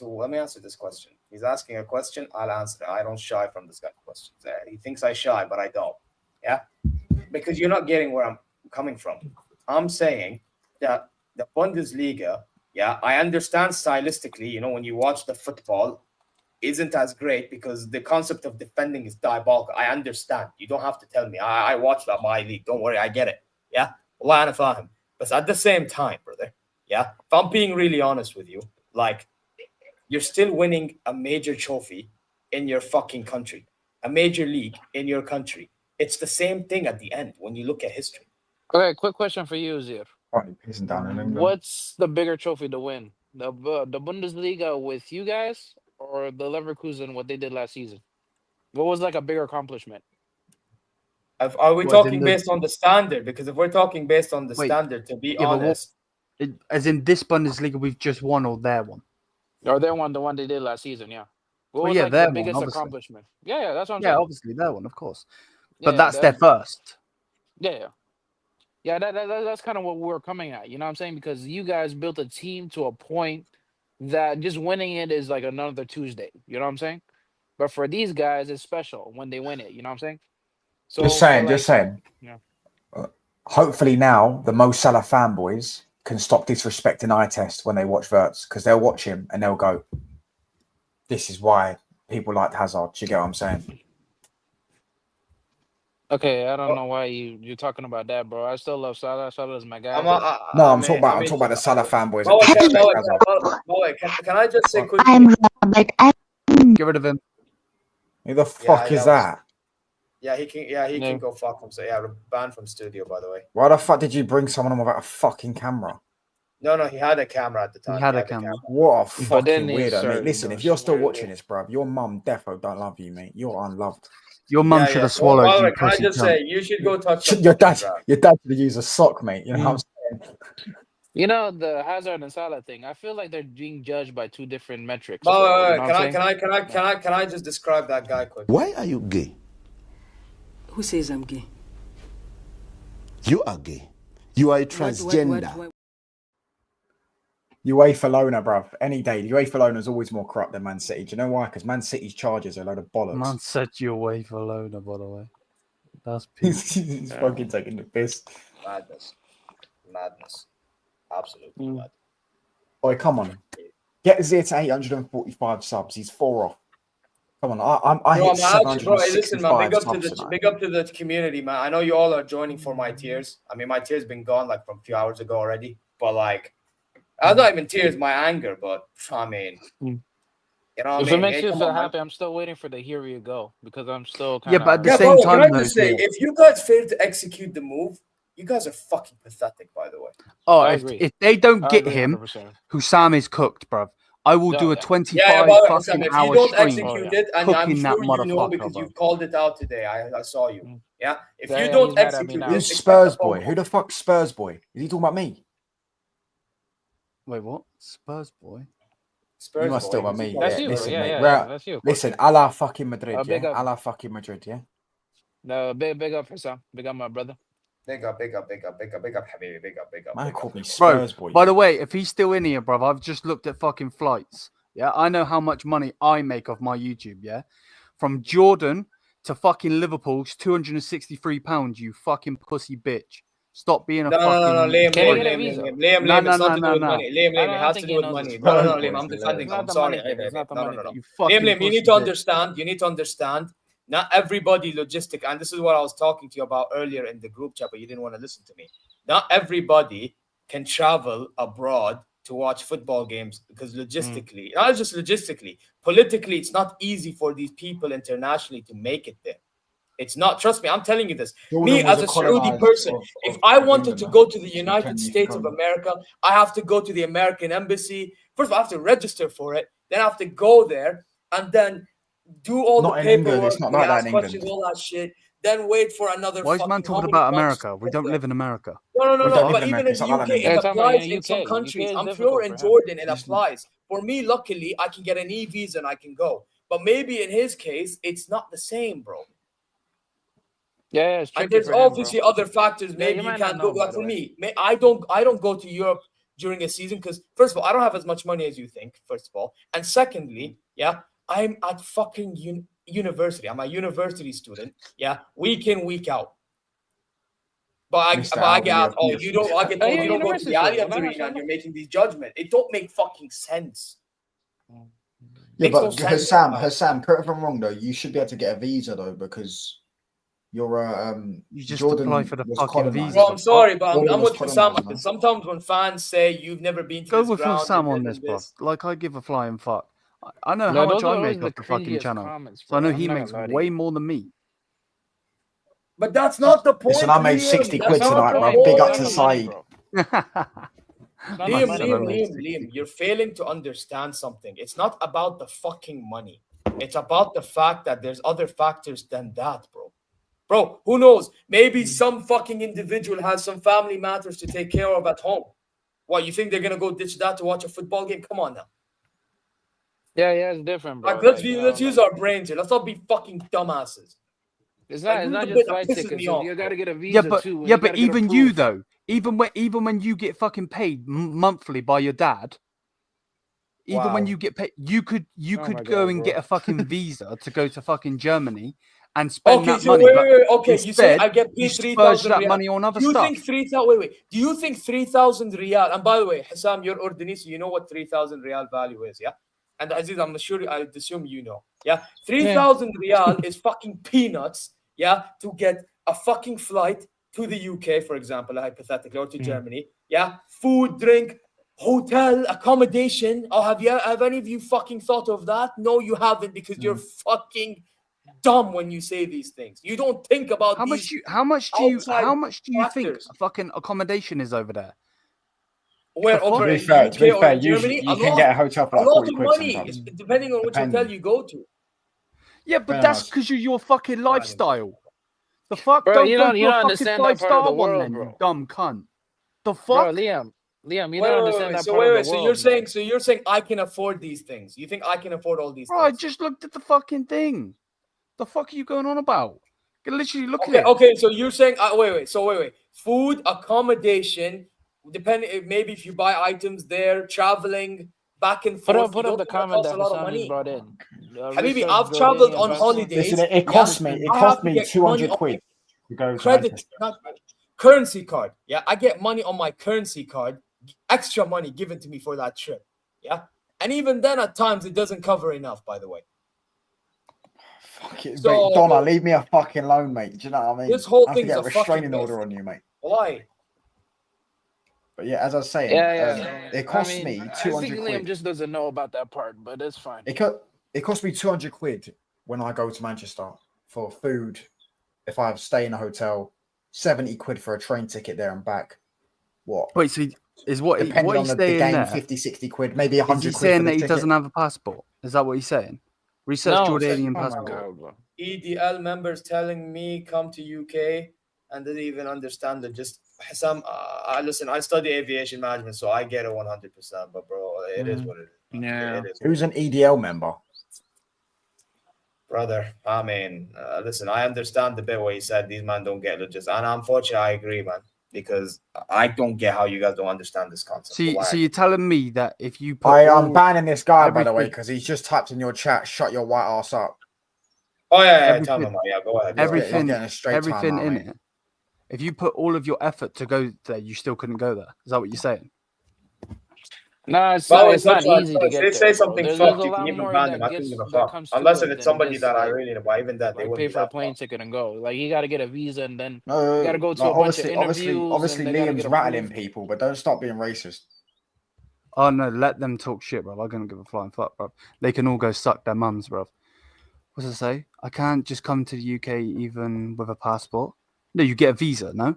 this question. He's asking a question. I'll answer it. I don't shy from this guy's questions. He thinks I shy, but I don't. Yeah, because you're not getting where I'm coming from. I'm saying that the Bundesliga. Yeah, I understand stylistically. You know, when you watch the football, isn't as great because the concept of defending is diabolical. I understand. You don't have to tell me. I watched that my league. Don't worry, I get it. Yeah, Allah and Fahim. But at the same time, brother, yeah, if I'm being really honest with you, like, you're still winning a major trophy in your fucking country, a major league in your country. It's the same thing at the end when you look at history. Okay, quick question for you, Zir. Pissing down in England. What's the bigger trophy to win? The Bundesliga with you guys or the Leverkusen what they did last season? What was like a bigger accomplishment? Are we What, as in talking the- based on the standard? Because if we're talking based on the Wait, standard, to be yeah, but what- honest, As in this Bundesliga we've just won or their one? Or their one, the one they did last season, yeah. What Well, was yeah, like their the one, biggest obviously. accomplishment? Yeah, that's what I'm Yeah, saying. obviously their one, of course. Yeah, But that's their first. Yeah. That's kind of what we're coming at. You know what I'm saying? Because you guys built a team to a point that just winning it is like another Tuesday. You know what I'm saying? But for these guys, it's special when they win it. You know what I'm saying? So Just saying. Yeah. Hopefully now the Mo Salah fanboys can stop disrespecting eye test when they watch Verts, because they'll watch him and they'll go, "This is why people like Hazard." Do you get what I'm saying? Okay, I don't know why you're talking about that, bro. I still love Salah. Salah's my guy. I'm talking about the Salah fanboys. Can I just say quickly? Get rid of him. Who the fuck is that? Yeah, he can. Yeah, he can go fuck himself. Yeah, banned from studio, by the way. Why the fuck did you bring someone on without a fucking camera? No, he had a camera at the time. He had a camera. What a fucking then he weirdo, mate. started Listen, doing if you're still weird watching this, bruv, your mum defo don't love you, mate. You're unloved. Your mum should have swallowed Well, you, can I pussy just cunt. say, you should go touch some Your dad fucking should have used a sock, mate. You know what I'm saying? You know the Hazard and Salah thing. I feel like they're being judged by two different metrics. Can You know what I'm saying? I just describe that guy quickly? Why are you gay? Who says I'm gay? You are gay. You are a transgender. UEFA Lona, bruv. Any day. UEFA Lona is always more corrupt than Man City. Do you know why? Because Man City's charges are a load of bollocks. Man set you away for Lona, by the way. That's peace. He's fucking taking the piss. Madness. Absolutely mad. Oi, come on. Get Zia to 845 subs. He's 4 off. Come on. I hit 765 listen, man. subs Big up to the community, man. I know you all are joining for my tears. I mean, my tears been gone like from a few hours ago already. But like, that's not even tears, my anger. But I mean, you know, If it makes you feel happy, I'm still waiting for the here you go because I'm still kind Yeah, but at the Yeah, same bro, time, can I just say, if you guys fail to execute the move, you guys are fucking pathetic, by the way. Oh, I if, agree. if they don't I get agree him, 100%. Hussam is cooked, bruv. I will do a 25 but fucking if hour you don't stream execute it, and I'm cooking that sure you know motherfucker, because bro. you've called it out today. I saw you. Yeah. If Yeah, you he's don't mad at me execute now. it, Who's expect Spurs a phone boy? Who the fuck's Spurs boy? Is he talking about me? Wait, what? Spurs boy? Spurs You must boy, talk about who's he me. That's calling? you, Listen, bro. mate. Yeah, that's you. Listen, a la fucking Madrid, big yeah? up. A la fucking Madrid, yeah? No, big up for Sam. Big up my brother. Big up, Habibi, big up. Man called me Bro, Spurs boy. by the way, if he's still in here, bruv, I've just looked at fucking flights. Yeah, I know how much money I make off my YouTube, yeah? From Jordan to fucking Liverpool's £263, you fucking pussy bitch. Stop being a No, fucking... Liam, Can you get a visa? Liam, it's not to do with money. Liam, I it don't has to think do he with knows money. his No, Spurs Liam, boys, I'm defending. It's not I'm the sorry. money thing. It's not the money thing. You fucking Liam, you pussy need to bitch. understand. You need to understand. Not everybody logistic, and this is what I was talking to you about earlier in the group chat, but you didn't want to listen to me. Not everybody can travel abroad to watch football games because logistically, not just logistically, politically, it's not easy for these people internationally to make it there. It's not. Trust me, I'm telling you this. Jordan Me, was as a a Saudi colonizer person, if I wanted to England, go to the man. United 10 years States ago. of America, I have to go to the American embassy. First of all, I have to register for it. Then I have to go there and then do all Not the in England, paperwork. it's not they like that ask in questions, England. all that shit. Then wait for another. Why is man fucking talking how many about months to America? We get don't there? live in America. No. We don't live But in even America, in it's the not like UK, that in it England. applies Yeah, in some UK. countries. UK is I'm difficult sure for in him. Jordan it applies. For me, luckily, I can get an E visa and I can go. But maybe in his case, it's not the same, bro. Yeah, it's And tricky there's for him, bro. obviously other factors. Yeah, Maybe you you might can't not go. know, by Like the for way. me, I don't go to Europe during a season because first of all, I don't have as much money as you think. First of all, and secondly, yeah, I'm at fucking university. I'm a university student. Yeah, week in, week out. But I get asked, oh, you don't. I get Oh, told yeah, you don't go to the university Allianz student. Arena and you're making these judgments. It don't make fucking sense. Yeah, Makes no but sense. Hassam, correct if I'm wrong though. You should be able to get a visa though because you're You just Jordan apply for the was fucking colonized. visa. Bro, I'm sorry, but Jordan I'm was with Hussam. colonized, man. Sometimes when fans say you've never been to Go this with ground, Hussam on and this, bruv. Like, I give a flying fuck. I know No, how much those are I always make the off the fucking cringiest channel. comments, So I know bro. he I'm not makes gonna lie to way you. more than me. But that's not the point. Listen, I made Liam. 60 That's quid not tonight, the bro. Point. Big up It's to not the money, Said. bro. It's not the money, bro. Liam, you're failing to understand something. It's not about the fucking money. It's about the fact that there's other factors than that, bro. Bro, who knows? Maybe some fucking individual has some family matters to take care of at home. What, you think they're going to go ditch that to watch a football game? Come on now. Yeah, it's different, bro. Like, let's use our brains here. Let's not be fucking dumbasses. It's not Like, just flight pisses tickets. me So off, you got to bro. get a visa too. Yeah, but even you approved. though, even when you get fucking paid monthly by your dad, even when Wow. you get paid, you could Oh my go God, and bro. get a fucking visa to go to fucking Germany and spend Okay, that so money. wait. Okay, you say instead, I get you paid splurge 3,000 that riyal. money on other Do you stuff. think 3,000? Wait. Do you think 3,000 riyal? And by the way, Hassam, you're Urdunisi. You know what 3,000 riyal value is, yeah? And Aziz, I'm sure I assume you know. Yeah, 3,000 riyal is fucking peanuts. Yeah, to get a fucking flight to the UK, for example, hypothetically, or to Germany. Yeah, food, drink, hotel, accommodation. Oh, have any of you fucking thought of that? No, you haven't, because you're fucking dumb when you say these things. You don't think about How these. much do you think factors. fucking accommodation is over there? Where the fuck? over To be in fair, UK or in Germany, you can get a hotel for a like lot 40 of quid money, sometimes. depending on which hotel Depending. you go to. Yeah, but Very that's nice. because of your fucking lifestyle. The fuck? Bro, Don't you go don't to a fucking understand that part of the five-star one world, then, bro. you dumb cunt. The fuck? Bro, Liam, you don't understand that So part of the So world. you're saying I can afford these things? You think I can afford all these Bro, I things? just looked at the fucking thing. The fuck are you going on about? You can literally look at it. Okay. So you're saying wait. Food, accommodation, depending maybe if you buy items there, traveling back and forth. Put You up don't the think that comment costs that a lot of Hassan just money? brought in. Habibi, Research I've traveled Jordanian on passport. holidays. Listen, it cost me I have to get 200 money on quid to go to credit, Manchester. not currency card. Yeah, I get money on my currency card, extra money given to me for that trip. Yeah, and even then, at times, it doesn't cover enough. By the way, Fuck it, So- mate. Donna, leave me a fucking alone, mate. Do you know what I mean? this whole I have to thing's get a a fucking restraining waste. order on you, mate. Why? But yeah, as I was saying, it cost me I 200 think Liam quid. just doesn't know about that part, but it's fine. It cost me 200 quid when I go to Manchester for food. If I stay in a hotel, 70 quid for a train ticket there and back. What? Wait, so is what Depending what on he's the saying game, there? 50, 60 quid, maybe Is 100 he quid saying for that the he ticket. doesn't have a passport? Is that what he's saying? Research Jordanian Oh my passport. God, bro. EDL members telling me come to UK and didn't even understand it. Just Hassam, listen, I study aviation management, so I get it 100%. But bro, it is what it is. Yeah. It is. Who's an EDL member? Brother, I mean, listen, I understand the bit where he said these men don't get legit, and unfortunately, I agree, man, because I don't get how you guys don't understand this concept. So you're telling me that if you put I'm banning this guy, by the way, everything- because he's just typed in your chat, shut your white ass up. Oh yeah, everything- tell me, man. Yeah, go ahead. everything, getting a straight everything time out, in mate. it. If you put all of your effort to go there, you still couldn't go there. Is that what you're saying? No, it's By the way, not Touchline, easy to get there. say bro. something There's fucked, a you can lot even more ban that them. I couldn't give a that fuck. comes to Unless it if it's than somebody just, that I like- really know, but even that, they Like wouldn't pay be for a that plane fucked. ticket and go. Like you got to get a visa and then No, you got to go to a bunch of obviously, interviews. obviously, and they gotta Liam's get rattling approved. people, but don't stop being racist. Oh no, let them talk shit, bro. I'm gonna give a flying fuck, bro. They can all go suck their mums, bro. What's it say? I can't just come to the UK even with a passport. No, you get a visa, no?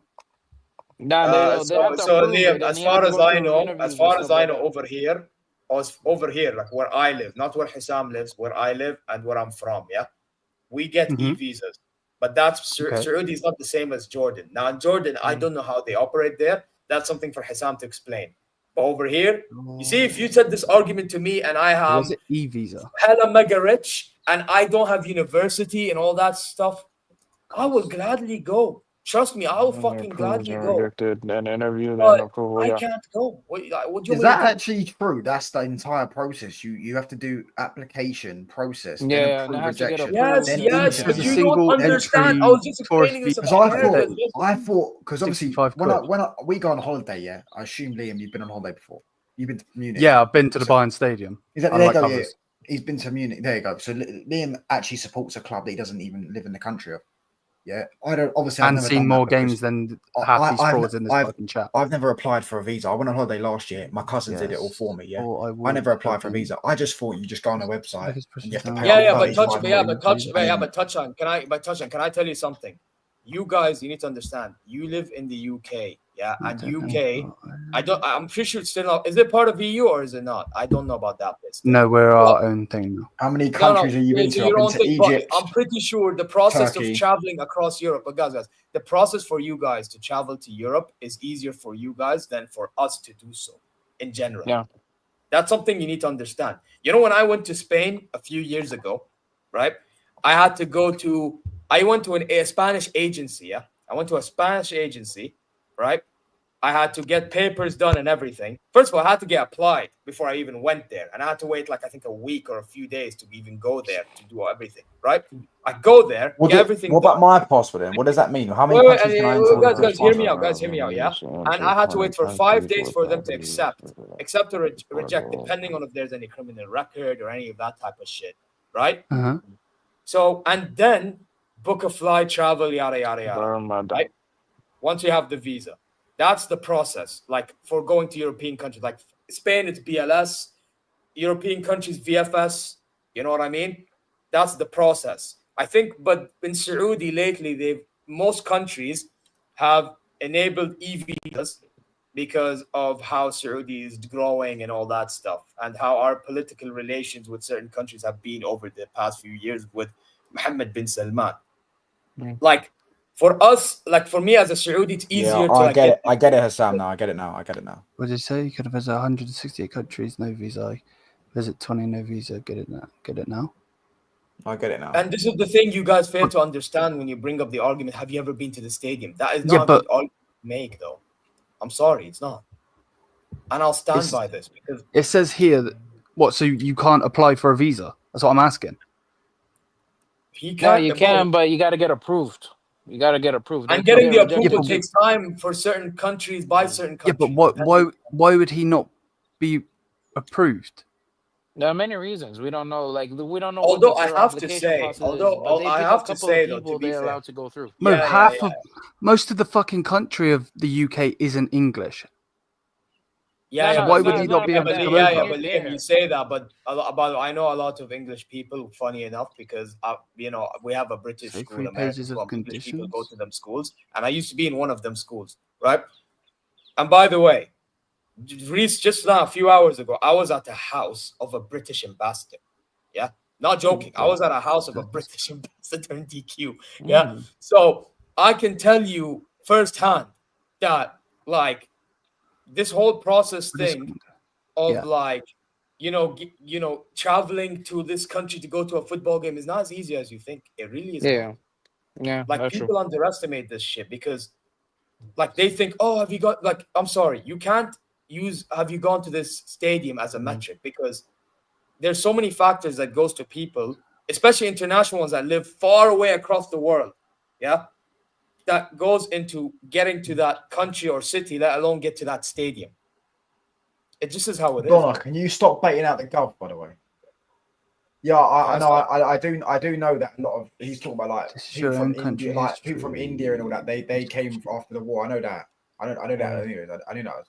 Nah, they have to So approve it, Liam, and as you have far to as go I through know, interviews and stuff like that. over here, like where I live, not where Hissam lives, where I live and where I'm from, yeah, we get Mhm. e-visas, but that's Okay. Saudi is not the same as Jordan. Now in Jordan, I don't know how they operate there. That's something for Hissam to explain. But over here, you see, if you said this argument to me and I have Was it e-visa? hella mega rich and I don't have university and all that stuff, I will gladly go. Trust me, I will fucking gladly go. Rejected an interview, But then approval. I Yeah. can't go. What do you Is want me that to do? actually true? That's the entire process. You have to do application process, Yeah, then and it approve has to get rejection. Yes, then yes, For but the you interview. single don't understand. entry I was just tourist explaining this visa. Because about I thought, because obviously 65 we go on holiday, yeah. I assume Liam, you've been on holiday before. You've been to Munich. Yeah, I've been to the So- Bayern Stadium. Exactly. I There like you go. Yeah. colours. He's been to Munich. There you go. So Liam actually supports a club that he doesn't even live in the country of. Yeah, I don't. Obviously, I've And never seen done more that because games than half these frauds in this fucking chat. I've never applied for a visa. I went on holiday last year. My cousin did it all for me. Yeah, Or I never applied for a visa. I just thought you just go on a website Just push and you have to it pay. down. Yeah, like but 35 quid. touch on. Can I tell you something? You guys, you need to understand. You live in the UK, yeah, and UK I'm pretty sure it's still not. Is it part of EU or is it not? I don't know about that bit. No, we're our own thing now. How many countries are you into? I've been to Egypt. I'm pretty sure the process Turkey. of traveling across Europe, but guys, the process for you guys to travel to Europe is easier for you guys than for us to do so in general. Yeah. That's something you need to understand. You know, when I went to Spain a few years ago, right? I went to a Spanish agency. Yeah. I went to a Spanish agency, right? I had to get papers done and everything. First of all, I had to get applied before I even went there. And I had to wait like, I think, a week or a few days to even go there to do everything, right? I go there, get everything What done. about my passport then? What does that mean? How many countries can I enter? Guys, hear me out. Guys, hear me out, yeah? And I had to wait for 5 days for them to accept or reject, depending on if there's any criminal record or any of that type of shit, right? Uh-huh. So, and then book a flight, travel, yada, yada, yada, right? Once you have the visa. That's the process, like for going to European countries. Like Spain, it's BLS. European countries, VFS. You know what I mean? That's the process. I think, but in Saudi lately, most countries have enabled e-visas because of how Saudi is growing and all that stuff, and how our political relations with certain countries have been over the past few years with Mohammed bin Salman. Like, for us, like for me as a Saudi, it's easier to I get it. I get it, Hassam. Now I get it now. What did you say? You could visit 168 countries, no visa. Visit 20, no visa. Get it now. I get it now. And this is the thing you guys fail to understand when you bring up the argument. Have you ever been to the stadium? That is not a good argument to make, though. I'm sorry, it's not. And I'll stand by this because it says here that so you can't apply for a visa? That's what I'm asking. No, you can, but you got to get approved. You got to get approved. And getting the approval takes time for certain countries by certain countries. Yeah, but why would he not be approved? There are many reasons. We don't know. Like we don't know. Although I have to say, though, to be they're fair, allowed to go through. No, most of the fucking country of the UK isn't English. Why would he not be able to come over? But Liam, you say that, but I know a lot of English people. Funny enough, because we have a British school. English people go to them schools, and I used to be in one of them schools, right? And by the way, just now, a few hours ago, I was at the house of a British ambassador. Yeah, not joking. I was at a house of a British ambassador in DQ. Yeah, so I can tell you firsthand that, like, this whole process thing of traveling to this country to go to a football game is not as easy as you think. It really is. Yeah. Like, people underestimate this shit because, like, they think, oh, have you got, like, I'm sorry, you can't use have you gone to this stadium as a metric, because there's so many factors that goes to people, especially international ones that live far away across the world. Yeah. That goes into getting to that country or city, let alone get to that stadium. It just is how it is. Donna, can you stop baiting out the Gulf, by the way? Yeah, I know. I do know that a lot of he's talking about like people from India, people from India and all that. They came after the war. I know that. I know that. Anyways, I knew that.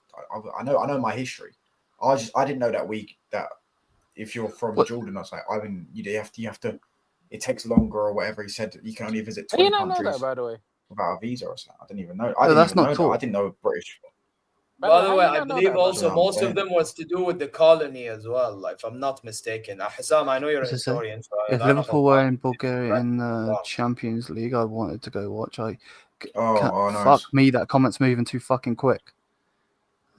I know my history. I didn't know that if you're from Jordan or something, you have to. It takes longer or whatever. He said you can only visit 20 countries. Know that, by the way. Without a visa or something. I didn't even know. I didn't know British. By the way, I believe also most of them was to do with the colony as well, if I'm not mistaken. Hassam, I know you're a historian. So if Liverpool were in Bulgaria in the Champions League, I wanted to go watch. Nice. Fuck me, that comment's moving too fucking quick.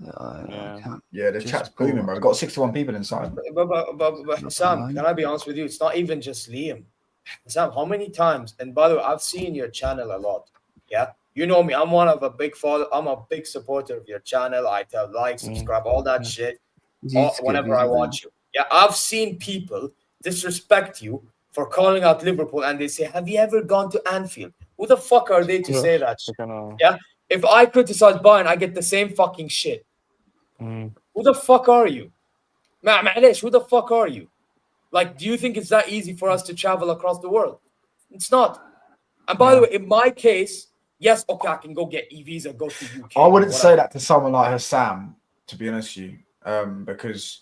The chat's booming, bro. We've got 61 people inside. But Hassam, can I be honest with you? It's not even just Liam. Hassam, how many times? And by the way, I've seen your channel a lot. Yeah, you know me. I'm a big supporter of your channel. I tell like, subscribe, all that shit. Whenever I watch you. Yeah, I've seen people disrespect you for calling out Liverpool, and they say, "Have you ever gone to Anfield?" Who the fuck are they to say that shit? Yeah. If I criticize Bayern, I get the same fucking shit. Who the fuck are you? Ma'alesh, who the fuck are you? Like, do you think it's that easy for us to travel across the world? It's not. And by the way, in my case, yes, okay, I can go get e-visa, go to UK. I wouldn't say that to someone like Hassam, to be honest with you, because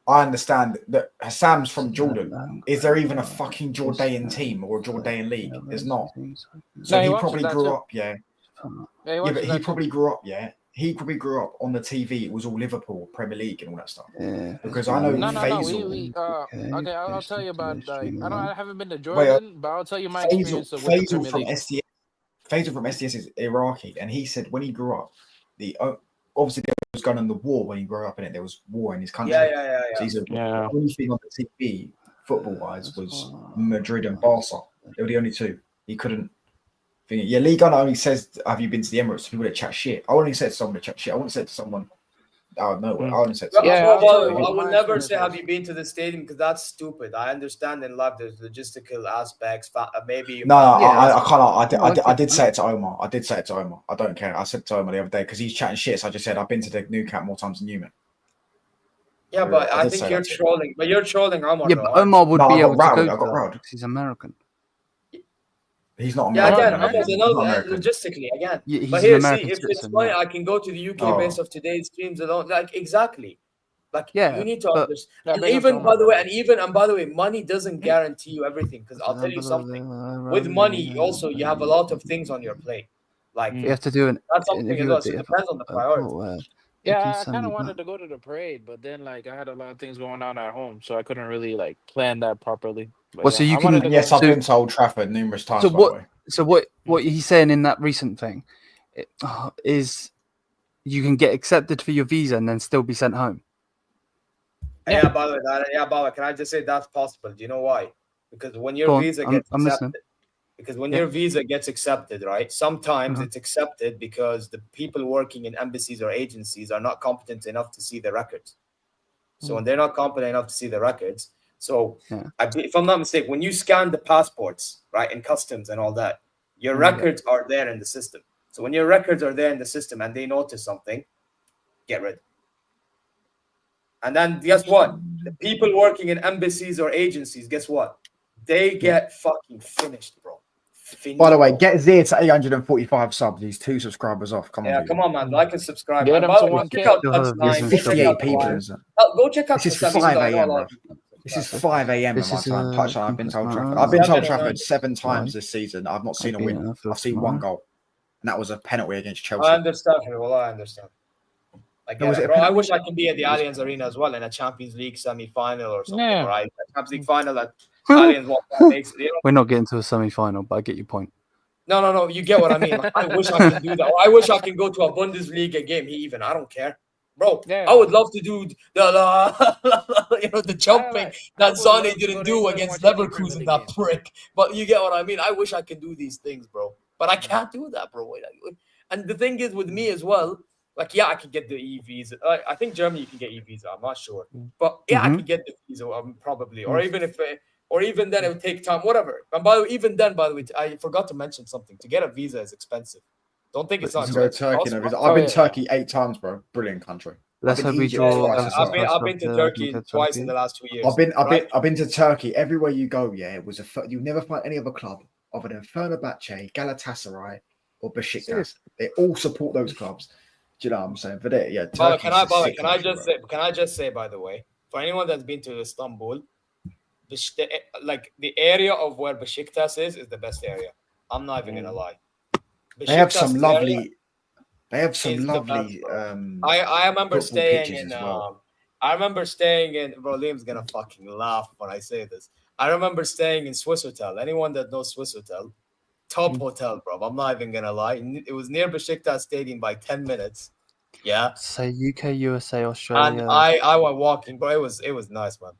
I understand that Hassam's from Jordan. Is there even a fucking Jordanian team or a Jordanian league? There's not. So he probably grew up, but he probably grew up, he probably grew up on the TV. It was all Liverpool, Premier League, and all that stuff. Yeah. Because I know No. Faisal. Okay, I'll tell you about like I haven't been to Wait, Jordan, but I'll tell you my experience with the Faisal Premier from League. SDS. Faisal from SDS is Iraqi, and he said when he grew up, obviously there was going on the war when he grew up in it. There was war in his country. Yeah. So he said the only thing on the TV football-wise was Madrid and Barca. They were the only two. He couldn't. Yeah, Ligue 1 only says, "Have you been to the Emirates?" To people that chat shit. I only said to someone to chat shit. I wouldn't say to someone. Oh no, I only said. I would never say, "Have you been to the stadium?" Because that's stupid. I understand in life there's logistical aspects. Maybe I can't. I did say it to Omar. I don't care. I said to Omar the other day because he's chatting shit. So I just said I've been to the new camp more times than you, man. Yeah, but I think you're trolling. But you're trolling Omar. Yeah, but Omar would be able to go I got riled because he's American. He's not American. Logistically, again. Yeah, he's but here, American see, if it's funny, I can go to the UK based of today's streams alone. Like, exactly. Like, you need to understand. And even, by the way, money doesn't guarantee you everything. Because I'll tell you something. With money, also, you have a lot of things on your plate. Like, you have to do that's something as well. So it depends on the priority. Yeah, I kind of wanted to go to the parade, but then like I had a lot of things going on at home, so I couldn't really like plan that properly. But, well, so you can. Yes, I've been to Old Trafford numerous times. So what he's saying in that recent thing is you can get accepted for your visa and then still be sent home. Yeah, by the way, can I just say that's possible? Do you know why? Because when your visa gets accepted, your visa gets accepted, right? Sometimes it's accepted because the people working in embassies or agencies are not competent enough to see the records. So when they're not competent enough to see the records, if I'm not mistaken, when you scan the passports, right, in customs and all that, your records are there in the system. So when your records are there in the system and they notice something, get rid. And then guess what? The people working in embassies or agencies, guess what? They get fucking finished, bro. By the way, get Zia to 845 subs. He's 2 subscribers off. Come on. Yeah, come on, man. Like and subscribe. Get him to 1K. 58 people. Go check out. This is 5 a.m. bro. This is 5 a.m. at my time. Touchdown. I've been to Old Trafford. I've been to Old Trafford 7 times this season. I've not seen a win. I've seen 1 goal, and that was a penalty against Chelsea. I understand. Well, I understand. I wish I can be at the Allianz Arena as well in a Champions League semi-final or something. Yeah. Right? Champions League final at Allianz. We're not getting to a semi-final, but I get your point. No. You get what I mean. Like, I wish I could do that. Or I wish I can go to a Bundesliga game. I don't care. Bro, I would love to do the jumping that Sané didn't do against Leverkusen, that prick. But you get what I mean. I wish I could do these things, bro. But I can't do that, bro. And the thing is with me as well, like, I can get the e-visa. I think Germany you can get e-visa. I'm not sure. But I can get the visa probably. Or even then it would take time, whatever. And by the way, I forgot to mention something. To get a visa is expensive. Don't think it's not expensive. I've been to Turkey 8 times, bro. Brilliant country. Let's hope we draw. I've been to Turkey twice in the last 2 years. I've been to Turkey. Everywhere you go, it was you never find any other club other than Fenerbahce, Galatasaray, or Besiktas. They all support those clubs. Do you know what I'm saying? But Turkey. Can I just say, by the way, for anyone that's been to Istanbul, the area of where Besiktas is the best area. I'm not even gonna lie. They have some lovely. I remember staying in. I remember staying in. Bro, Liam's gonna fucking laugh when I say this. I remember staying in Swiss Hotel. Anyone that knows Swiss Hotel, top hotel, bro. I'm not even gonna lie. It was near Besiktas Stadium by 10 minutes. Yeah. Say UK, USA, Australia. And I went walking, bro. It was nice, man.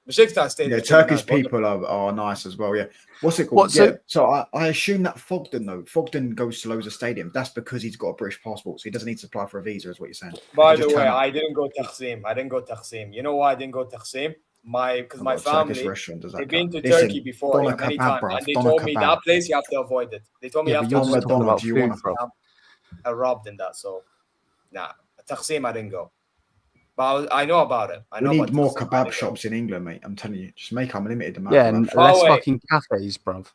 Besiktas Stadium. Yeah, Turkish people are nice as well. Yeah. What's it called? So I assume that Fogden goes to loads of stadiums. That's because he's got a British passport, so he doesn't need to apply for a visa, is what you're saying. By the way, I didn't go Taksim. You know why I didn't go Taksim? Because my family, they've been to Turkey before many times, and they told me that place you have to avoid it. They told me you have to avoid it. I robbed in that, so Taksim I didn't go. But I know about it. We need more kebab shops in England, mate. I'm telling you, just make unlimited amount. Yeah, and less fucking cafes, bruv.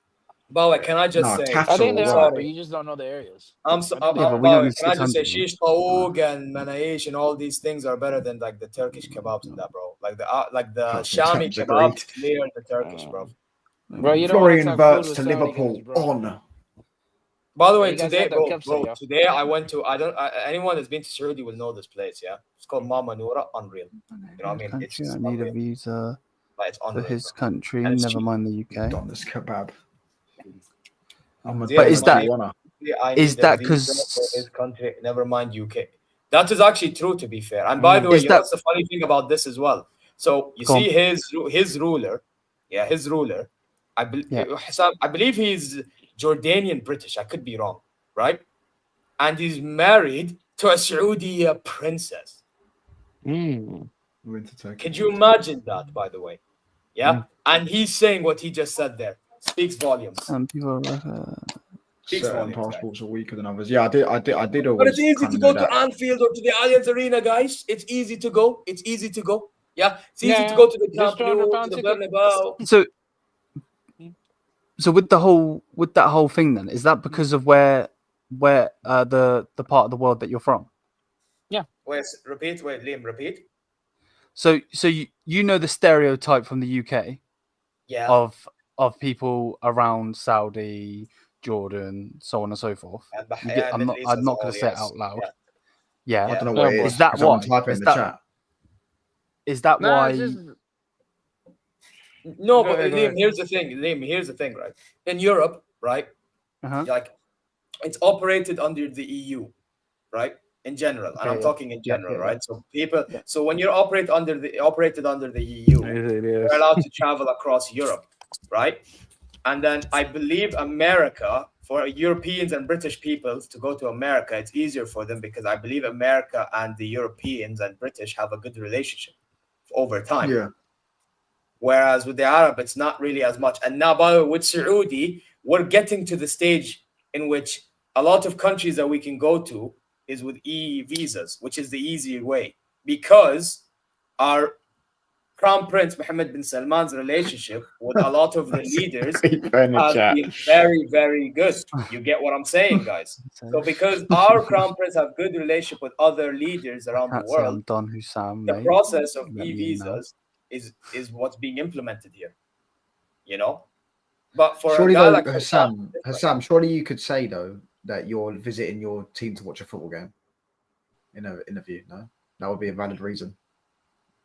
By the way, can I just say? I think there are, but you just don't know the areas. Can I just say, shish taouk and manaish and all these things are better than like the Turkish kebabs and that, bro. Like the Shami kebabs clear the Turkish, bro. Bro, you know Florian Wirtz to Liverpool on. By the Yeah, way, you guys today, had that bro, yeah. today I went to. Anyone that's been to Saudi will know this place. Yeah, it's called Mama Noura. Unreal. You know what I mean? It's Country, just I need a unreal. visa Like, it's for unreal, his bro. country. And it's Never cheap. mind the UK. Don's kebab. I'm a But is that- I is need that a visa 'cause- for his country? Never mind UK. That is actually true, to be fair. And by the way, Is you know that- what's the funny thing about this as well? So you Go see his ruler, his ruler. I believe he's Jordanian British. I could be wrong, right? And he's married to a Saudi princess. Could you imagine that? By the way, and he's saying what he just said there speaks volumes. Some people. Certain passports are weaker than others. Yeah, I did always. But it's easy to go to Anfield or to the Allianz Arena, guys. It's easy to go. It's easy to go. Yeah, it's easy to go to the Camp Nou, to the Bernabeu. So with that whole thing, then is that because of where the part of the world that you're from? Yeah. Wait, Liam, repeat. So you know the stereotype from the UK, of people around Saudi, Jordan, so on and so forth. I'm not going to say it out loud. Yeah. I don't know what it is. Is that why? Is that why? No, but Liam, here's the thing, right? In Europe, right? Like, it's operated under the EU, right? In general, and I'm talking in general, right? So so when you're operated under the EU, you're allowed to travel across Europe, right? And then I believe America, for Europeans and British people to go to America, it's easier for them because I believe America and the Europeans and British have a good relationship over time. Yeah. Whereas with the Arab, it's not really as much. And now, by the way, with Saudi, we're getting to the stage in which a lot of countries that we can go to is with e-visas, which is the easier way, because our Crown Prince Mohammed bin Salman's relationship with a lot of the leaders has been very, very good. You get what I'm saying, guys? So because our Crown Prince have good relationship with other leaders around the world, the process of e-visas is what's being implemented here. You know? But for surely a guy though, like Hassam, surely you could say though that you're visiting your team to watch a football game in an interview, no? That would be a valid reason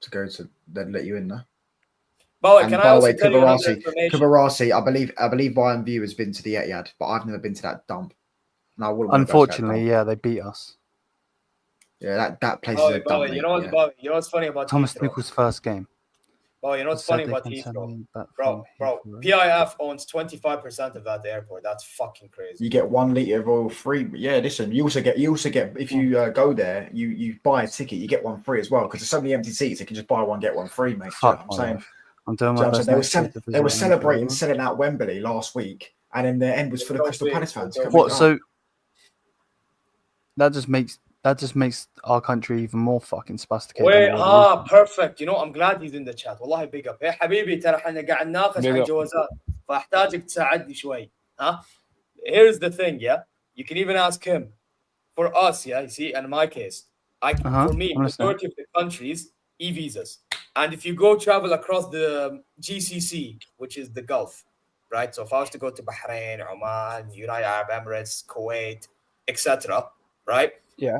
to go to then let you in, no? By the way, Kubarasi, I believe Bayern View has been to the Etihad, but I've never been to that dump. And I wouldn't Unfortunately, they beat us. Yeah, that place is a dump. You know what's funny about Thomas Tuchel's first game. Oh, you know what's funny about Heathrow? Bro, PIF owns 25% of that airport. That's fucking crazy. You get 1 litre of oil free. But yeah, listen, you also get if you go there, you buy a ticket, you get one free as well. Because there's so many empty seats, you can just buy one, get one free, mate. You know what I'm saying? I'm doing my best. They were celebrating selling out Wembley last week, and then the end was full of Crystal Palace fans. What? So that just makes our country even more fucking spasticated. Wait, perfect. You know, I'm glad he's in the chat. والله big up. يا حبيبي ترى احنا قاعد نناقش عن جوازات فاحتاجك تساعدني شوي. Here's the thing, you can even ask him. For us, you see, in my case, for me, majority of the countries, e-visas. And if you go travel across the GCC, which is the Gulf, right? So if I was to go to Bahrain, Oman, United Arab Emirates, Kuwait, etc., right? Yeah.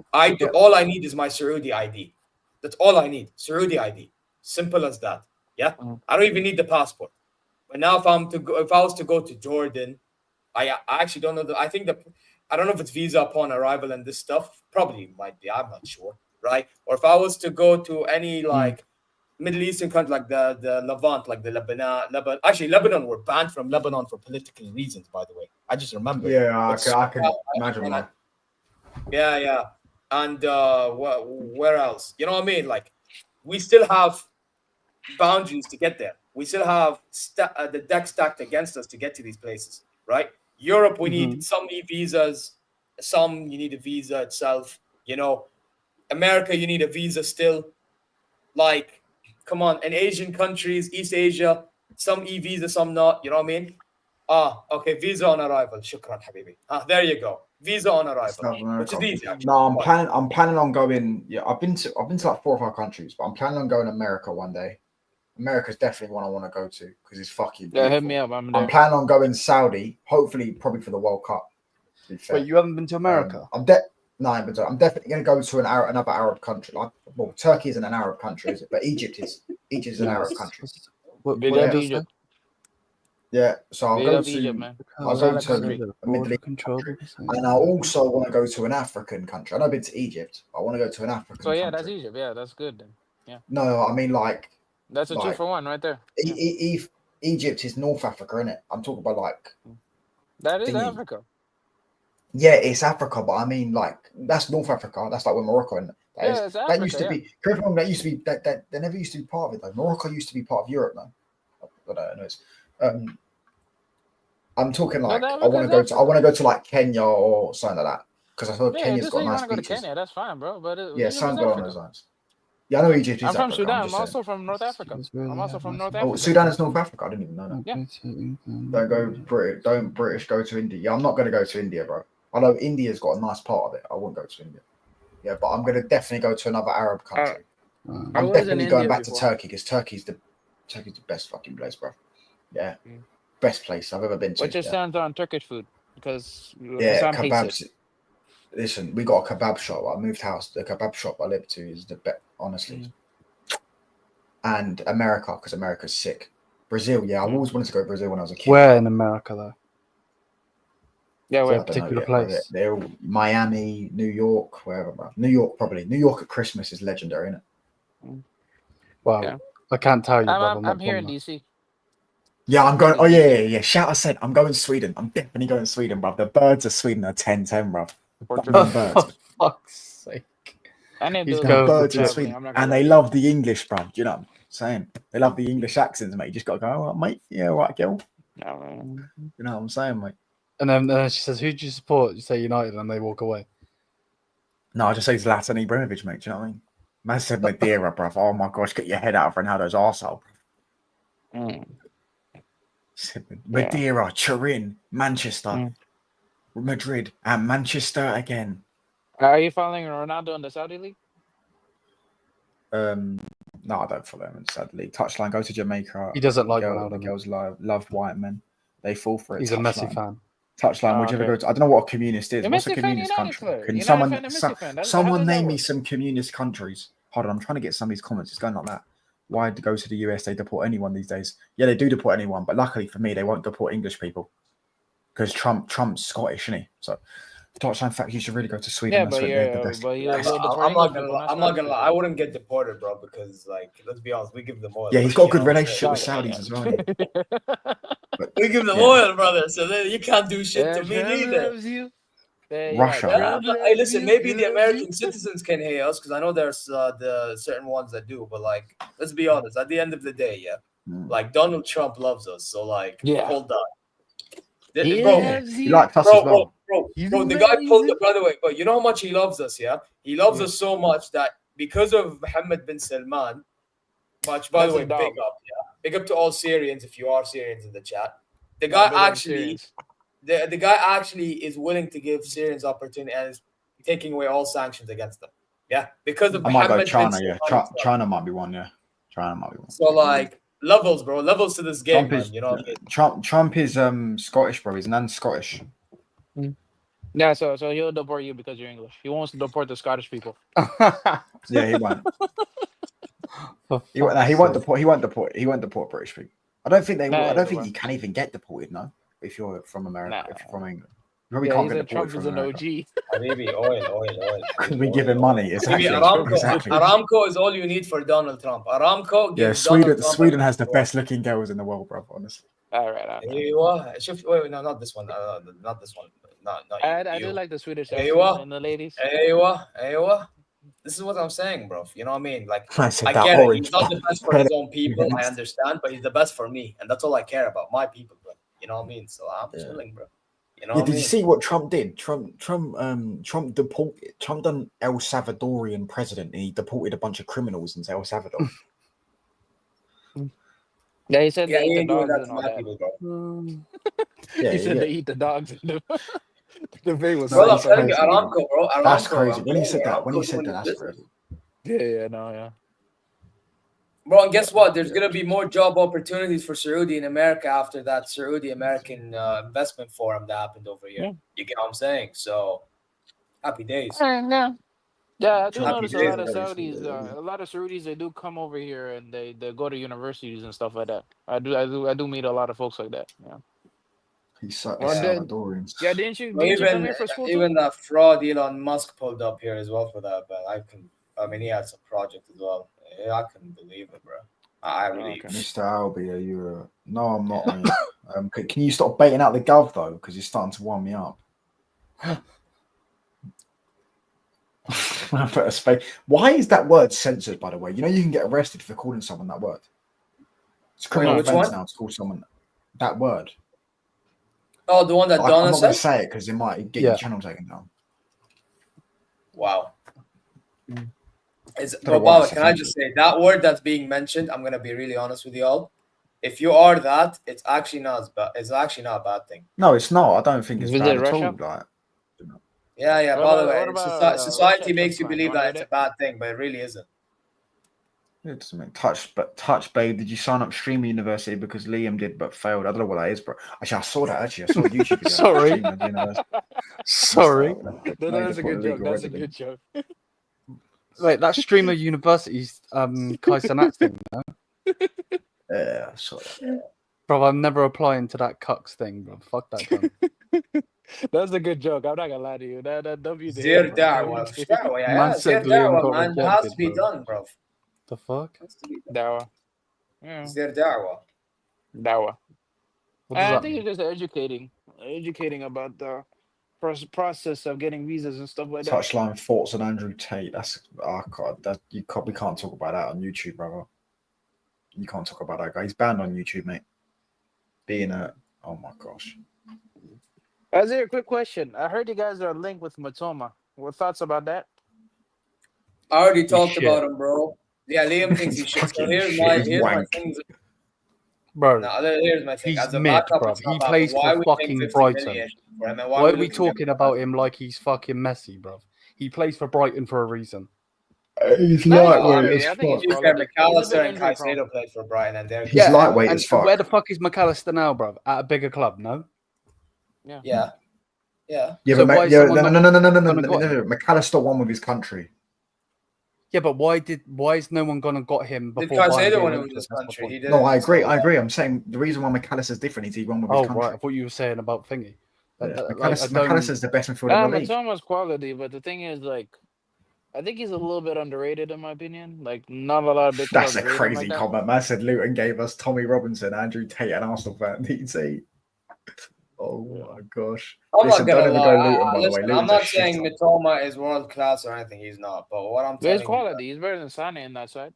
All I need is my Saudi ID. That's all I need. Saudi ID. Simple as that. Yeah. I don't even need the passport. But now if I was to go to Jordan, I actually don't know. I don't know if it's visa upon arrival and this stuff. Probably might be. I'm not sure. Right. Or if I was to go to any like Middle Eastern country like the Levant, like the Lebanon. Actually, Lebanon were banned from Lebanon for political reasons, by the way. I just remember. Yeah, I can imagine that. Yeah. And where else? You know what I mean? Like, we still have boundaries to get there. We still have the deck stacked against us to get to these places, right? Europe, we need some e-visas. Some you need a visa itself. You know, America, you need a visa still. Like, come on. In Asian countries, East Asia, some e-visa, some not. You know what I mean? Okay. Visa on arrival. Shukran, habibi. There you go. Visa on arrival, which is easy. Actually. No, I'm planning on going. Yeah, I've been to like 4 or 5 countries, but I'm planning on going to America one day. America's definitely one I want to go to because it's fucking beautiful. Yeah, hit me up. I'm planning on going Saudi. Hopefully, probably for the World Cup. be fair. Wait, you haven't been to America? I'm definitely going to go to another Arab country. Like, well, Turkey isn't an Arab country, is it? But Egypt is. Egypt is an Arab country. Big up does Egypt. that? Yeah, so I'll Big go up to Egypt, man. I'll go to a Middle East country, and I also want to go to an African country. I know I've been to Egypt. I want to go to an African So yeah, country. that's Egypt. Yeah, that's good then. Yeah. No, I mean like That's a 2-for-1 right there. Yeah. Egypt is North Africa, isn't it? I'm talking about like That is thingy. Africa. Yeah, it's Africa, but I mean like that's North Africa. That's like with Morocco, and It's Africa, that used to be. Correct me if I'm wrong, that used to be that they never used to be part of it though. Morocco used to be part of Europe though. I don't know. It's, I'm talking like I want to go to like Kenya or something like that because I thought Kenya's got nice beaches. Go to Kenya, that's fine, bro. But something along those lines. Yeah, I know Egypt is I'm from Africa, Sudan. I'm also from North Africa. I'm also from North Africa. Oh, Sudan is North Africa. I didn't even know that. Yeah. Don't British go to India. Yeah, I'm not going to go to India, bro. I know India's got a nice part of it. I wouldn't go to India. Yeah, but I'm going to definitely go to another Arab country. I'm definitely going back to Turkey because Turkey's the best fucking place, bro. Yeah. Best place I've ever been to. What's your stance on Turkish food? Because kebabs. Listen, we got a kebab shop. I moved house. The kebab shop I live to is the best, honestly. And America, because America's sick. Brazil, I always wanted to go to Brazil when I was a kid. Where in America, though? Yeah, where? A particular place? They're all Miami, New York, wherever, bro. New York, probably. New York at Christmas is legendary, isn't it? Well, I can't tell you, I'm here in DC. Yeah, I'm going. Oh, yeah. Shout out said, I'm going to Sweden. I'm definitely going to Sweden, bro. The birds of Sweden are 10-10, bro. For fuck's sake. The birds in Sweden. And they love the English, bro. Do you know what I'm saying? They love the English accents, mate. You just got to go, all right, mate. Yeah, all right, girl. You know what I'm saying, mate? And then she says, who do you support? You say United, and they walk away. No, I just say Zlatan Ibrahimovic, mate. Do you know what I mean? Man said Madeira, bro. Oh, my gosh, get your head out of Ronaldo's arsehole. Madeira, Turin, Manchester, Madrid, and Manchester again. Are you following Ronaldo in the Saudi league? No, I don't follow him in the Saudi league. Touchline, go to Jamaica. He doesn't like Ronaldo. The girls love white men. They fall for it. He's a Messi fan. Touchline, would you ever go to? I don't know what a communist is. What's a communist country? Can someone name me some communist countries? Hold on, I'm trying to get some of these comments. It's going like that. Why to go to the US? They deport anyone these days. Yeah, they do deport anyone, but luckily for me, they won't deport English people because Trump's Scottish, isn't he? So, touchline fact, you should really go to Sweden. Yeah, I'm not gonna lie. I wouldn't get deported, bro, because let's be honest, we give them oil. Yeah, he's got a good relationship with Saudis as well. We give them oil, brother, so you can't do shit to me neither. Russia. Hey, listen, maybe the American citizens can hate us because I know there's the certain ones that do, but let's be honest. At the end of the day, Donald Trump loves us, so hold on. He likes us as well. Bro, the guy pulled it, by the way, but you know how much he loves us, yeah? He loves us so much that because of Mohammed bin Salman, by the way, big up, big up to all Syrians if you are Syrians in the chat. The guy the guy actually is willing to give Syrians opportunity and is taking away all sanctions against them. Yeah, because of China. China might be one. Yeah, China might be one. So levels, bro, levels to this game. You know what I mean? Trump is Scottish, bro. He's non-Scottish. Yeah, so he'll deport you because you're English. He wants to deport the Scottish people. Yeah, he won't. He won't deport British people. I don't think they will. I don't think you can even get deported. No. If you're from America, if you're from England, you probably can't get deported from America. Trump is an OG. Maybe oil. Because we give him money. Exactly. Aramco is all you need for Donald Trump. Aramco. Yeah, Sweden has the best looking girls in the world, bro. Honestly. All right. Wait, no, not this one. Not this one. Not I do like the Swedish and the ladies. This is what I'm saying, bro. You know what I mean? I get it. He's not the best for his own people. I understand, but he's the best for me, and that's all I care about. My people, bro. You know what I mean? So I'm chilling, bro. You know. Did you see what Trump did? Trump deported. Trump done El Salvadorian president, and he deported a bunch of criminals into El Salvador. Yeah, he said they eat the dogs and all that. He said they eat the dogs. The thing was I'm telling you, Aramco, bro. That's crazy. When he said that, that's crazy. Yeah. Bro, and guess what? There's gonna be more job opportunities for Saudi in America after that Saudi American investment forum that happened over here. Yeah. You get what I'm saying? So, happy days. Yeah. Yeah, I do Happy notice a days. lot of Saudis. They do come over here and they go to universities and stuff like that. I do meet a lot of folks like that. Yeah. He's so Well, Salvadorians. yeah, didn't you Well, come here for school too? even that fraud Elon Musk pulled up here as well for that, but I mean, he had some project as well. Yeah, I couldn't believe it, bro. I really. Okay. Mr. Albie, are you? No, I'm not. Mate. Can you stop baiting out the gov though? Because you're starting to wind me up. Put a space. Why is that word censored? By the way, you know you can get arrested for calling someone that word. It's criminal offense now to call someone that word. Oh, the one that Donna I'm not said? going to say it because it might get your channel taken down. Wow. Baba, can I just say that word that's being mentioned? I'm gonna be really honest with you all. If you are that, it's actually not a bad thing. No, it's not. I don't think it's bad at all. Like, yeah. By the way, society makes you believe that it's a bad thing, but it really isn't. It's touch, babe. Did you sign up Streamer University because Liam did but failed? I don't know what that is, bro. Actually, I saw that. I saw a YouTube video. Sorry. That's a good joke. That's a good joke. Wait, that Streamer University's Kai Cenat's thing, no? Yeah, I saw that. Bro, I'm never applying to that cucks thing, bro. Fuck that gun. That's a good joke. I'm not gonna lie to you. That W. Zir Darwa. Man said Liam got man. It has to be done, bro. The fuck? Dawa. Zir Darwa. Dawa. I think it's just educating about the process of getting visas and stuff like that. Touchline thoughts on Andrew Tate. That's we can't talk about that on YouTube, brother. You can't talk about that guy. He's banned on YouTube, mate. Oh my gosh. Azir, quick question. I heard you guys are linked with Matoma. What thoughts about that? I already talked about him, bro. Yeah, Liam thinks he should. So here's my thing. Bro, here's my thing. he's mid, bro. He plays for fucking Brighton. Why are we talking about him like he's fucking Messi, bro? He plays for Brighton for a reason. He's lightweight as fuck. McAllister and Caicedo played for Brighton, and they're lightweight as fuck. Where the fuck is McAllister now, bro? At a bigger club, no? Yeah. Yeah, so but no. McAllister won with his country. Yeah, but why is no one gone and got him before? Because they don't want to win this country. No, I agree. I'm saying the reason why McAllister's different is he won with his country. Right. I thought you were saying about thingy. McAllister's the best midfielder in the league. Matoma's quality, but the thing is, like, I think he's a little bit underrated in my opinion. Like, not a lot of big. That's a crazy comment. Man said Luton gave us Tommy Robinson, Andrew Tate, and Arsenal fan. DT. Oh my gosh. I'm not gonna lie. I'm not saying Mitoma is world class or anything. He's not. But what I'm telling you, quality. He's better than Sane in that side.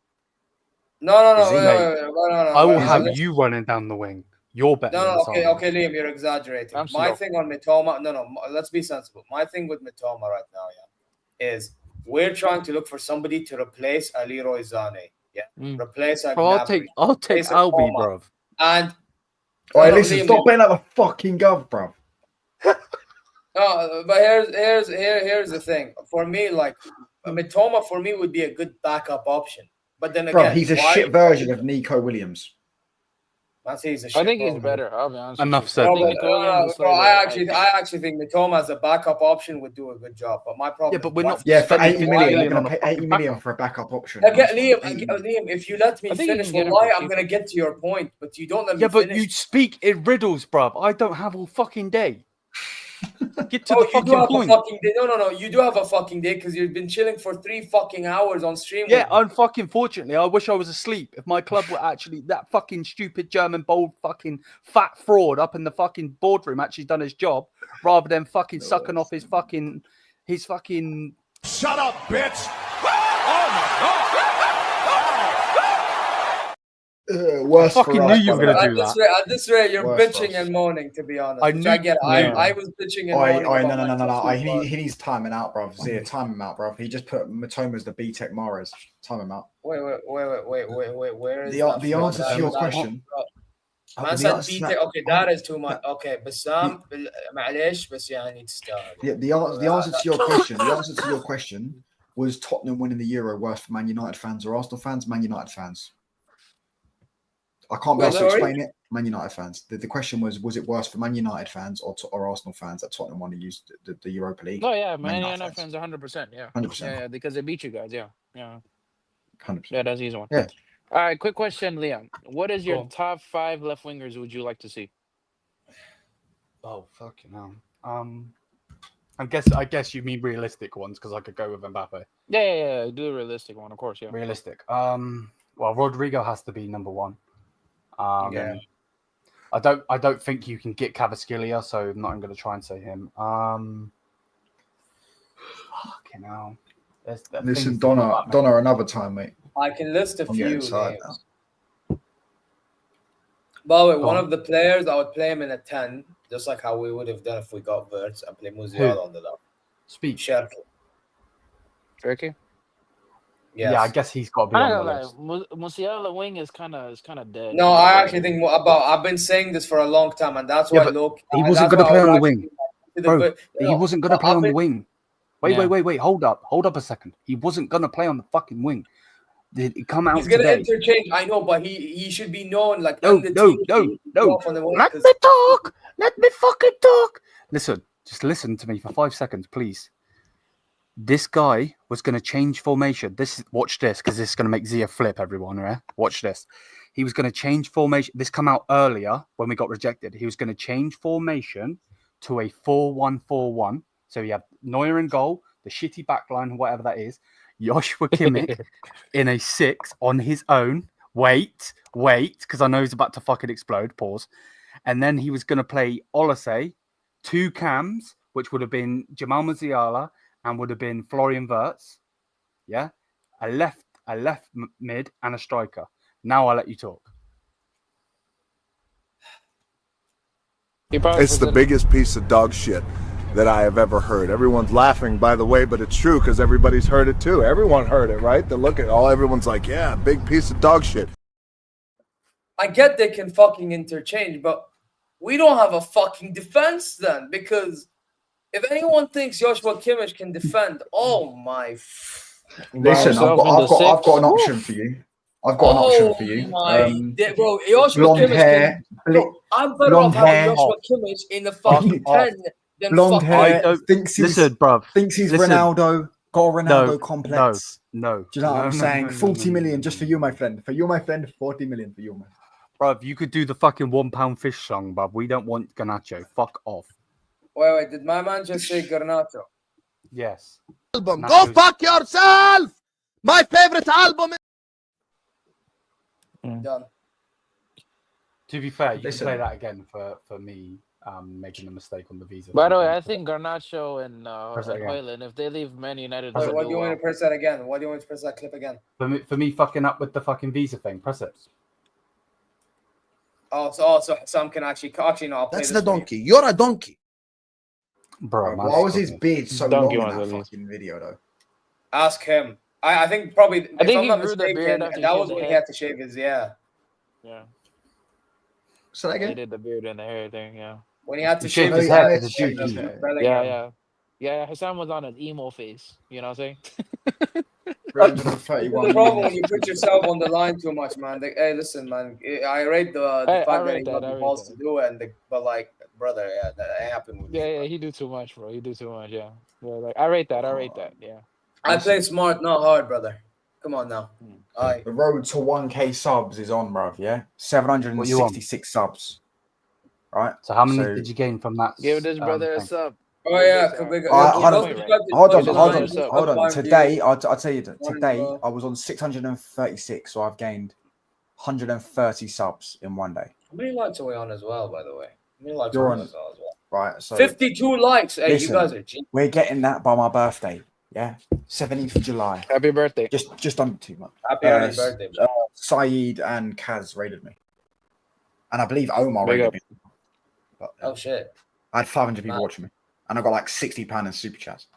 No. I will have you running down the wing. You're better. Okay, Liam, you're exaggerating. My thing on Mitoma. No. Let's be sensible. My thing with Mitoma right now, is we're trying to look for somebody to replace Leroy Sané. Yeah, replace. I'll take Albie, bro. And. All right, listen, stop playing like a fucking gov, bro. No, but here's the thing. For me, like Mitoma, for me would be a good backup option. But then again, he's a shit version of Nico Williams. I think he's better. I'll be honest. Enough said. I actually think Mitoma as a backup option would do a good job. But my problem. Yeah, but we're not. Yeah, for 80 million, you're going to pay 80 million for a backup option. Liam, if you let me finish, I'm going to get to your point, but you don't let me finish. Yeah, but you speak in riddles, bruv. I don't have all fucking day. Get to the fucking point. No. You do have a fucking day because you've been chilling for 3 fucking hours on stream. Yeah, unfucking fortunately, I wish I was asleep. If my club were actually that fucking stupid German bold fucking fat fraud up in the fucking boardroom actually done his job, rather than fucking sucking off his fucking. Shut up, bitch! Oh my god! Worse I fucking knew you were going to do that. At this rate, you're bitching and moaning, to be honest. I was bitching and moaning. No. He needs timing out, bro. Zia, time him out, bro. He just put Matoma as the B-Tech Mahrez. Time him out. Wait. Where is the answer to your question? Man said B-Tech. Okay, that is too much. Okay, Bassam, معليش بس يعني تستاهل. Yeah, the answer to your question. The answer to your question was Tottenham winning the Euro worse for Man United fans or Arsenal fans? Man United fans. I can't be Wait, able to sorry? explain it. Man United fans. The question was it worse for Man United fans or Arsenal fans that Tottenham want to use the Europa League? No, yeah, Man Man United United fans 100%. Yeah. 100%. Yeah, because they beat you guys. Yeah. 100%. Yeah, that's the easy one. Yeah. All right, quick question, Leon. What is your Go on. top 5 left wingers would you like to see? Oh fucking hell. I guess you mean realistic ones because I could go with Mbappe. Yeah. Do the realistic one, of course. Yeah. Realistic. Well, Rodrigo has to be number one. Yeah. I don't think you can get Cavaskillia, so I'm not going to try and say him. Fucking hell. Listen, Donna, another time, mate. I can list a I'm few getting names. tired now. By the way, Go one on. of the players, I would play him in a 10, just like how we would have done if we got Wirtz and play Musiala on the left. Speak. Scherke. Turkey? Yes. Yeah, I guess he's got to be I'm on not the gonna list. lie. Musiala wing is kind of dead. No, I actually think I've been saying this for a long time, and that's why he wasn't going to play on the wing. Bro, he wasn't going to play on the wing. Wait. Hold up a second. He wasn't going to play on the fucking wing. Did he come out He's going to today? interchange, I know, but he should be known like No. on the team. Let me talk. Let me fucking talk. Listen, just listen to me for 5 seconds, please. This guy was going to change formation. Watch this, because this is going to make Zia flip, everyone. Yeah? Watch this. He was going to change formation. This come out earlier when we got rejected. He was going to change formation to a 4-1-4-1. So you have Neuer in goal, the shitty backline, whatever that is. Joshua Kimmich in a 6 on his own. Wait, because I know he's about to fucking explode. Pause. And then he was going to play Olise, 2 cams, which would have been Jamal Musiala and would have been Florian Wirtz. Yeah? A left mid and a striker. Now I'll let you talk. It's the biggest piece of dog shit that I have ever heard. Everyone's laughing, by the way, but it's true because everybody's heard it too. Everyone heard it, right? Everyone's like, yeah, big piece of dog shit. I get they can fucking interchange, but we don't have a fucking defense then, because if anyone thinks Joshua Kimmich can defend, oh my. Listen, I've got an option for you. Bro, Joshua blonde Kimmich hair. I'm better off having Joshua Kimmich in the fucking 10 than blonde fucking. hair. Thinks he's Ronaldo. Got a Ronaldo complex. No. Do you know what I'm saying? 40 million just for you, my friend. For you, my friend. 40 million for you, man. Bruv, you could do the fucking £1 fish song, bruv. We don't want Garnacho. Fuck off. Wait. Did my man just say Garnacho? Yes. Album. Go fuck yourself! My favorite album is... Done. To be fair, you can play that again for me making a mistake on the visa. By the way, I think Garnacho and Højlund, if they leave Man United, what do you want to press that again? Why do you want to press that clip again? For me fucking up with the fucking visa thing. Press it. So Sam can actually no. I'll play That's this the donkey. You're a donkey. Bro, why was his beard so long in that fucking video, though? Ask him. I think probably, if I'm not grew the beard mistaken, after that he was shaved when the he head. had to shave his, yeah. So that He again? did the beard and the hair thing, yeah. When he had to shave shave his head because it's Yeah. Hassan was on an emo face. You know what I'm saying? 331 the problem when you put yourself on the line too much, man. Hey, listen, man. I rate the fact that he got the balls to do it, but like, brother, yeah, that happened with Yeah, he do too much, bro. He do too much, yeah. Like, I rate that. Yeah. I play smart, not hard, brother. Come on now. The road to 1K subs is on, bruv, yeah? 766 subs. Right? So how many did you gain from that? Give this brother a sub. Oh, yeah. Hold on. Today, I'll tell you that. Today, I was on 636, so I've gained 130 subs in one day. How many likes are we on as well, by the way? How many likes You're are on as well? Right, so 52 likes. Hey, listen, you guys are genius. We're getting that by my birthday. Yeah, 17th of July. Happy birthday. Just under 2 months. Happy early birthday. Saeed and Kaz raided me. And I believe Omar raided me. But, oh, shit. I had 500 people watching me. And I got like £60 in super chats.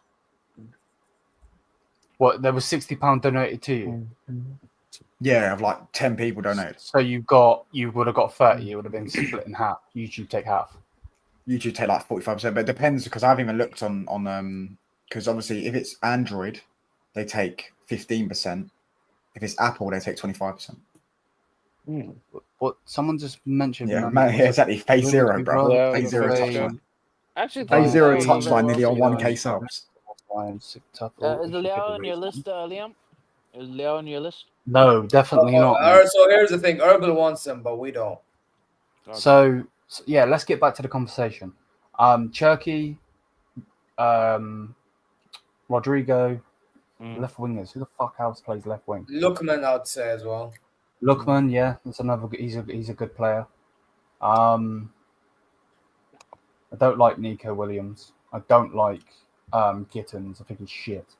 What, there was £60 donated to you? Yeah, of like 10 people donated. So you would have got 30, it would have been split in half. YouTube take half. YouTube take like 45%, but it depends because I haven't even looked on because obviously if it's Android, they take 15%. If it's Apple, they take 25%. What? Someone just mentioned. Yeah, man, exactly. Phase zero, bro. Yeah, Phase zero touchline. Actually, Phase zero Lyon was touchline, nearly on very 1K well. subs. Is Leo on your list, Liam? Is Leo on your list? No, definitely not. So here's the thing: Herbal wants him, but we don't. Okay. So yeah, let's get back to the conversation. Cherky, Rodrigo, left wingers. Who the fuck else plays left wing? Lookman, I'd say as well. Lookman, yeah, that's another. He's a good player. I don't like Nico Williams. I don't like Gittins. I think he's shit.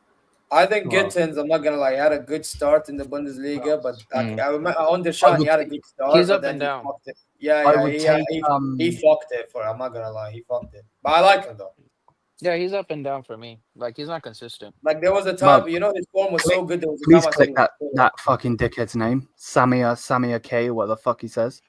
I think Gittins, I'm not gonna lie, he had a good start in the Bundesliga, but I remember on the shot he had a good start. He's but up then and down. He fucked it. He fucked it for. I'm not gonna lie, he fucked it. But I like him though. Yeah, he's up and down for me. Like he's not consistent. Like there was a time, his form was so good. There was a Please time click that fucking dickhead's name, Samir K. What the fuck he says?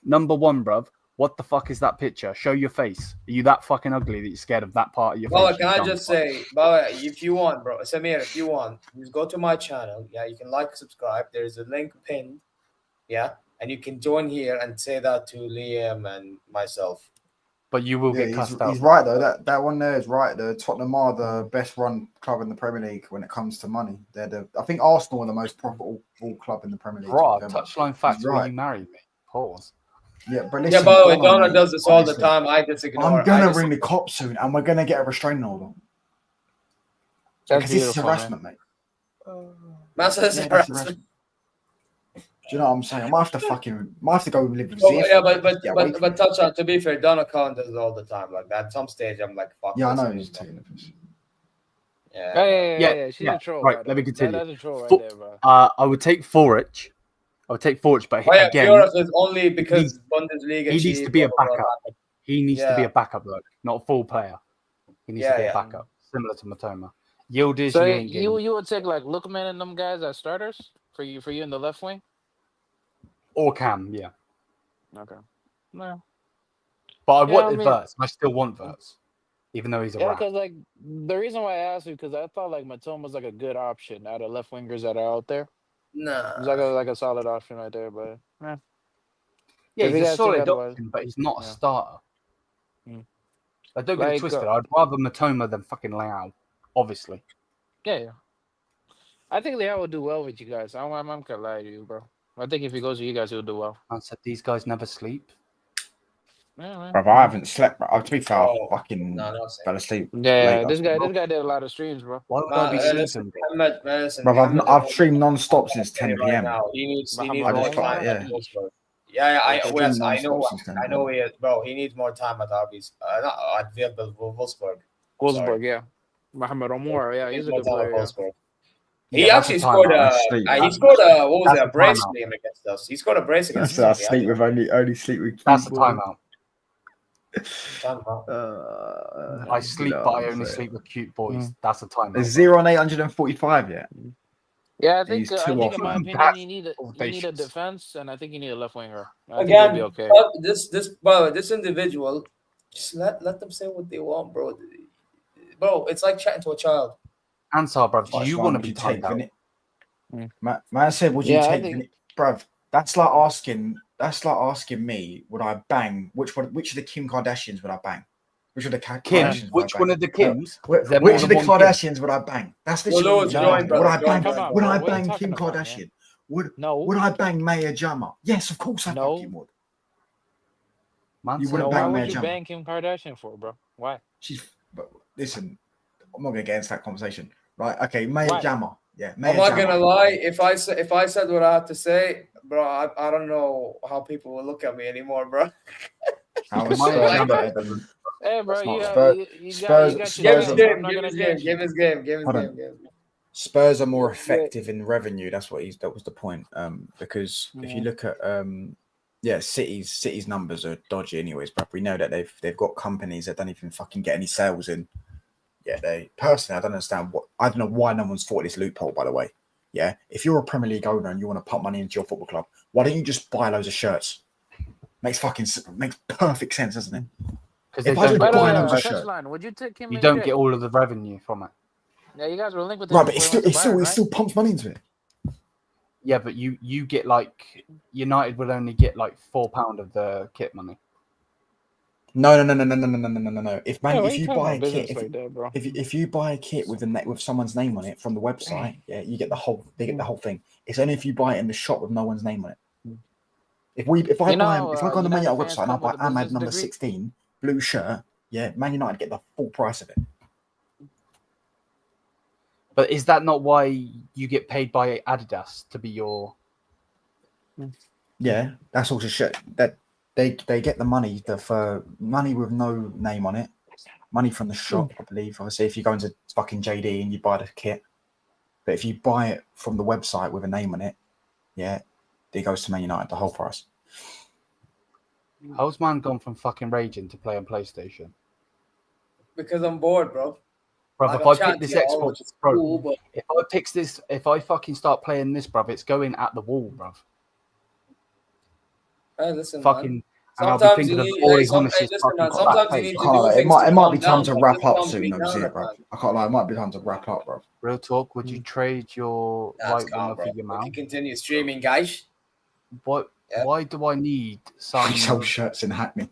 Number one, bruv. What the fuck is that picture? Show your face. Are you that fucking ugly that you're scared of that part of your Baba, face? can I just say, Baba, if you want, bro, Samir, if you want, just go to my channel. Yeah, you can subscribe. There's a link pinned. Yeah, and you can join here and say that to Liam and myself. But you will get cussed out. He's right though. That one there is right. The Tottenham are the best run club in the Premier League when it comes to money. I think Arsenal are the most profitable club in the Premier League. Right, touchline facts when you married me. Pause. Yeah, but listen, by the way, Donna does this all the time. I just ignore. I'm gonna ring the cops soon, and we're gonna get a restraining order. Because this is harassment, mate. Massive harassment. Do you know what I'm saying? I might have to go live with Zif. Yeah, but touch on. To be fair, Donna Khan does it all the time. Like that. At some stage, I'm like, fuck. Yeah, I know he's taking this. Yeah. She's a troll. Right, let me continue. That's a troll right there, bro. I would take Forich. but again, Fiore's is only because Bundesliga. He needs to be a backup. He needs to be a backup, not a full player. He needs to be a backup, similar to Matoma. Yildiz, So you would take like Lookman and them guys as starters for you in the left wing, or Cam, yeah. Okay. No. But I wanted Verts. I still want Verts, even though he's a rat. because like the reason why I asked you because I thought like Matoma was like a good option out of left wingers that are out there. Nah, he's like a solid option right there, but yeah, he's a solid option, but he's not a starter. I don't get it twisted. I'd rather Matoma than fucking Liao, obviously. Yeah. I think Liao will do well with you guys. I'm gonna lie to you, bro. I think if he goes to you guys, he'll do well. I said these guys never sleep. Yeah, bro, I haven't slept. To be fair, I fucking fell asleep. Yeah, this guy did a lot of streams, bro. Why would I be sleeping? Bro, I've streamed non-stop since 10 p.m. He needs more just time at Wolfsburg. I know he is, bro. He needs more time at RB's. At Wolfsburg. Wolfsburg, yeah. Mohamed Omar, yeah, he's a good player. He actually scored a. What was that? Brace game against us. He scored a brace against us. I sleep with only sleep with. That's the timeout. I sleep, but I only sleep with cute boys. That's the timeout. There's 0 on 845 yet. Yeah, I think in my opinion, you need a defense, and I think you need a left winger. Again, be okay. This individual, just let them say what they want, bro. Bro, it's like chatting to a child. Ansar, bro, do you want to be tied out? Man said, would you take bruv? That's like asking me, would I bang? Which of the Kim Kardashians would I bang? Which of the Kardashians? Which one of the Kims? Which of the Kardashians would I bang? That's literally would I bang? About, would I bang Kim Kardashian? Would I bang Maya Jama? Yes, of course I fucking would. You wouldn't bang Maya Jama. Why would you bang Kim Kardashian for, bro? Why? Listen, I'm not gonna get into that conversation. Right? Okay, Maya Jama. Yeah, I'm not gonna lie. If I said what I have to say, bro, I don't know how people will look at me anymore, bro. Hey, bro, Give his game. Spurs are more effective in revenue. That was the point. Because if you look at City's numbers are dodgy anyways, but we know that they've got companies that don't even fucking get any sales in. Yeah, I don't understand I don't know why no one's thought of this loophole, by the way. Yeah. If you're a Premier League owner and you want to pump money into your football club, why don't you just buy loads of shirts? Makes perfect sense, doesn't it? Because if I just buy loads of shirts, would you take him? You don't get all of the revenue from it. Yeah, you guys were linked with right, but it still pumps money into it. Yeah, but you get like United would only get like £4 of the kit money. No. If you you talking buy about a business kit, like that, bro? if you buy a kit with someone's name on it from the website, yeah, you get the whole. They get the whole thing. It's only if you buy it in the shop with no one's name on it. If I go on the Man United United fans website and I come buy with a Ahmad business number degree. 16 blue shirt, yeah, Man United get the full price of it. But is that not why you get paid by Adidas to be your? Yeah, that's also shit. That they get the money for money with no name on it, money from the shop, I believe. Obviously, if you go into fucking JD and you buy the kit, but if you buy it from the website with a name on it, yeah, it goes to Man United the whole price. How's man gone from fucking raging to play on PlayStation? Because I'm bored, bro. Bro, Like, if I'm I pick chatting this to y'all, Xbox, which is bro, cool, but if I fucking start playing this, bro, it's going at the wall, bro. hey, listen, Fucking, man. and I'll be Sometimes you thinking of need, Ori listen, Hunnis's man. fucking Sometimes you fat need face. to do It things to might calm be time down, to bro. wrap Just up calm soon, me though, down, Zia, bro. man. I can't lie, it might be time to wrap up, bro. Real talk, would you trade your That's right calm, winger bro. for your We can man? continue streaming, guys. Yeah. Why do I need He sells some? shirts in Hackney.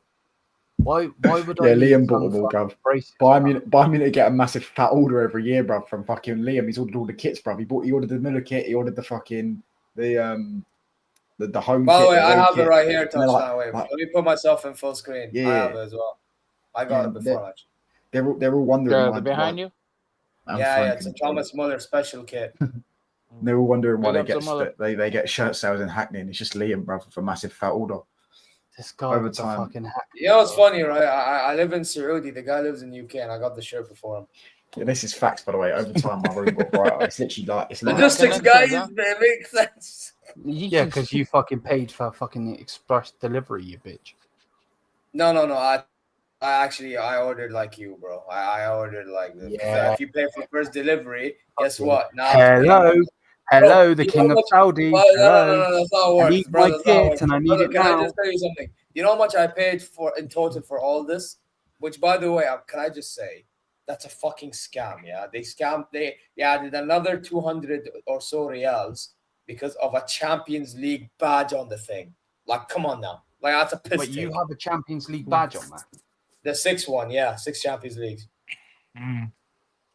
Why would Yeah, I need Liam bought some them all, fucking bruv. braces? Bayern Munich get a massive fat order every year, bruv, from fucking Liam. He's ordered all the kits, bruv. He ordered the Miller kit. He ordered the fucking the home By kit. the way, The I away have it kit. right here, And they're touchdown. Wait, like, let me put myself in full screen. yeah, I have it as well. I got it before lunch. they're all wondering why. Behind you. Yeah, it's a Thomas Muller special kit. They're all wondering why Big ups to Muller. they get shirt sales in Hackney, and it's just Liam, bruv, with a massive fat order. This guy Over with the time. fucking hack. You know, it's funny, right? I live in Saudi. The guy lives in UK, and I got the shirt before him. Yeah, this is facts, by the way. Over time, my room got brighter. It's literally like it's like Logistics, guys. It makes sense. Yeah, because you fucking paid for fucking express delivery, you bitch. No. I actually ordered like you, bro. I ordered like this. Yeah. If you pay for first delivery, guess what? Now Hello, the king of Saudi. No, that's not I worth, need brother. my That's not kit worth. and I need Brother, it can I now. just tell you something? You know how much I paid for in total for all this? Which, by the way, can I just say, that's a fucking scam. Yeah, they scammed. They added another 200 or so reals because of a Champions League badge on the thing. Like, come on now. Like, that's a piss Wait, take. you have a Champions League badge on that? The 6th one, yeah, 6 Champions Leagues. I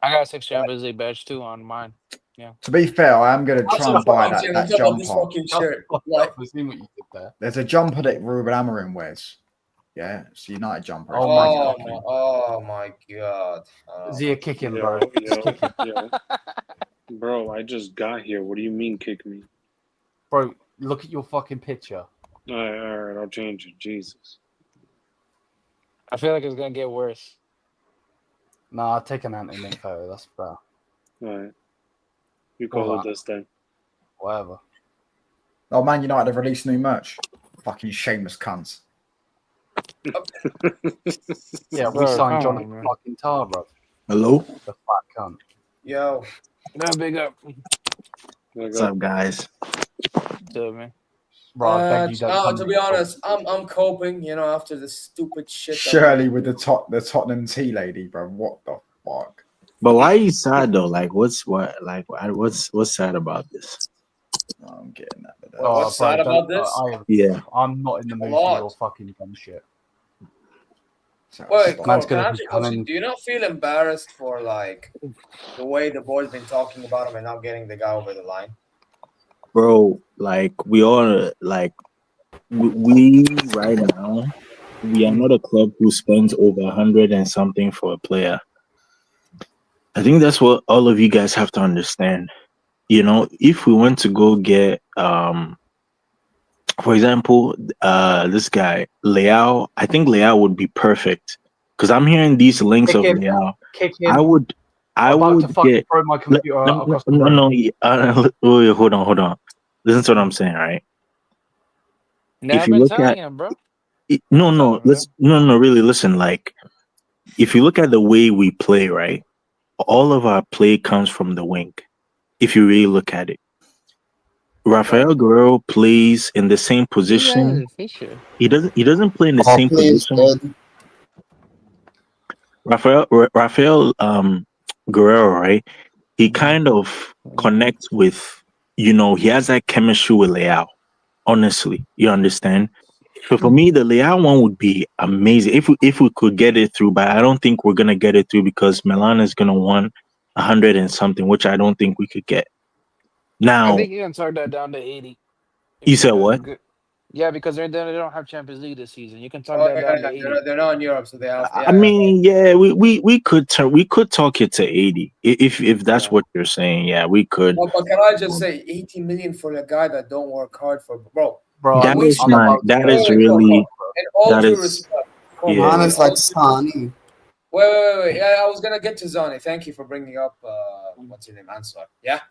got 6 Champions League badge too on mine. Yeah. To be fair, I am going to try and buy that jumper. This fucking shirt. Like, I've seen what you did there. There's a jumper that Ruben Amorim wears. Yeah, it's a United jumper. Oh my god. Zia kicking, bro. Yo. Bro, I just got here. What do you mean kick me? Bro, look at your fucking picture. All right, I'll change it. Jesus. I feel like it's gonna get worse. Nah, I'll take an anti-link photo. That's fair. All right. You call it this then. Whatever. Oh, Man United have released new merch. Fucking shameless cunts. Yeah, we signed Jonathan fucking Tar, bro. Hello? The fat cunt. Yo. No, big up. What's up, guys? What's up, man? Bro, I beg you don't to be honest, I'm coping, after the stupid shit. Shirley with the Tottenham tea lady, bro. What the fuck? But why are you sad though? Like, what's sad about this? Oh, I'm getting that. What's sad about this? I'm not in the mood for your fucking dumb shit. Wait, Man's can I gonna ask be you a question? coming. Do you not feel embarrassed for like the way the boys been talking about him and not getting the guy over the line? Bro, like we all like we right now, we are not a club who spends over 100 and something for a player. I think that's what all of you guys have to understand. If we want to go get for example, this guy, Leao, I think Leao would be perfect. Because I'm hearing these links of Leao. I would get throw my computer across the room. Hold on. Listen to what I'm saying, right? If you look at him, bro. Really listen. Like, if you look at the way we play, right? All of our play comes from the wing. If you really look at it. Rafael Guerrero plays in the same position. He doesn't play in the same position. Rafael Guerrero, right? He kind of connects with he has that chemistry with Leao. Honestly, you understand? So for me, the Leao one would be amazing if we could get it through. But I don't think we're gonna get it through because Milan is gonna want 100 and something, which I don't think we could get. I Now, think you can start that down to 80. you said what? Yeah, because they don't have Champions League this season. You can talk Oh, that down to 80. they're not in Europe, so they have. I mean, yeah, we could talk it to 80 if that's what you're saying. Yeah, we could. Well, but can I just say 80 million for a guy that don't work hard for bro? That is really. In all that due is, respect, yeah. Man, it's like Sani. Wait. Yeah, I was gonna get to Zani. Thank you for bringing up what's your name, Ansar. Yeah,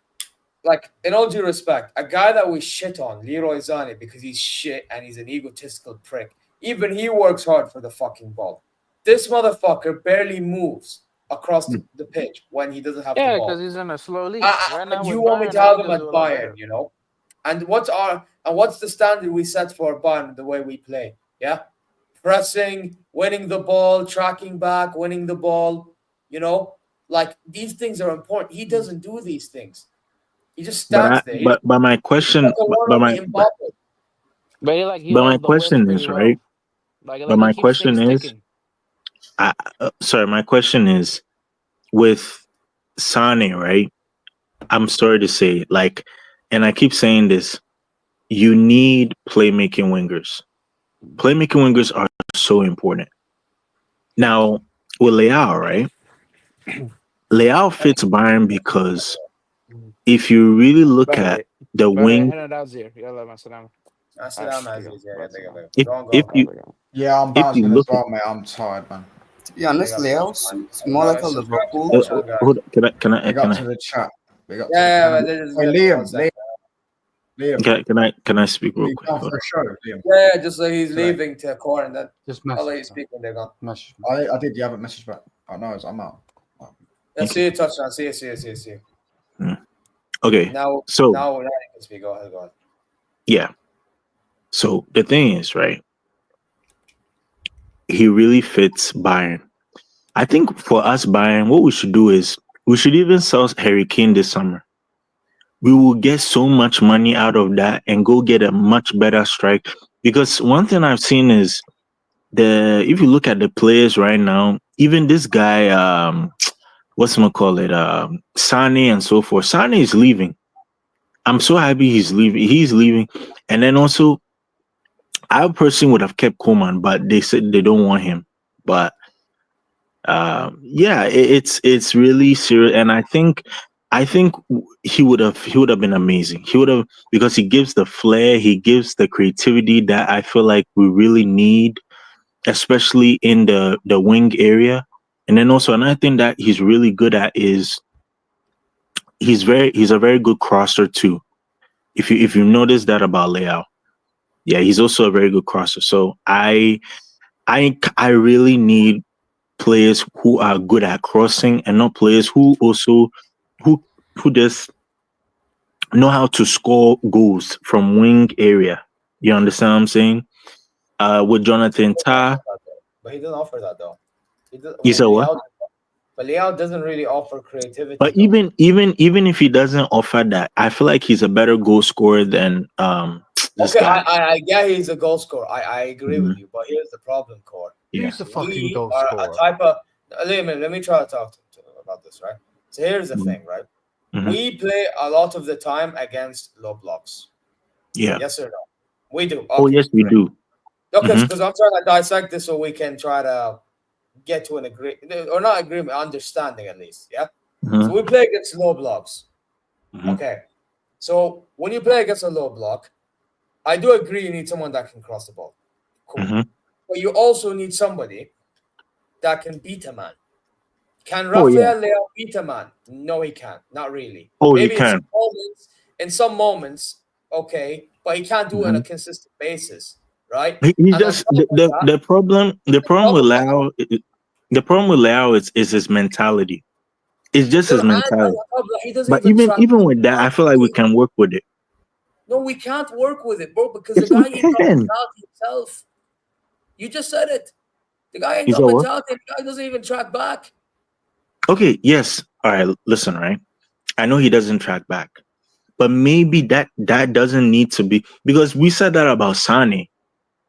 like in all due respect, a guy that we shit on, Leroy Zani, because he's shit and he's an egotistical prick. Even he works hard for the fucking ball. This motherfucker barely moves across the pitch when he doesn't have the ball. Yeah, because he's in a slow league. Right now You with want me Bayern, to I have think him it's at a little Bayern, better. you know? And what's the standard we set for Bayern the way we play? Yeah, pressing, winning the ball, tracking back, winning the ball. You know, like these things are important. He doesn't do these things. He just stands there. But my question, but my question is right. But my question is, sorry, my question is, with Sane, right? I'm sorry to say, like, and I keep saying this, you need playmaking wingers. Playmaking wingers are so important. Now, with Leao, right? Leao fits Bayern because if you really look at the wing, Yeah, I'm if you bouncing as look well, mate. I'm tired, man. To be honest, Leo's it's more like a Liverpool. can I Big up to the chat. Big up to Yeah, the there's Hey, Liam. Can I speak real You quick? come for a show, Liam. Yeah, just like he's leaving to a corner and then I'll let you speak when they're gone. I did. You haven't messaged back. I know. I'm out. Yeah, see you, touchdown. See you. Okay. Now so you can speak. Go ahead. Yeah. So the thing is, right? He really fits Bayern. I think for us, Bayern, what we should do is we should even sell Harry Kane this summer. We will get so much money out of that and go get a much better strike. Because one thing I've seen is if you look at the players right now, even this guy, Sane and so forth. Sane is leaving. I'm so happy he's leaving. He's leaving. And then also, I personally would have kept Koeman, but they said they don't want him. But it's really serious. And I think he would have been amazing. He would have, because he gives the flair, he gives the creativity that I feel like we really need, especially in the wing area. And then also another thing that he's really good at is he's a very good crosser too. If you notice that about Leao, yeah, he's also a very good crosser. So I really need players who are good at crossing and not players who just know how to score goals from wing area. You understand what I'm saying? With Jonathan Tah, but he doesn't offer that though. You said what? But Leao doesn't really offer creativity. But even if he doesn't offer that, I feel like he's a better goal scorer than this guy. I get he's a goal scorer. I agree with you, but here's the problem, Core. Who's the fucking goal are scorer? a type of. Let me try to talk to about this, right? So here's the thing, right? We play a lot of the time against low blocks. Yeah. Yes or no? We do. Oh yes, we do. Okay, because I'm trying to dissect this so we can try to get to an understanding at least. Yeah. So we play against low blocks. Okay. So when you play against a low block, I do agree you need someone that can cross the ball. Cool. But you also need somebody that can beat a man. Can Rafael Leao beat a man? No, he can't. Not really. Oh, maybe he can. In some moments, okay, but he can't do it on a consistent basis, right? He does. The problem with Leao is his mentality. It's just his mentality. But even with that, I feel like we can work with it. No, we can't work with it, bro, because the guy ain't got mentality himself. You just said it. The guy ain't got mentality. The guy doesn't even track back. Okay, yes. All right, listen, right? I know he doesn't track back. But maybe that doesn't need to be, because we said that about Sane.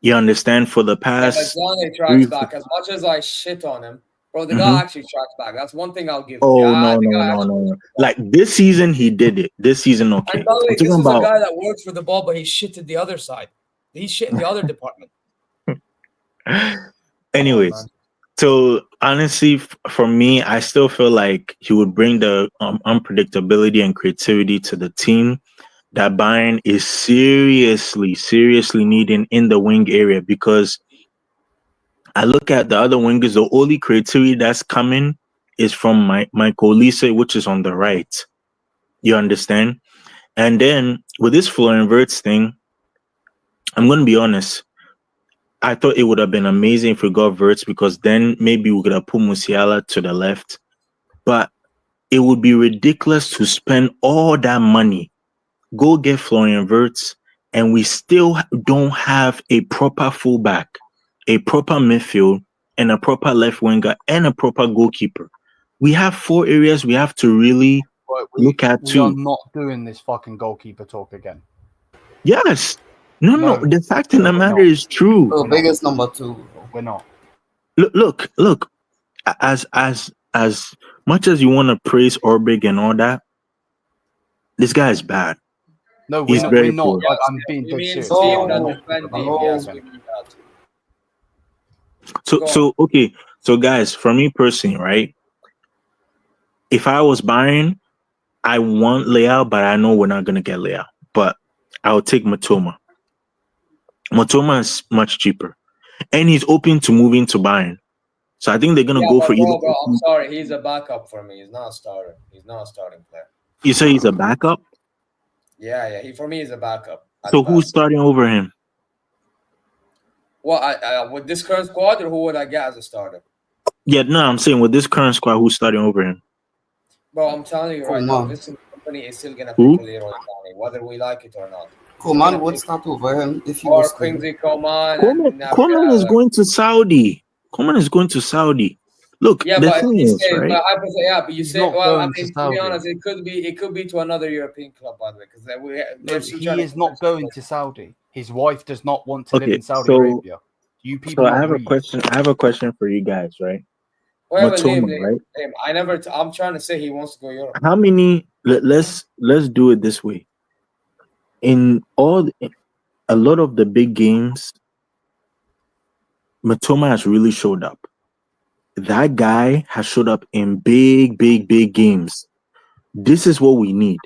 You understand? For the Yeah, but past Sane tracks back. As much as I shit on him, bro, the guy actually tracks back. That's one thing I'll give him. Oh, Yeah, no. Like this season, he did it. This season, okay. And by the way, I'm talking this is about a guy that works for the ball, but he's shit at the other side. He's shit in the other department. anyways. So honestly, for me, I still feel like he would bring the unpredictability and creativity to the team that Bayern is seriously needing in the wing area, because I look at the other wingers, the only creativity that's coming is from Michael Olise, which is on the right. You understand? And then with this Florian Wirtz thing, I'm going to be honest. I thought it would have been amazing if we got Wirtz, because then maybe we could have put Musiala to the left. But it would be ridiculous to spend all that money, go get Florian Wirtz, and we still don't have a proper fullback, a proper midfield, and a proper left winger, and a proper goalkeeper. We have 4 areas we have to really look at too. We are not doing this fucking goalkeeper talk again. Yes. No. The fact of the matter is true. The biggest number 2. We're not. Look. As much as you want to praise Orbig and all that, this guy is bad. No, he's we're not. poor. Like, I'm being dead serious. So okay. So guys, for me personally, right? If I was Bayern, I want Leao, but I know we're not gonna get Leao. But I would take Matoma. Matoma is much cheaper, and he's open to moving to Bayern. So I think they're gonna go for either. Bro, I'm sorry, he's a backup for me. He's not a starter. He's not a starting player. You say he's a backup? Yeah. He for me is a backup. So who's starting over him? Well, with this current squad, or who would I get as a starter? Yeah, no, I'm saying with this current squad, who's starting over him? Bro, I'm telling you right now, this company is still gonna pick Leroy Sané, whether we like it or not. Coman would start over him if he or was Kingsley Coman. Coman is going to Saudi. Coman is going to Saudi. Look, yeah, the but thing is, right? But you say, well, I mean, to be honest, it could be to another European club, by the way, because he is not going to Saudi. His wife does not want to live in Saudi Arabia. You people. So I have a question. I have a question for you guys, right? Right? I'm trying to say he wants to go Europe. How many? Let's do it this way. In a lot of the big games, Matoma has really showed up. That guy has showed up in big games. This is what we need.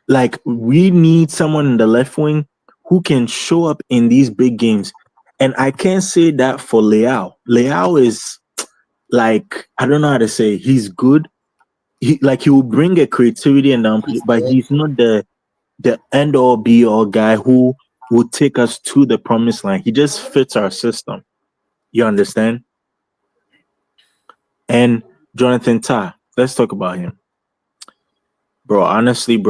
Like, we need someone in the left wing who can show up in these big games. And I can't say that for Leao. Leao is like, I don't know how to say. He's good. He will bring a creativity and but he's not the end all be all guy who will take us to the promised land. He just fits our system. You understand? And Jonathan Tah, let's talk about him. Bro, honestly,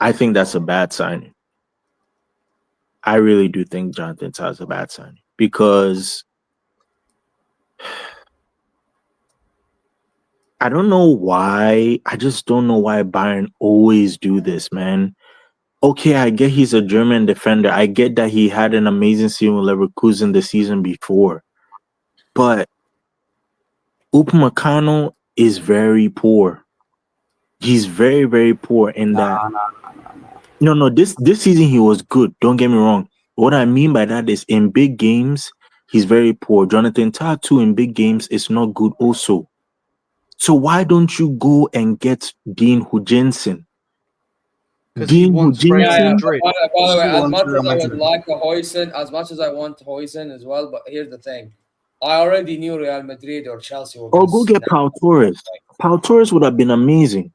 I think that's a bad signing. I really do think Jonathan Tah is a bad signing because I don't know why. I just don't know why Bayern always do this, man. Okay, I get he's a German defender. I get that he had an amazing season with Leverkusen the season before. But Upamecano is very poor. He's very poor in that. No. This season he was good. Don't get me wrong. What I mean by that is in big games, he's very poor. Jonathan Tah too in big games is not good also. So why don't you go and get Dean Huijsen? Because he wants Real Madrid. By the way, as much as I would like a Huijsen, as much as I want Huijsen as well, but here's the thing. I already knew Real Madrid or Chelsea were go get Pau Torres. Pau Torres would have been amazing.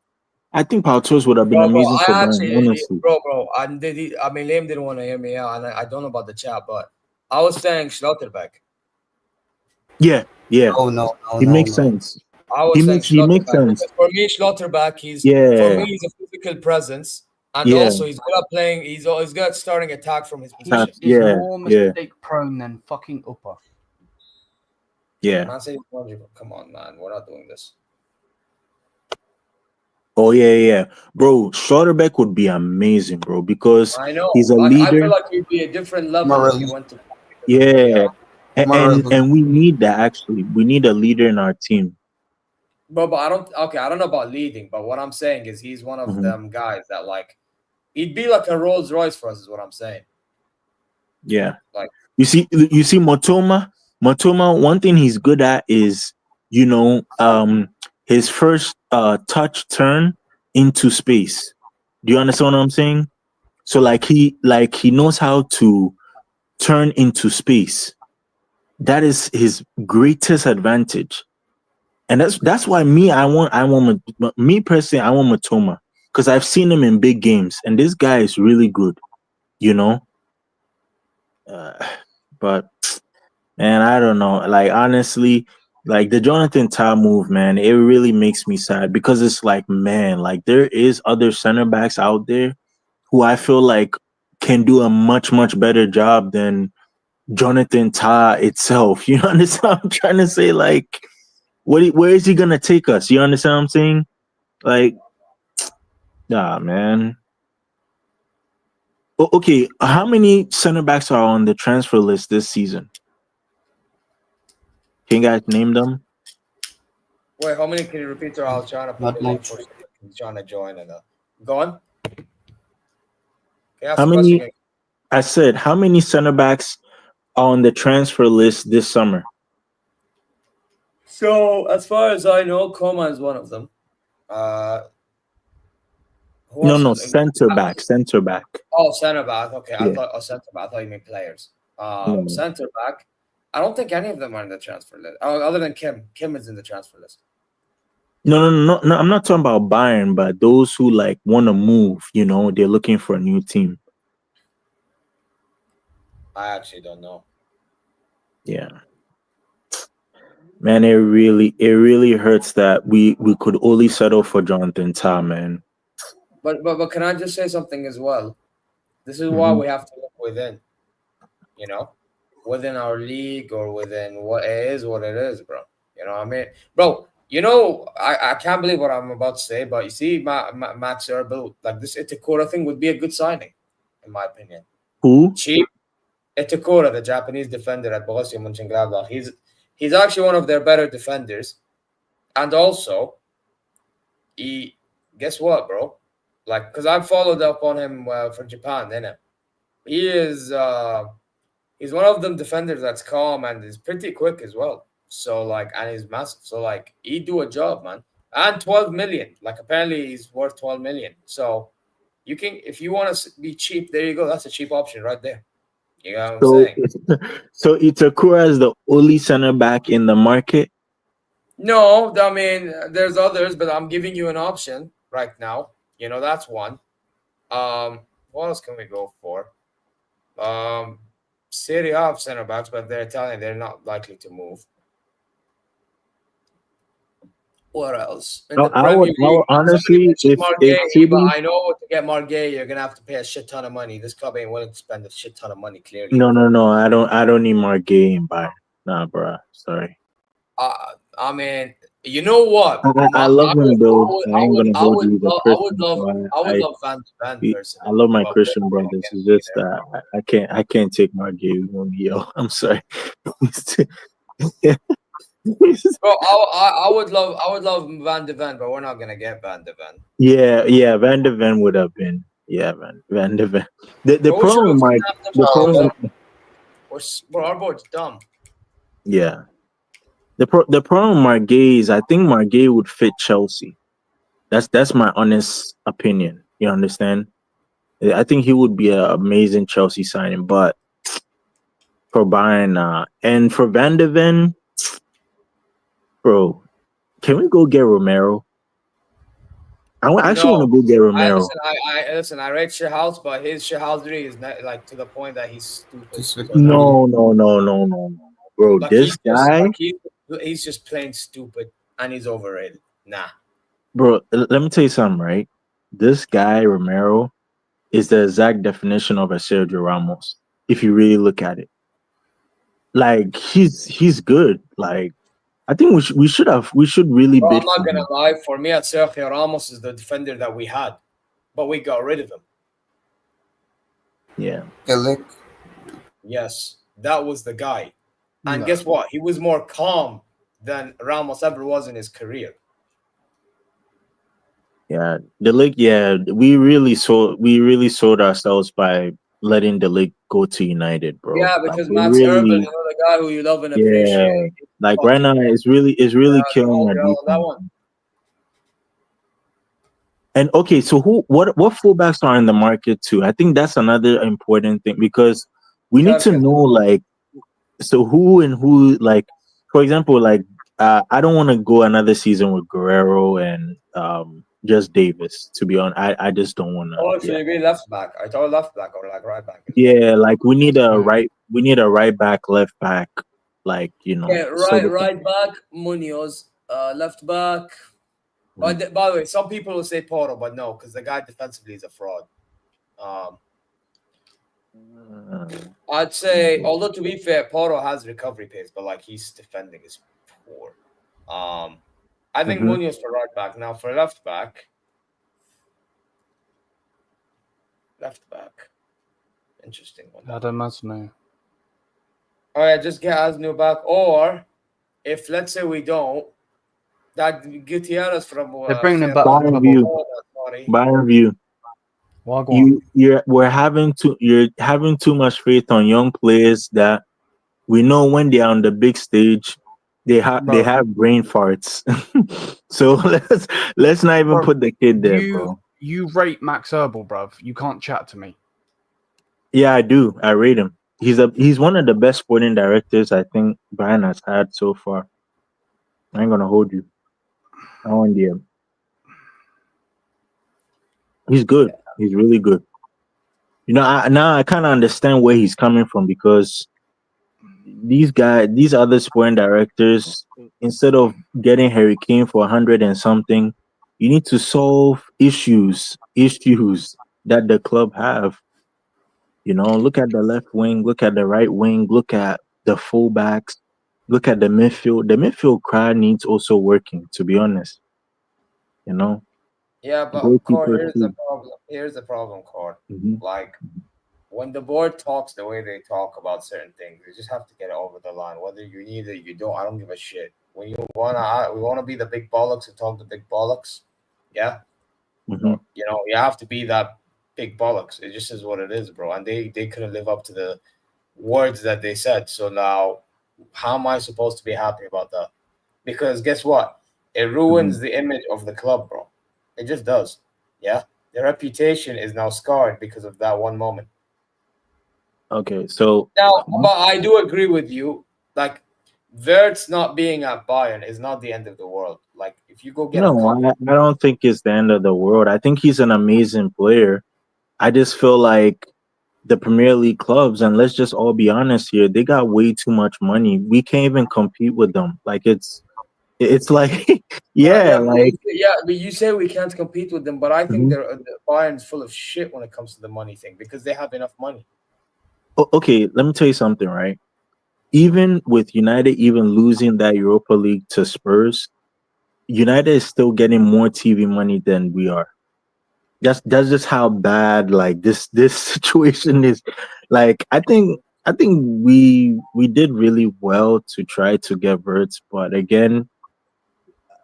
I think Pau Torres would have been amazing for Bayern, honestly. Bro, Liam didn't want to hear me out, and I don't know about the chat, but I was saying Schlotterbeck. Yeah. Oh, no. It makes sense. He makes sense. For me, Schlotterbeck, he's a physical presence, and also he's good at playing. He's good at starting attack from his position. He's more mistake prone than fucking Upper. Yeah. Come on, man. We're not doing this. Oh yeah. Bro, Schlotterbeck would be amazing, bro, because I know. he's a Like, I leader. feel like he'd be a different level if he Morelli. went to. Yeah. Morelli. And we need that actually. We need a leader in our team. But I don't. Okay, I don't know about leading, but what I'm saying is he's one of Mhm. them guys that like he'd be like a Rolls Royce for us. Is what I'm saying. Yeah. Like You see Motoma? Motoma, one thing he's good at is, his first touch turn into space. Do you understand what I'm saying? So like he knows how to turn into space. That is his greatest advantage. And that's why I want me personally, I want Matoma, because I've seen him in big games and this guy is really good, but man, I don't know. Like, honestly, like the Jonathan Tah move, man, it really makes me sad because it's like, man, like there is other center backs out there who I feel like can do a much, much better job than Jonathan Tah itself. You understand what I'm trying to say? Like, where is he gonna take us? You understand what I'm saying? Like, nah, man. Okay, how many center backs are on the transfer list this season? Can you guys name them? wait, how many can you repeat? Or I'll try to put Not him on much. for he's trying to join and go on. Can you ask How the question many? again? I said, how many center backs are on the transfer list this summer? So as far as I know, Coma is one of them. Who else No, is center back. Oh, center back. Okay, I Yeah. thought center back. I thought you meant players. No. Center back. I don't think any of them are in the transfer list. Oh, other than Kim. Kim is in the transfer list. No. I'm not talking about Bayern, but those who like want to move. They're looking for a new team. I actually don't know. Yeah. Man, it really hurts that we could only settle for Jonathan Tah, man. But can I just say something as well? This is why we have to look within. Within our league or within what it is, bro. You know what I mean? Bro, I can't believe what I'm about to say, but you see, Max Erbil, like this Itakura thing would be a good signing, in my opinion. Who? Cheap. Itakura, the Japanese defender at Borussia Mönchengladbach. He's actually one of their better defenders. And also, guess what, bro? Like, because I followed up on him for Japan, innit? He is... he's one of them defenders that's calm and is pretty quick as well. So, like, and he's massive. So, like, he'd do a job, man. And 12 million. Like, apparently he's worth 12 million. So, you can, if you want to be cheap, there you go. That's a cheap option right there. You know what I'm saying? So Itakura is the only center back in the market? No, I mean, there's others, but I'm giving you an option right now. That's one. What else can we go for? Serie A have center backs, but they're Italian. They're not likely to move. What else? In the I would honestly, if but I know to get Margay, you're gonna have to pay a shit ton of money. This club ain't willing to spend a shit ton of money. Clearly, no, I don't need Margay in Bayern. Nah, bro, sorry. I mean, you know what? I love him though. I would love Van de Ven personally. I love my Christian brothers. It's just that I can't take Margay. Yo, I'm sorry. Bro, I would love Van de Ven, but we're not gonna get Van de Ven. Yeah, Van de Ven would have been. Yeah, Van de Ven. The problem, Mike. Bro, our board's dumb. Yeah. The problem with Margay is I think Margay would fit Chelsea. That's my honest opinion. You understand? I think he would be an amazing Chelsea signing, but for Bayern, and for Van de Ven, bro, can we go get Romero? I actually want to go get Romero. I rate Shahals, but his Shahalsry is not like to the point that he's stupid. No, bro. Like, this guy, he's just plain stupid and he's overrated. Nah, bro. Let me tell you something, right? This guy Romero is the exact definition of a Sergio Ramos. If you really look at it, like he's good. Like I think we should really Bro, bid I'm not for gonna him. lie. For me, Sergio Ramos is the defender that we had, but we got rid of him. Yeah. Ligt. Yes, that was the guy. And No. guess what? He was more calm than Ramos ever was in his career. Yeah, the league. Yeah, we really sold ourselves by letting the league go to United, bro. Yeah, Like, because it Max Urban, really, you know, the guy who you love and yeah. appreciate. Like right now, it's really killing our On that defense. one. And okay, so what fullbacks are in the market too? I think that's another important thing because we need to Sergio. know like so who and who like for example like I don't want to go another season with Guerrero and just Davis, to be honest. I just don't want to. Oh, should it be left back? I thought left back or like right back. Yeah, like we need a right back, left back, like Yeah, so right back, Munoz, left back. By the way, some people will say Porto, but no, because the guy defensively is a fraud. I'd say, although to be fair, Porto has recovery pace, but like his defending is poor. I think Munoz for right back. Now for left back. Interesting one. Adam Masno. All right, just get Asnu back. Or if let's say we don't, that Gutierrez from They're bringing him back. Bayern View. Bayern View. You're having too much faith on young players that we know when they are on the big stage, they have brain farts. So let's not even put the kid there, bro. You rate Max Herbal, bruv. You can't chat to me. Yeah, I do. I rate him. He's one of the best sporting directors I think Bayern has had so far. I ain't gonna hold you. I want him. He's good. He's really good. I kind of understand where he's coming from because these other sporting directors, instead of getting Harry Kane for 100 and something, you need to solve issues that the club have. Look at the left wing, look at the right wing, look at the fullbacks, look at the midfield. The midfield crowd needs also working, to be honest. Yeah, but Core, here's the problem, Core. Like when the board talks the way they talk about certain things, you just have to get it over the line. Whether you need it, you don't. I don't give a shit. When we wanna be the big bollocks and talk the big bollocks. Yeah, you have to be that big bollocks. It just is what it is, bro. And they couldn't live up to the words that they said. So now, how am I supposed to be happy about that? Because guess what? It ruins the image of the club, bro. It just does. Yeah, their reputation is now scarred because of that one moment. Okay, so now, but I do agree with you. Like, Wirtz not being at Bayern is not the end of the world. Like, if you go get I don't think it's the end of the world. I think he's an amazing player. I just feel like the Premier League clubs, and let's just all be honest here, they got way too much money. We can't even compete with them. Like it's like but you say we can't compete with them, but I think Bayern's full of shit when it comes to the money thing because they have enough money. Okay, let me tell you something, right? Even with United losing that Europa League to Spurs, United is still getting more TV money than we are. That's just how bad like this situation is. Like I think we did really well to try to get Wirtz, but again,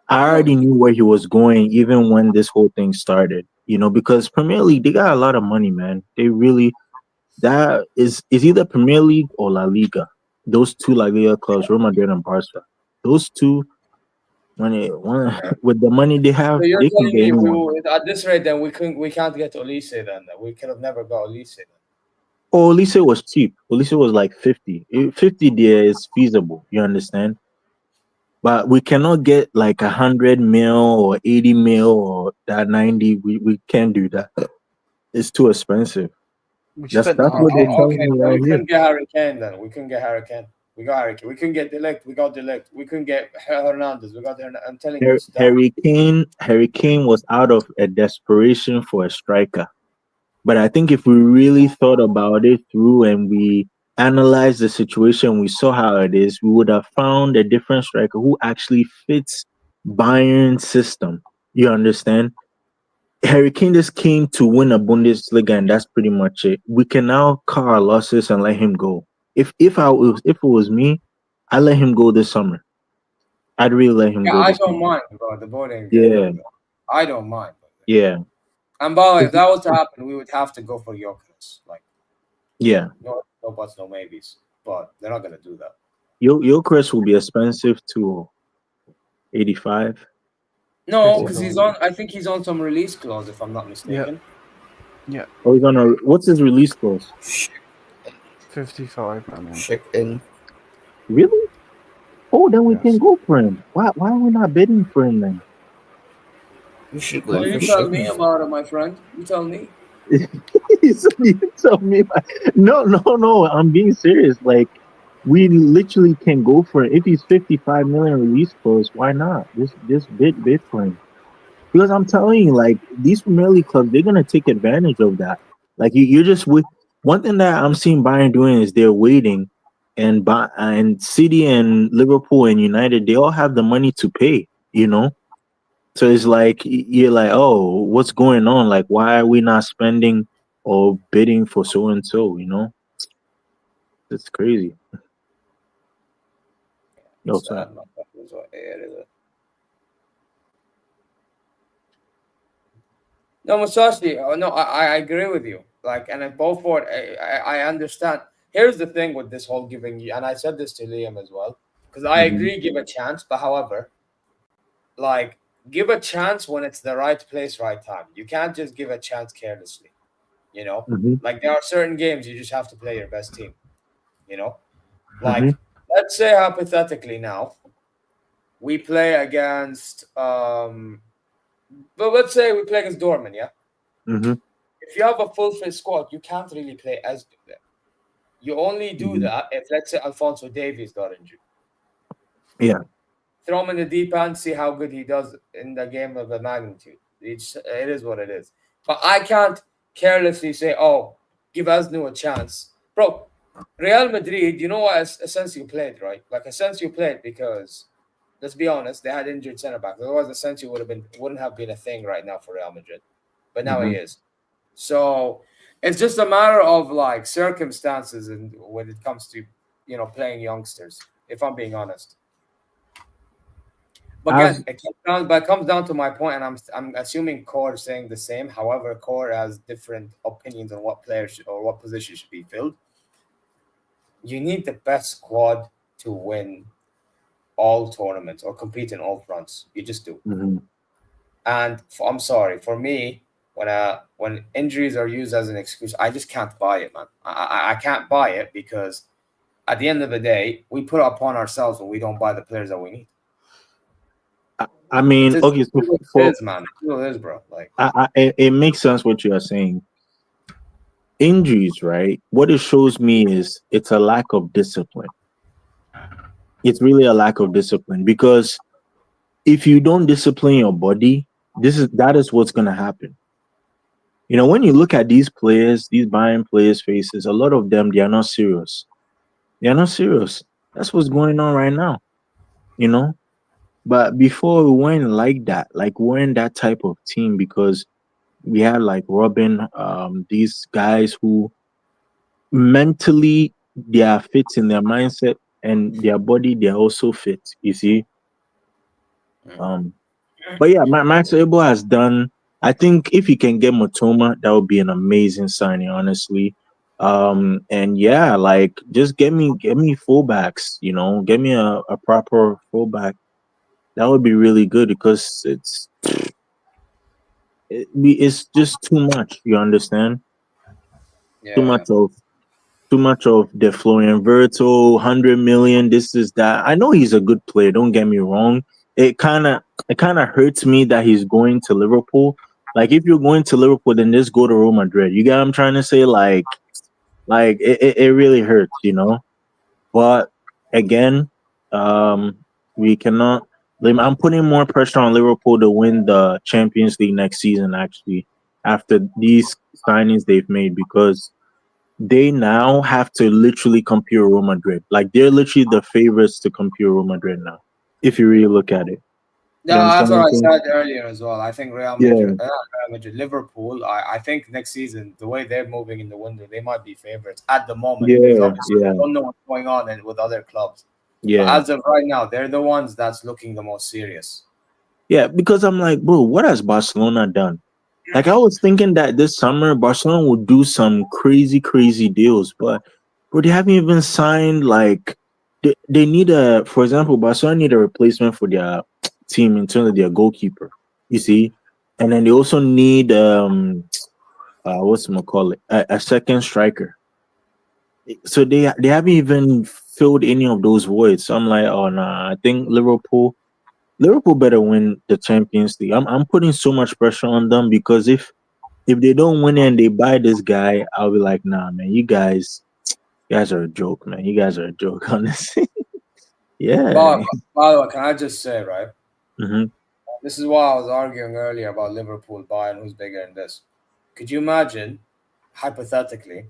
I already knew where he was going even when this whole thing started. Because Premier League, they got a lot of money, man. They really that is either Premier League or La Liga. Those two La Liga clubs, Real Madrid and Barca. Those two, with the money they have, So you're they can telling get me at this rate, then we can't get Olise then. We could have never got Olise then. Oh, Olise was cheap. Olise was like 50. 50 there is feasible. You understand? But we cannot get like 100 mil or 80 mil or that 90. We can't do that. It's too expensive. That's what they're telling me right here. We couldn't get Harry Kane then. We couldn't get Harry Kane. We got Harry Kane. We couldn't get Ligt. We got Ligt. We couldn't get Hernandez. We got Hernandez. I'm telling you. Harry Kane was out of a desperation for a striker. But I think if we really thought about it through and we analyzed the situation, we saw how it is, we would have found a different striker who actually fits Bayern's system. You understand? Harry Kane just came to win a Bundesliga, and that's pretty much it. We can now cut our losses and let him go. If it was me, I let him go this summer. I'd really let him Yeah, go I this don't summer. mind, bro. The boy didn't get Yeah, I don't mind. yeah, And by the way, if that was to happen, we would have to go for Jokic. Like, yeah. no buts, no maybes. But they're not gonna do that. Your Chris will be expensive too. 85. No, because he's on. I think he's on some release clause, if I'm not mistaken. Yeah. Oh, he's on a. What's his release clause? 55. I mean. Chicken. Really? Oh, then we can go for him. Why are we not bidding for him then? You should So go you for tell me chicken. about it, my friend. You tell me. You tell me. No. I'm being serious. Like, we literally can go for it. If he's 55 million release clause, why not? Just bid for him. Because I'm telling you, like, these Premier League clubs, they're gonna take advantage of that. Like, you're just with one thing that I'm seeing Bayern doing is they're waiting, and City and Liverpool and United, they all have the money to pay. So it's like you're like, oh, what's going on? Like, why are we not spending or bidding for so and so? It's crazy. Yo, Sad, man. That was what it is. No, Musashi. No, I agree with you. Like, and I both for it. I understand. Here's the thing with this whole giving you, and I said this to Liam as well, because I agree, give a chance. But however, like, give a chance when it's the right place, right time. You can't just give a chance carelessly. Like, there are certain games you just have to play your best team. Like, let's say hypothetically now, we play against but let's say we play against Dortmund, yeah? If you have a full fit squad, you can't really play as good there. You only do that if, let's say, Alphonso Davies got injured. Yeah. Throw him in the deep end, see how good he does in the game of the magnitude. It is what it is. But I can't carelessly say, oh, give Asnu a chance. Bro, Real Madrid, you know what Asensio played, right? Like, Asensio played because, let's be honest, they had injured center backs. Otherwise, Asensio wouldn't have been a thing right now for Real Madrid. But now he is. So it's just a matter of, like, circumstances and when it comes to, playing youngsters, if I'm being honest. But again, it comes down to my point, and I'm assuming Core is saying the same. However, Core has different opinions on what players or what position should be filled. You need the best squad to win all tournaments or compete in all fronts. You just do. And I'm sorry, for me, when injuries are used as an excuse, I just can't buy it, man. I can't buy it because at the end of the day, we put it upon ourselves when we don't buy the players that we need. I mean, okay, so it is, man. It is, bro. Like, it makes sense what you are saying. Injuries, right? What it shows me is it's a lack of discipline. It's really a lack of discipline because if you don't discipline your body, that is what's gonna happen. When you look at these players, these Bayern players' faces, a lot of them, they are not serious. They are not serious. That's what's going on right now. But before we weren't like that, like we weren't that type of team because we had like Robin, these guys who mentally they are fit in their mindset and their body, they're also fit, you see. But yeah, Max Abel has done. I think if he can get Matoma, that would be an amazing signing, honestly. And yeah, like just get me fullbacks, get me a proper fullback. That would be really good because it's just too much. You understand? Yeah. Too much of the Florian Wirtz, 100 million. This is that. I know he's a good player. Don't get me wrong. It kind of hurts me that he's going to Liverpool. Like if you're going to Liverpool, then just go to Real Madrid. You get what I'm trying to say? Like it really hurts, But again, we cannot. I'm putting more pressure on Liverpool to win the Champions League next season. Actually, after these signings they've made, because they now have to literally compete with Real Madrid. Like they're literally the favorites to compete with Real Madrid now. If you really look at it. You Yeah, understand that's what what I I'm saying? said earlier as well. I think Yeah. Liverpool. I think next season, the way they're moving in the window, they might be favorites at the moment because Yeah. obviously we Yeah. don't know what's going on with other clubs. But Yeah. as of right now, they're the ones that's looking the most serious. Yeah. Because I'm like, bro, what has Barcelona done? Like I was thinking that this summer Barcelona would do some crazy, crazy deals, but they haven't even signed like they need for example, Barcelona need a replacement for their team in terms of their goalkeeper. You see? And then they also need what's it call it? A second striker. So they haven't even filled any of those voids. So I'm like, oh nah, I think Liverpool better win the Champions League. I'm putting so much pressure on them because if they don't win and they buy this guy, I'll be like, nah, man, you guys are a joke, man. You guys are a joke, honestly. Yeah. By the way, can I just say, right? Mm-hmm. This is why I was arguing earlier about Liverpool, Bayern, who's bigger in this. Could you imagine, hypothetically,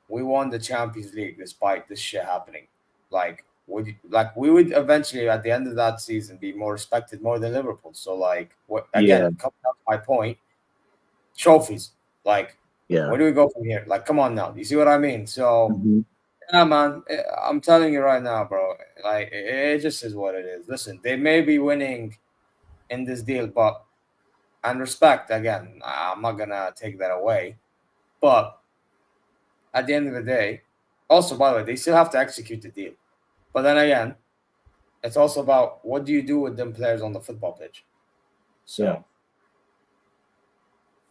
we won the Champions League despite this shit happening? Like, we would eventually, at the end of that season, be more respected more than Liverpool. So, like, coming up to my point, trophies. Like, where do we go from here? Like, come on now. You see what I mean? So, yeah, man, I'm telling you right now, bro. Like, it just is what it is. Listen, they may be winning in this deal, but and respect again, I'm not gonna take that away. But at the end of the day, also by the way, they still have to execute the deal. But then again, it's also about what do you do with them players on the football pitch. So,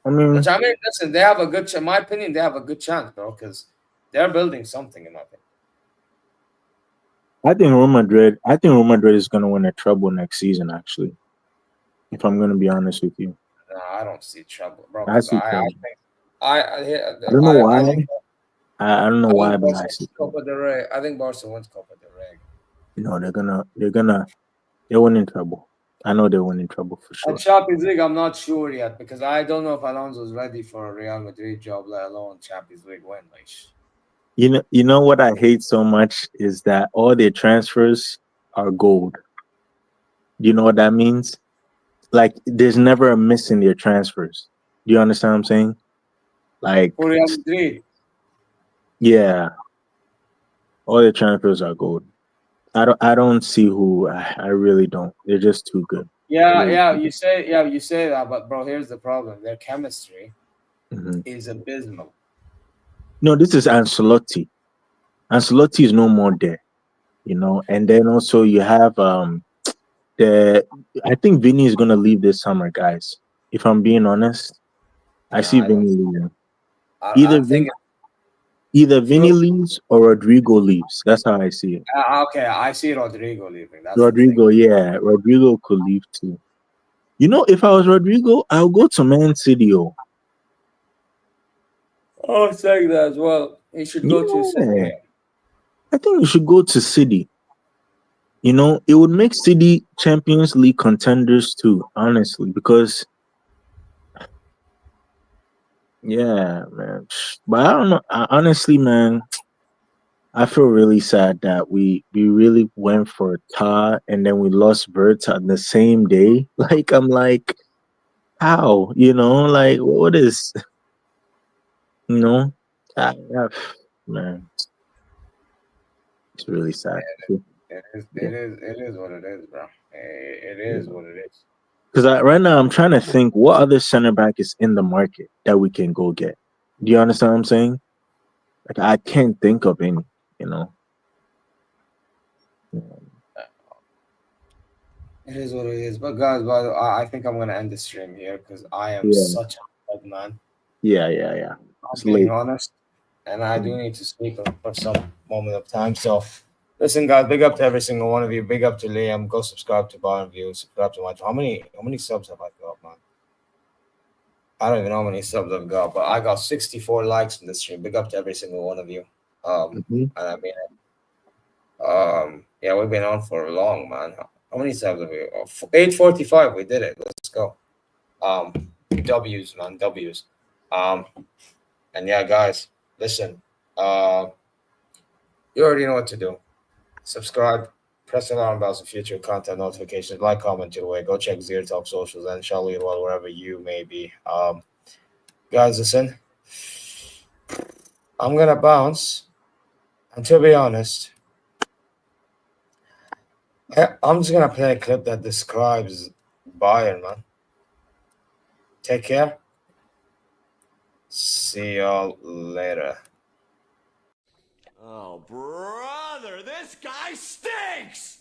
I mean, listen, they have a good. In my opinion, they have a good chance, bro, because they're building something. In my opinion, I think Real Madrid is gonna win a treble next season. Actually, if I'm gonna be honest with you, no, I don't see trouble, bro. I Because see trouble. I don't know why. I don't know why, but I Barca see Copa del Rey. I think Barca wins Copa del Rey. No, they're winning trouble. I know they're winning trouble for sure. At Champions League, I'm not sure yet because I don't know if Alonso's ready for a Real Madrid job, let alone Champions League win. Like, You know what I hate so much is that all their transfers are gold. Do you know what that means? Like, there's never a miss in their transfers. Do you understand what I'm saying? Like, for Real Madrid. Yeah, all the transfers are gold. I don't see who. I really don't. They're just too good. Yeah, you say that, but bro, here's the problem: their chemistry is abysmal. No, this is Ancelotti. Ancelotti is no more there, you know. And then also you have I think Vinny is gonna leave this summer, guys. If I'm being honest, I see Vinny leaving. Either Vinny leaves or Rodrigo leaves. That's how I see it. Okay, I see Rodrigo leaving. That's Rodrigo, yeah, Rodrigo could leave too. You know, if I was Rodrigo, I'll go to Man City. I was saying that as well. He should go to City. I think he should go to City. You know, it would make City Champions League contenders too, honestly, because yeah, man. But I don't know. Honestly, man, I feel really sad that we really went for Tar and then we lost Verts on the same day. Like, I'm like, how? You know, like, what is, you know? Man, it's really sad. It is what it is, bro. It is what it is. Because right now I'm trying to think what other center back is in the market that we can go get. Do you understand what I'm saying? Like, I can't think of any, you know. It is what it is. But guys, I think I'm gonna end the stream here because I am such a bad man. Yeah. I'm being honest, and I do need to speak for some moment of time. So, listen, guys, big up to every single one of you. Big up to Liam. Go subscribe to Bayern View. Subscribe to my. How many subs have I got, man? I don't even know how many subs I've got, but I got 64 likes in the stream. Big up to every single one of you. And I mean, yeah, we've been on for long, man. How many subs have we? 845. We did it. Let's go. W's, man. W's. And yeah, guys, listen. You already know what to do. Subscribe, press the alarm bells for future content notifications, like, comment your way. Go check Zero Talk socials and Charlie well wherever you may be. Guys, listen. I'm gonna bounce, and to be honest, I'm just gonna play a clip that describes Bayern, man. Take care. See y'all later. Oh, brother, this guy stinks!